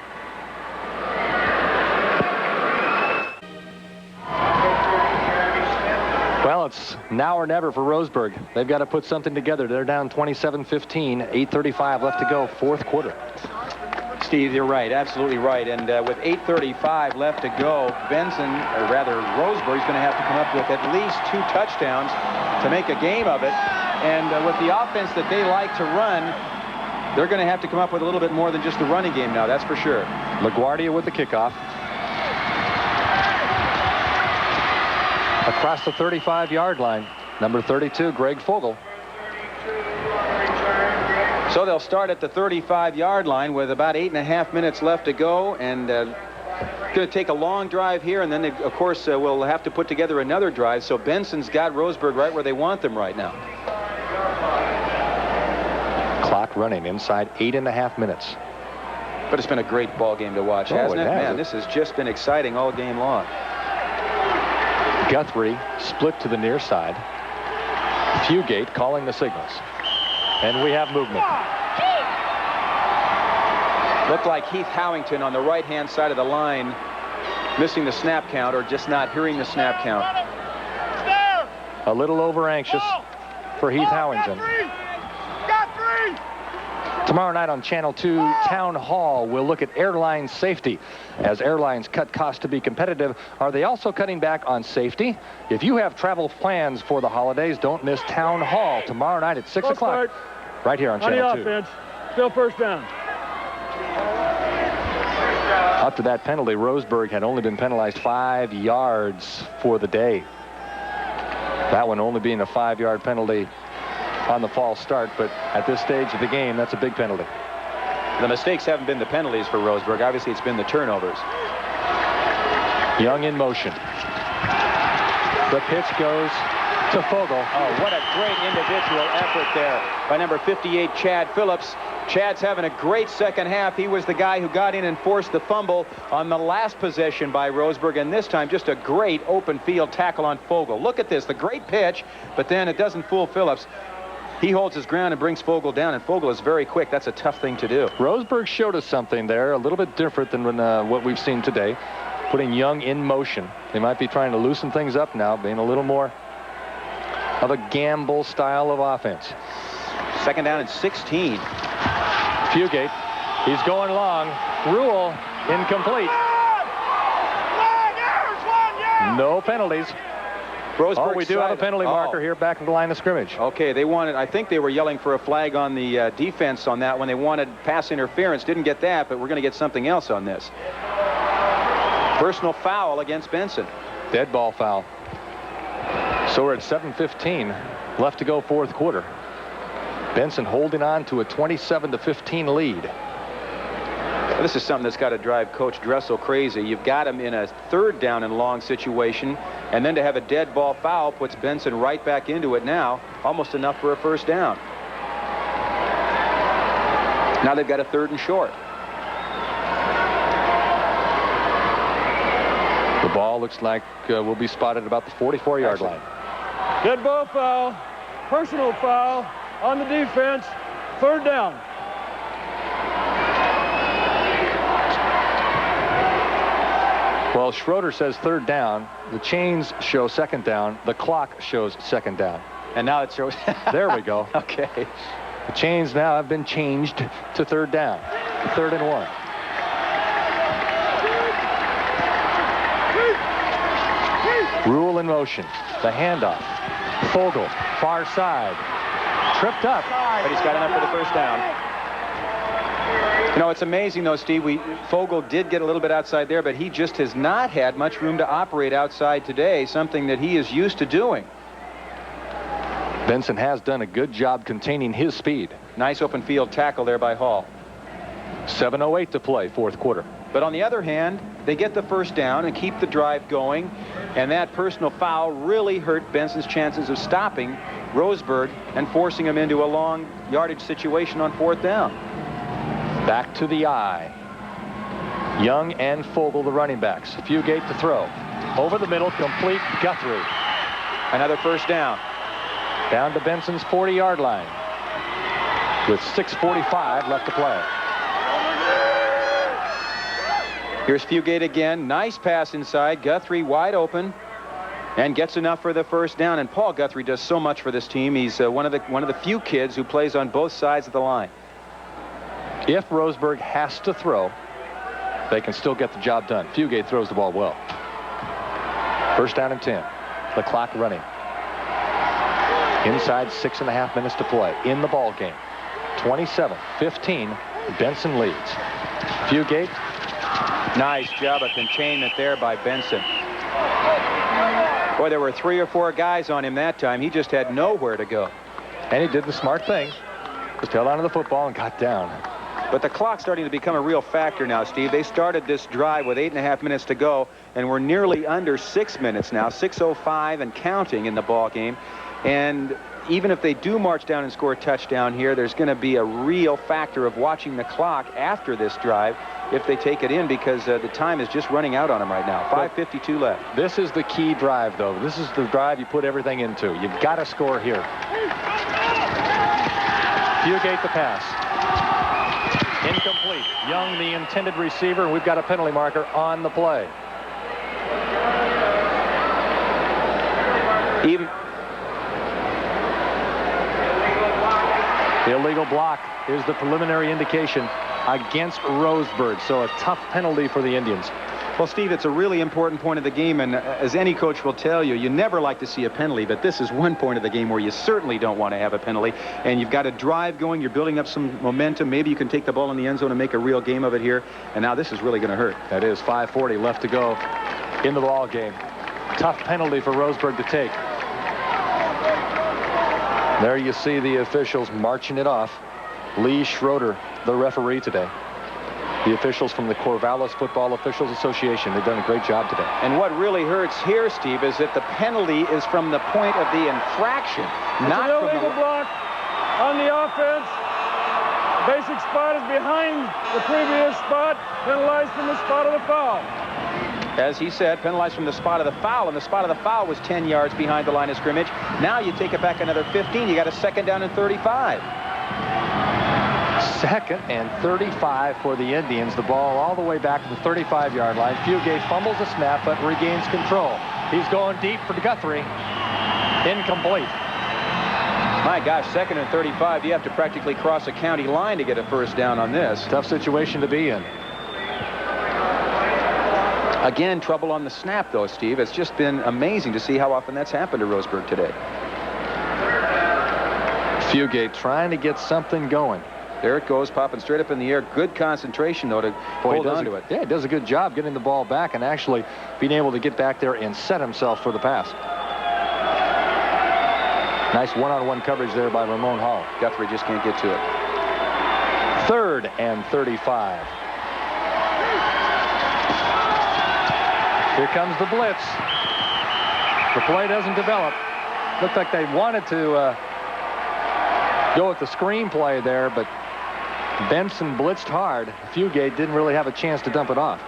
Well, it's now or never for Roseburg. They've got to put something together. They're down 27-15, 8:35 left to go, fourth quarter. Steve, you're right, absolutely right. And with 8:35 left to go, Benson, or rather Roseburg's going to have to come up with at least 2 touchdowns to make a game of it. And with the offense that they like to run, they're going to have to come up with a little bit more than just the running game now, that's for sure. LaGuardia with the kickoff. Across the 35-yard line, number 32, Greg Fogel. So they'll start at the 35-yard line with about 8.5 minutes left to go, and going to take a long drive here, and then they, of course, will have to put together another drive. So Benson's got Roseburg right where they want them right now. Clock running inside 8.5 minutes. But it's been a great ball game to watch, hasn't it? Man, this has just been exciting all game long. Guthrie split to the near side. Fugate calling the signals. And we have movement. Looked like Heath Howington on the right-hand side of the line missing the snap count or just not hearing the snap count. A little over anxious for Heath Howington. Tomorrow night on Channel 2 Town Hall, we'll look at airline safety. As airlines cut costs to be competitive, are they also cutting back on safety? If you have travel plans for the holidays, don't miss Town Hall tomorrow night at 6 o'clock. Right here on Channel 2. Offense. Still first down. Up to that penalty, Roseburg had only been penalized 5 yards for the day. That one only being a 5-yard penalty on the false start, but at this stage of the game, that's a big penalty. The mistakes haven't been the penalties for Roseburg. Obviously, it's been the turnovers. Young in motion. The pitch goes to Fogel. Oh, what a great individual effort there by number 58, Chad Phillips. Chad's having a great second half. He was the guy who got in and forced the fumble on the last possession by Roseburg, and this time just a great open field tackle on Fogel. Look at this, the great pitch, but then it doesn't fool Phillips. He holds his ground and brings Fogel down, and Fogel is very quick. That's a tough thing to do. Roseburg showed us something there, a little bit different than what we've seen today, putting Young in motion. They might be trying to loosen things up now, being a little more of a gamble style of offense. Second down and 16. Fugate, he's going long. Rule, incomplete. No penalties. Roseburg we do have a penalty marker here back at the line of scrimmage. Okay, they wanted, I think they were yelling for a flag on the defense on that when they wanted pass interference. Didn't get that, but we're going to get something else on this. Personal foul against Benson. Dead ball foul. So we're at 7:15 left to go, fourth quarter. Benson holding on to a 27-15 lead. This is something that's got to drive Coach Dressel crazy. You've got him in a third down and long situation, and then to have a dead ball foul puts Benson right back into it now, almost enough for a first down. Now they've got a third and short. The ball looks like will be spotted about the 44-yard line. Dead ball foul, personal foul on the defense, third down. Well, Schroeder says third down. The chains show second down. The clock shows second down. And now it shows. There we go. Okay. The chains now have been changed to third down. 3rd and 1. Rule in motion. The handoff. Fogel, far side. Tripped up. But he's got enough for the first down. You know, it's amazing, though, Steve. Fogel did get a little bit outside there, but he just has not had much room to operate outside today, something that he is used to doing. Benson has done a good job containing his speed. Nice open field tackle there by Hall. 7:08 to play, fourth quarter. But on the other hand, they get the first down and keep the drive going, and that personal foul really hurt Benson's chances of stopping Roseburg and forcing him into a long yardage situation on 4th down. Back to the I. Young and Fogel, the running backs. Fugate to throw. Over the middle, complete. Guthrie. Another first down. Down to Benson's 40-yard line with 6:45 left to play. Here's Fugate again. Nice pass inside. Guthrie wide open and gets enough for the first down. And Paul Guthrie does so much for this team. He's one of the few kids who plays on both sides of the line. If Roseburg has to throw, they can still get the job done. Fugate throws the ball well. First down and 10. The clock running. Inside 6.5 minutes to play in the ball game. 27-15. Benson leads. Fugate. Nice job of containment there by Benson. Boy, there were 3 or 4 guys on him that time. He just had nowhere to go. And he did the smart thing. Just held onto the football and got down. But the clock's starting to become a real factor now, Steve. They started this drive with 8.5 minutes to go, and we're nearly under 6 minutes now, 6:05 and counting in the ball game. And even if they do march down and score a touchdown here, there's going to be a real factor of watching the clock after this drive if they take it in, because the time is just running out on them right now. 5:52 left. This is the key drive, though. This is the drive you put everything into. You've got to score here. Fugate the pass. Incomplete. Young, the intended receiver, and we've got a penalty marker on the play. Even the illegal block is the preliminary indication against Roseburg, so a tough penalty for the Indians. Well, Steve, it's a really important point of the game, and as any coach will tell you, you never like to see a penalty, but this is one point of the game where you certainly don't want to have a penalty, and you've got a drive going, you're building up some momentum, maybe you can take the ball in the end zone and make a real game of it here, and now this is really going to hurt. That is 5:40 left to go in the ball game. Tough penalty for Roseburg to take. There you see the officials marching it off. Lee Schroeder, the referee today. The officials from the Corvallis Football Officials Association. They've done a great job today. And what really hurts here, Steve, is that the penalty is from the point of the infraction, not an from illegal the block on the offense. Basic spot is behind the previous spot, penalized from the spot of the foul. As he said, penalized from the spot of the foul, and the spot of the foul was 10 yards behind the line of scrimmage. Now you take it back another 15. You got a second down and 35. Second and 35 for the Indians. The ball all the way back to the 35-yard line. Fugate fumbles the snap, but regains control. He's going deep for Guthrie. Incomplete. My gosh, second and 35. You have to practically cross a county line to get a first down on this. Tough situation to be in. Again, trouble on the snap, though, Steve. It's just been amazing to see how often that's happened to Roseburg today. Fugate trying to get something going. There it goes, popping straight up in the air. Good concentration, though, to hold on to it. Yeah, he does a good job getting the ball back and actually being able to get back there and set himself for the pass. Nice one-on-one coverage there by Ramon Hall. Guthrie just can't get to it. Third and 35. Here comes the blitz. The play doesn't develop. Looked like they wanted to go with the screen play there, but Benson blitzed hard. Fugate didn't really have a chance to dump it off.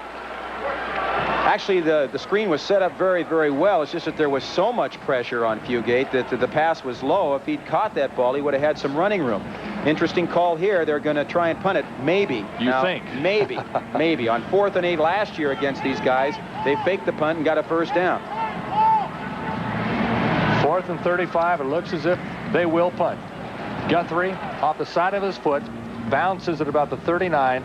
Actually, the screen was set up very, very well. It's just that there was so much pressure on Fugate that the pass was low. If he'd caught that ball, he would have had some running room. Interesting call here. They're going to try and punt it. Maybe. You think? Maybe. Maybe. On 4th and 8 last year against these guys, they faked the punt and got a first down. 4th and 35. It looks as if they will punt. Guthrie off the side of his foot, bounces at about the 39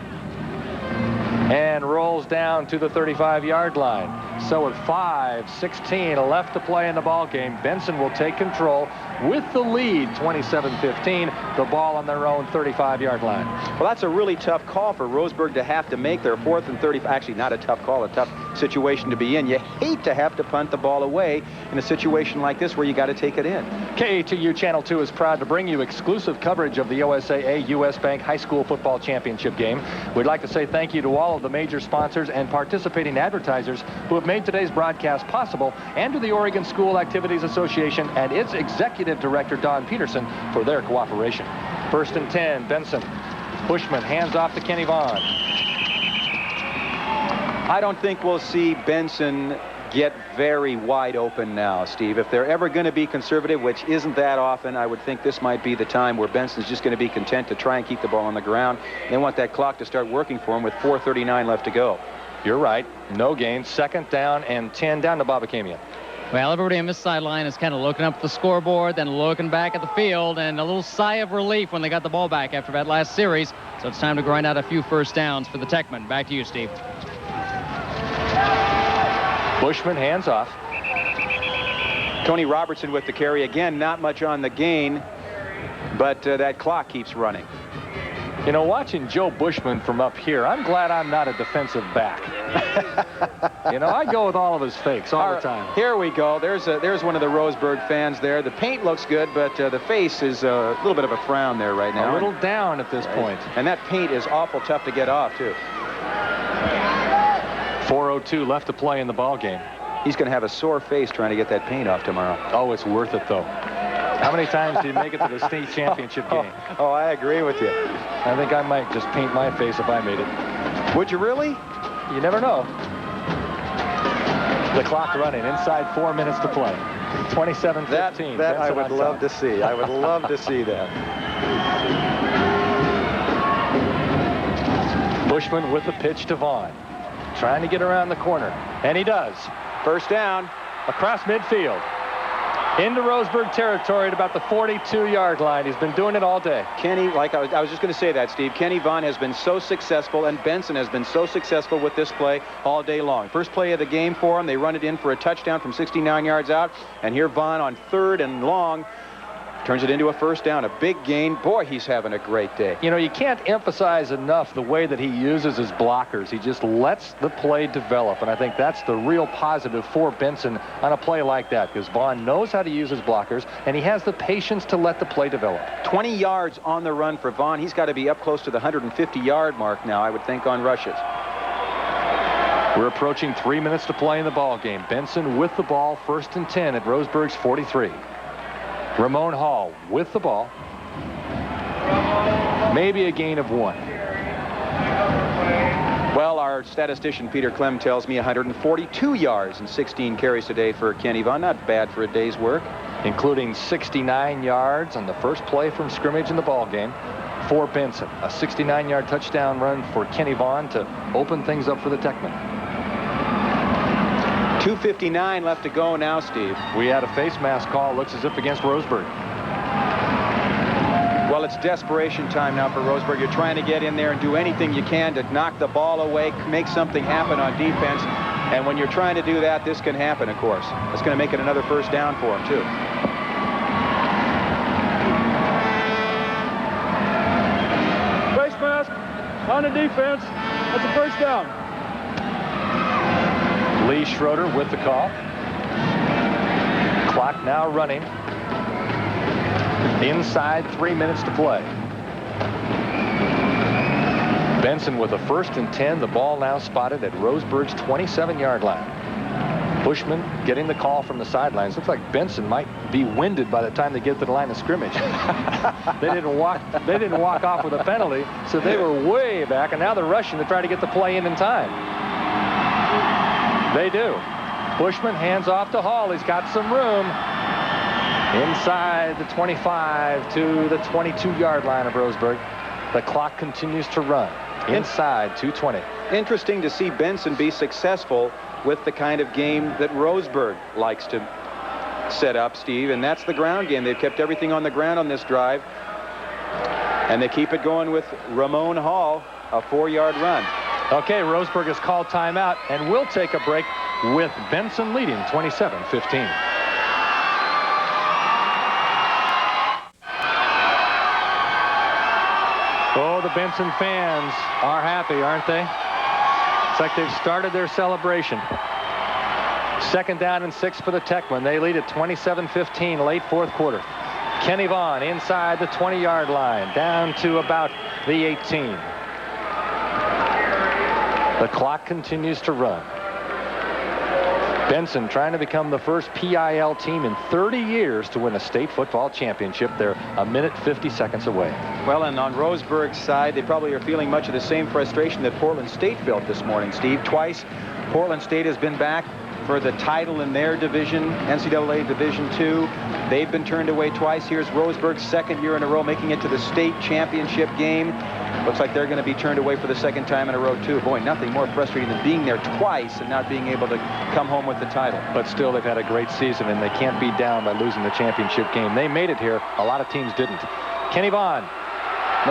and rolls down to the 35-yard line. So with 5:16 left to play in the ball game, Benson will take control with the lead, 27-15, the ball on their own 35-yard line. Well, that's a really tough call for Roseburg to have to make their 4th and 30. Actually, not a tough call, a tough situation to be in. You hate to have to punt the ball away in a situation like this where you got to take it in. KATU Channel 2 is proud to bring you exclusive coverage of the OSAA U.S. Bank High School Football Championship game. We'd like to say thank you to all of the major sponsors and participating advertisers who have made made today's broadcast possible, and to the Oregon School Activities Association and its executive director, Don Peterson, for their cooperation. 1st and 10, Benson. Bushman hands off to Kenny Vaughn. I don't think we'll see Benson get very wide open now, Steve. If they're ever going to be conservative, which isn't that often, I would think this might be the time where Benson's just going to be content to try and keep the ball on the ground. They want that clock to start working for him with 4:39 left to go. You're right. No gain. 2nd down and 10 down to Babakamian. Well, everybody on this sideline is kind of looking up at the scoreboard, then looking back at the field, and a little sigh of relief when they got the ball back after that last series. So it's time to grind out a few first downs for the Techmen. Back to you, Steve. Bushman hands off. Tony Robertson with the carry. Again, not much on the gain, but that clock keeps running. You know, watching Joe Bushman from up here, I'm glad I'm not a defensive back. You know, I go with all of his fakes all the time. Here we go. There's one of the Roseburg fans there. The paint looks good, but the face is a little bit of a frown there right now. A little down at this point. And that paint is awful tough to get off, too. 4:02 left to play in the ball game. He's going to have a sore face trying to get that paint off tomorrow. Oh, it's worth it, though. How many times do you make it to the state championship game? Oh, I agree with you. I think I might just paint my face if I made it. Would you really? You never know. The clock running. Inside 4 minutes to play. 27-15. That I would love to see. I would love to see that. Bushman with the pitch to Vaughn. Trying to get around the corner. And he does. 1st down. Across midfield. Into Roseburg territory at about the 42-yard line. He's been doing it all day. Kenny, like I was just going to say that, Steve. Kenny Vaughn has been so successful, and Benson has been so successful with this play all day long. First play of the game for him. They run it in for a touchdown from 69 yards out. And here Vaughn on 3rd and long turns it into a 1st down. A big gain. Boy, he's having a great day. You know, you can't emphasize enough the way that he uses his blockers. He just lets the play develop, and I think that's the real positive for Benson on a play like that, because Vaughn knows how to use his blockers, and he has the patience to let the play develop. 20 yards on the run for Vaughn. He's got to be up close to the 150-yard mark now, I would think, on rushes. We're approaching 3 minutes to play in the ball game. Benson with the ball, 1st and 10 at Roseburg's 43. Ramon Hall with the ball. Maybe a gain of 1. Well, our statistician Peter Clem tells me 142 yards and 16 carries today for Kenny Vaughn. Not bad for a day's work. Including 69 yards on the first play from scrimmage in the ball game for Benson. A 69-yard touchdown run for Kenny Vaughn to open things up for the Techmen. 2:59 left to go now, Steve. We had a face mask call. Looks as if against Roseburg. Well, it's desperation time now for Roseburg. You're trying to get in there and do anything you can to knock the ball away, make something happen on defense. And when you're trying to do that, this can happen, of course. It's going to make it another 1st down for him, too. Face mask on the defense. That's a 1st down. Lee Schroeder with the call. Clock now running. Inside 3 minutes to play. Benson with a 1st and 10. The ball now spotted at Roseburg's 27-yard line. Bushman getting the call from the sidelines. Looks like Benson might be winded by the time they get to the line of scrimmage. They didn't walk off with a penalty, so they were way back, and now they're rushing to try to get the play in time. They do. Bushman hands off to Hall. He's got some room. Inside the 25 to the 22-yard line of Roseburg. The clock continues to run. Inside 2:20. Interesting to see Benson be successful with the kind of game that Roseburg likes to set up, Steve, and that's the ground game. They've kept everything on the ground on this drive, and they keep it going with Ramon Hall, a 4-yard run. Okay, Roseburg has called timeout, and we'll take a break with Benson leading 27-15. Oh, the Benson fans are happy, aren't they? It's like they've started their celebration. 2nd down and 6 for the Techmen. They lead at 27-15, late 4th quarter. Kenny Vaughn inside the 20-yard line, down to about the 18. The clock continues to run. Benson trying to become the first PIL team in 30 years to win a state football championship. They're a minute 50 seconds away. Well, and on Roseburg's side, they probably are feeling much of the same frustration that Portland State felt this morning, Steve. Twice, Portland State has been back for the title in their division, NCAA Division II. They've been turned away twice. Here's Roseburg's second year in a row making it to the state championship game. Looks like they're going to be turned away for the second time in a row, too. Boy, nothing more frustrating than being there twice and not being able to come home with the title. But still, they've had a great season, and they can't be down by losing the championship game. They made it here. A lot of teams didn't. Kenny Vaughn.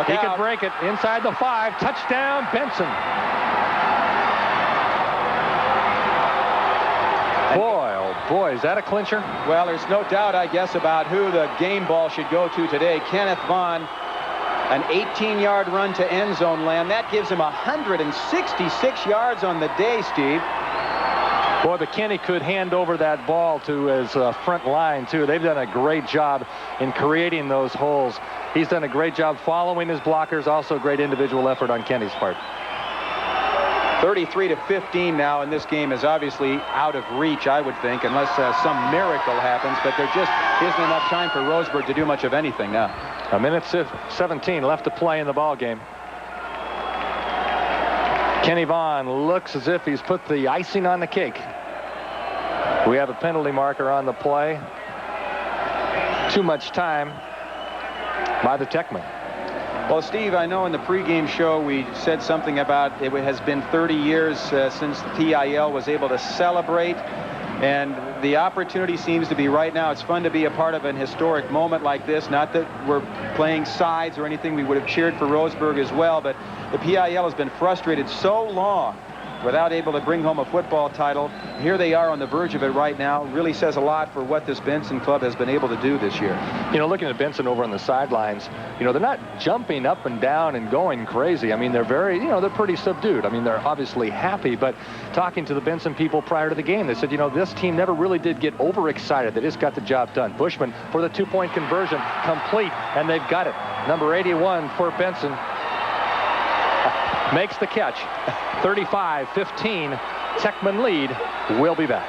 He could break it inside the 5. Touchdown, Benson. Boy, oh boy, is that a clincher? Well, there's no doubt, I guess, about who the game ball should go to today. Kenneth Vaughn, an 18-yard run to end zone land. That gives him 166 yards on the day, Steve. Boy, but Kenny could hand over that ball to his front line, too. They've done a great job in creating those holes. He's done a great job following his blockers. Also, great individual effort on Kenny's part. 33-15 now, and this game is obviously out of reach, I would think, unless some miracle happens. But there just isn't enough time for Roseburg to do much of anything now. A minute 17 left to play in the ball game. Kenny Vaughn looks as if he's put the icing on the cake. We have a penalty marker on the play. Too much time by the Techman. Well, Steve, I know in the pregame show we said something about it has been 30 years since the PIL was able to celebrate, and the opportunity seems to be right now. It's fun to be a part of an historic moment like this. Not that we're playing sides or anything. We would have cheered for Roseburg as well, but the PIL has been frustrated so long without able to bring home a football title. Here they are on the verge of it right now. Really says a lot for what this Benson club has been able to do this year. You know, looking at Benson over on the sidelines, you know, they're not jumping up and down and going crazy. I mean, they're very, you know, they're pretty subdued. I mean, they're obviously happy, but talking to the Benson people prior to the game, they said, you know, this team never really did get overexcited. They just got the job done. Bushman for the two-point conversion, complete, and they've got it. Number 81 for Benson makes the catch. 35-15, Techman lead. We'll be back.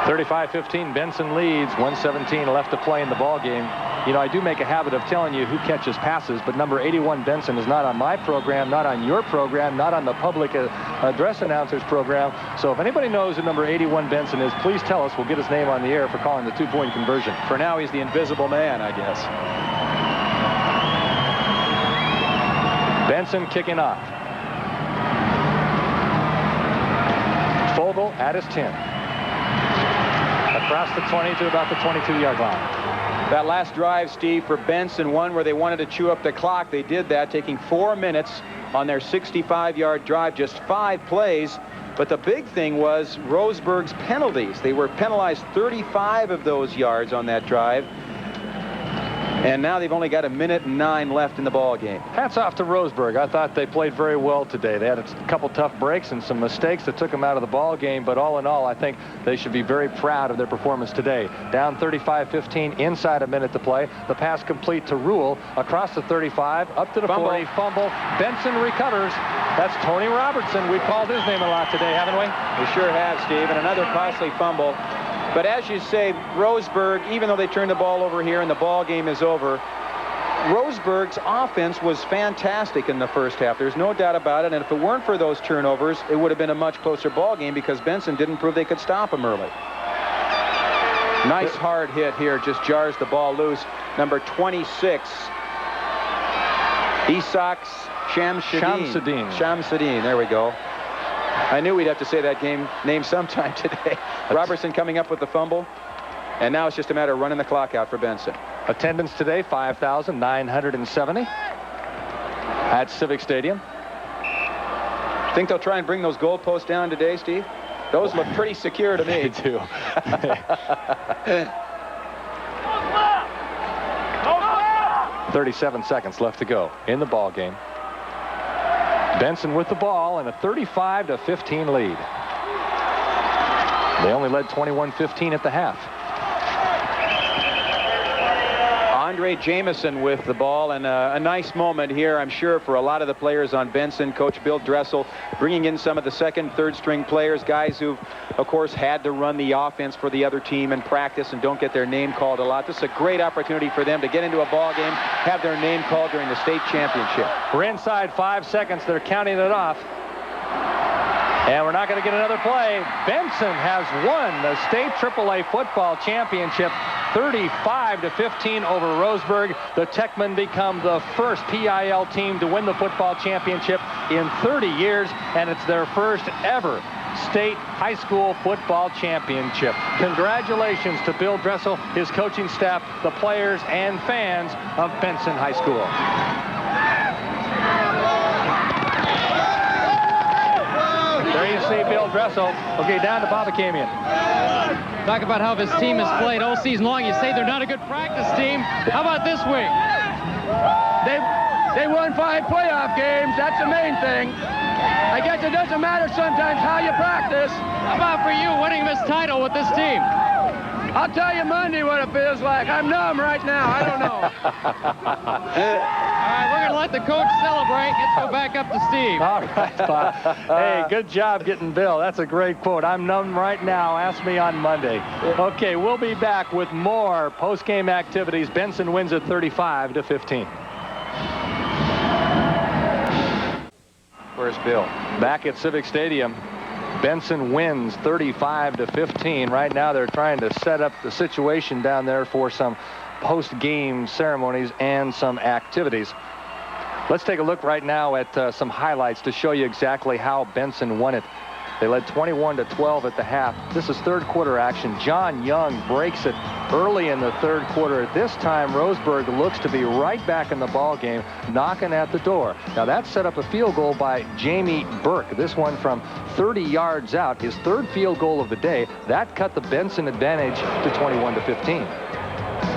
(35-15), Benson leads. 1:17 left to play in the ball game. You know, I do make a habit of telling you who catches passes, but number 81 Benson is not on my program, not on your program, not on the public address announcers program. So if anybody knows who number 81 Benson is, please tell us. We'll get his name on the air for calling the two-point conversion. For now, he's the invisible man, I guess. Benson kicking off. Fogle at his 10. Across the 20 to about the 22-yard line. That last drive, Steve, for Benson, one where they wanted to chew up the clock. They did that, taking 4 minutes on their 65-yard drive, just 5 plays. But the big thing was Roseburg's penalties. They were penalized 35 of those yards on that drive. And now they've only got 1:09 left in the ball game. Hats off to Roseburg. I thought they played very well today. They had a couple tough breaks and some mistakes that took them out of the ball game. But all in all, I think they should be very proud of their performance today. Down 35-15, inside a minute to play. The pass complete to Rule across the 35, up to the 40. Fumble. Benson recovers. That's Tony Robertson. We've called his name a lot today, haven't we? We sure have, Steve. And another costly fumble. But as you say, Roseburg, even though they turned the ball over here and the ball game is over, Roseburg's offense was fantastic in the first half. There's no doubt about it. And if it weren't for those turnovers, it would have been a much closer ball game because Benson didn't prove they could stop him early. Nice hard hit here. Just jars the ball loose. Number 26, Isak Shamsuddin. There we go. I knew we'd have to say that name sometime today. Robertson coming up with the fumble. And now it's just a matter of running the clock out for Benson. Attendance today, 5,970 at Civic Stadium. Think they'll try and bring those goalposts down today, Steve? Those look pretty secure to me. They do. 37 seconds left to go in the ball game. Benson with the ball and a 35-15 lead. They only led 21-15 at the half. Andre Jameson with the ball, and a nice moment here, I'm sure, for a lot of the players on Benson. Coach Bill Dressel bringing in some of the second, third string players, guys who've, of course, had to run the offense for the other team in practice and don't get their name called a lot. This is a great opportunity for them to get into a ball game, have their name called during the state championship. We're inside 5 seconds. They're counting it off. And we're not going to get another play. Benson has won the state AAA football championship 35-15 over Roseburg. The Techmen become the first PIL team to win the football championship in 30 years, and it's their first ever state high school football championship. Congratulations to Bill Dressel, his coaching staff, the players, and fans of Benson High School. There you see Bill Dressel. Okay, down to Bobakamian. Talk about how his team has played all season long. You say they're not a good practice team. How about this week? They won 5 playoff games. That's the main thing. I guess it doesn't matter sometimes how you practice. How about for you winning this title with this team? I'll tell you Monday what it feels like. I'm numb right now. I don't know. All right, we're going to let the coach celebrate. Let's go back up to Steve. All right, Bob. Hey, good job getting Bill. That's a great quote. I'm numb right now. Ask me on Monday. Okay, we'll be back with more post-game activities. Benson wins at 35-15. Where's Bill? Back at Civic Stadium. Benson wins 35-15. Right now they're trying to set up the situation down there for some post-game ceremonies and some activities. Let's take a look right now at some highlights to show you exactly how Benson won it. They led 21-12 at the half. This is third quarter action. John Young breaks it early in the third quarter. At this time, Roseburg looks to be right back in the ball game, knocking at the door. Now that set up a field goal by Jamie Burke. This one from 30 yards out, his third field goal of the day. That cut the Benson advantage to 21-15.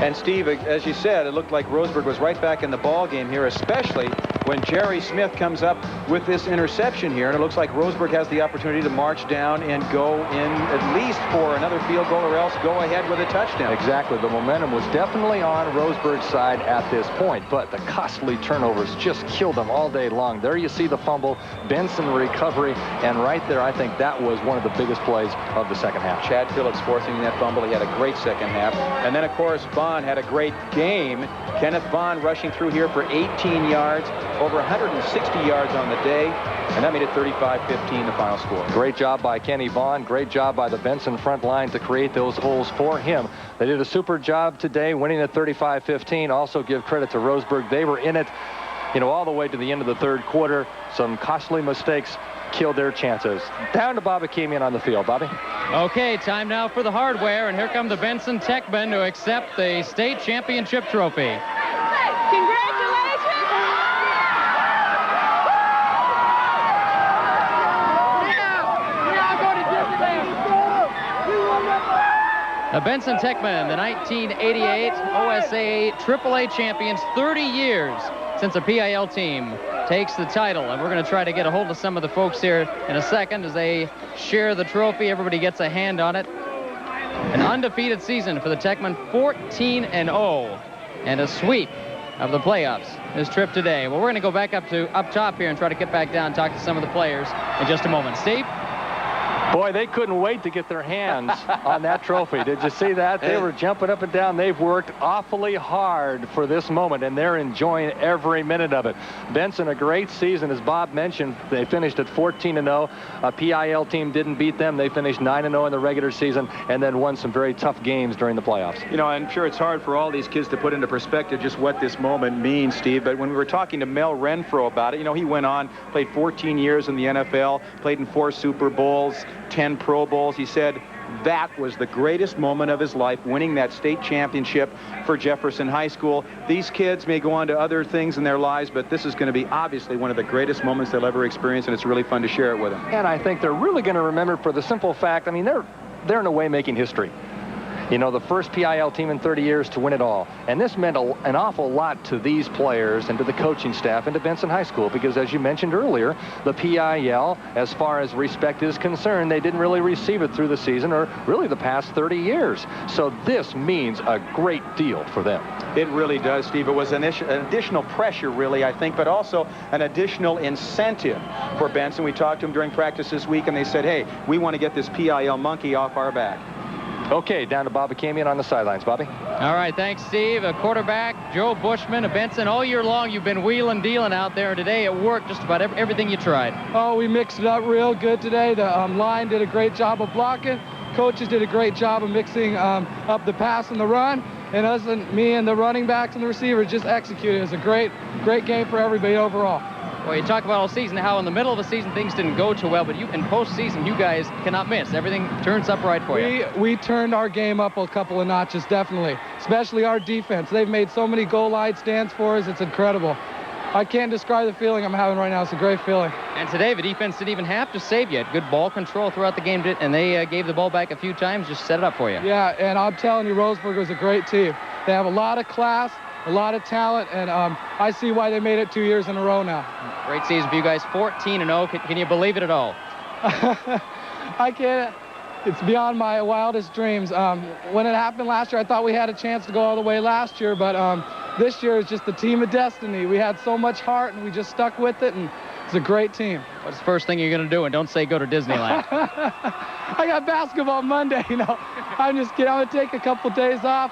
And Steve, as you said, it looked like Roseburg was right back in the ball game here, especially when Jerry Smith comes up with this interception here, and it looks like Roseburg has the opportunity to march down and go in at least for another field goal or else go ahead with a touchdown. Exactly. The momentum was definitely on Roseburg's side at this point, but the costly turnovers just killed them all day long. There you see the fumble, Benson recovery, and right there I think that was one of the biggest plays of the second half. Chad Phillips forcing that fumble. He had a great second half. And then, of course, Vaughn had a great game. Kenneth Vaughn rushing through here for 18 yards, over 160 yards on the day, and that made it 35-15, the final score. Great job by Kenny Vaughn. Great job by the Benson front line to create those holes for him. They did a super job today, winning at 35-15. Also give credit to Roseburg. They were in it, all the way to the end of the third quarter. Some costly mistakes killed their chances. Down to Bobakamian on the field. Bobby? Okay, time now for the hardware, and here come the Benson Techmen to accept the state championship trophy. The Benson Techmen, the 1988 OSAA AAA champions, 30 years since a PIL team takes the title. And we're going to try to get a hold of some of the folks here in a second as they share the trophy. Everybody gets a hand on it. An undefeated season for the Techmen, 14-0, and a sweep of the playoffs this trip today. Well, we're going to go back up top here and try to get back down and talk to some of the players in just a moment. Steve? Boy, they couldn't wait to get their hands on that trophy. Did you see that? They were jumping up and down. They've worked awfully hard for this moment, and they're enjoying every minute of it. Benson, a great season, as Bob mentioned. They finished at 14-0. A PIL team didn't beat them. They finished 9-0 in the regular season and then won some very tough games during the playoffs. I'm sure it's hard for all these kids to put into perspective just what this moment means, Steve. But when we were talking to Mel Renfro about it, he went on, played 14 years in the NFL, played in 4 Super Bowls, 10 Pro Bowls. He said that was the greatest moment of his life, winning that state championship for Jefferson High School. These kids may go on to other things in their lives, but this is going to be obviously one of the greatest moments they'll ever experience, and it's really fun to share it with them. And I think they're really going to remember for the simple fact, they're in a way making history. You know, the first PIL team in 30 years to win it all. And this meant an awful lot to these players and to the coaching staff and to Benson High School because, as you mentioned earlier, the PIL, as far as respect is concerned, they didn't really receive it through the season or really the past 30 years. So this means a great deal for them. It really does, Steve. It was an additional pressure, really, I think, but also an additional incentive for Benson. We talked to him during practice this week, and they said, hey, we want to get this PIL monkey off our back. Okay, down to Bobby Camion on the sidelines. Bobby? All right, thanks, Steve. A quarterback, Joe Bushman, a Benson. All year long, you've been wheeling, dealing out there. Today, it worked just about everything you tried. Oh, we mixed it up real good today. The line did a great job of blocking. Coaches did a great job of mixing up the pass and the run. And us and me and the running backs and the receivers just executed. It was a great game for everybody overall. Well, you talk about all season, how in the middle of the season things didn't go too well, but in postseason, you guys cannot miss. Everything turns up right for you. We turned our game up a couple of notches, definitely, especially our defense. They've made so many goal line stands for us. It's incredible. I can't describe the feeling I'm having right now. It's a great feeling. And today, the defense didn't even have to save you. Good ball control throughout the game, and they gave the ball back a few times, just set it up for you. Yeah, and I'm telling you, Roseburg was a great team. They have a lot of class, a lot of talent, and I see why they made it 2 years in a row now. Great season for you guys, 14-0. Can you believe it at all? I can't. It's beyond my wildest dreams. When it happened last year, I thought we had a chance to go all the way last year, but this year is just the team of destiny. We had so much heart, and we just stuck with it, and it's a great team. What's the first thing you're going to do? And don't say go to Disneyland. I got basketball Monday, you know. I'm just kidding. I'm going to take a couple days off,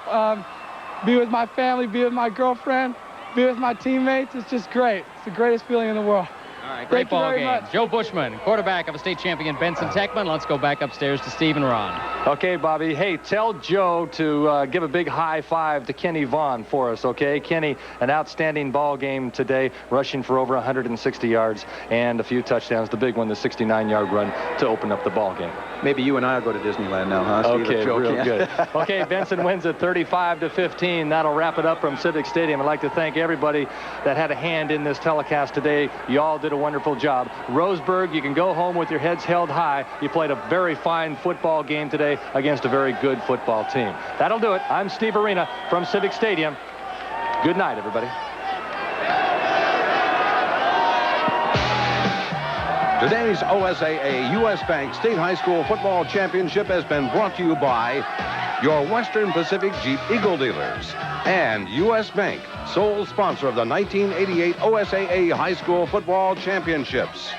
be with my family, be with my girlfriend, be with my teammates. It's just great. It's the greatest feeling in the world. All right, great ball game. Much. Joe Bushman, quarterback of a state champion Benson Techman. Let's go back upstairs to Steve and Ron. Okay, Bobby. Hey, tell Joe to give a big high five to Kenny Vaughn for us, okay? Kenny, an outstanding ball game today, rushing for over 160 yards and a few touchdowns. The big one, the 69-yard run to open up the ball game. Maybe you and I will go to Disneyland now, huh, Steve? Okay, real good. Okay, Benson wins it 35-15. That'll wrap it up from Civic Stadium. I'd like to thank everybody that had a hand in this telecast today. You all did a wonderful job. Roseburg, you can go home with your heads held high. You played a very fine football game today against a very good football team. That'll do it. I'm Steve Arena from Civic Stadium. Good night, everybody. Today's OSAA U.S. Bank State High School Football Championship has been brought to you by your Western Pacific Jeep Eagle dealers and U.S. Bank, sole sponsor of the 1988 OSAA High School Football Championships.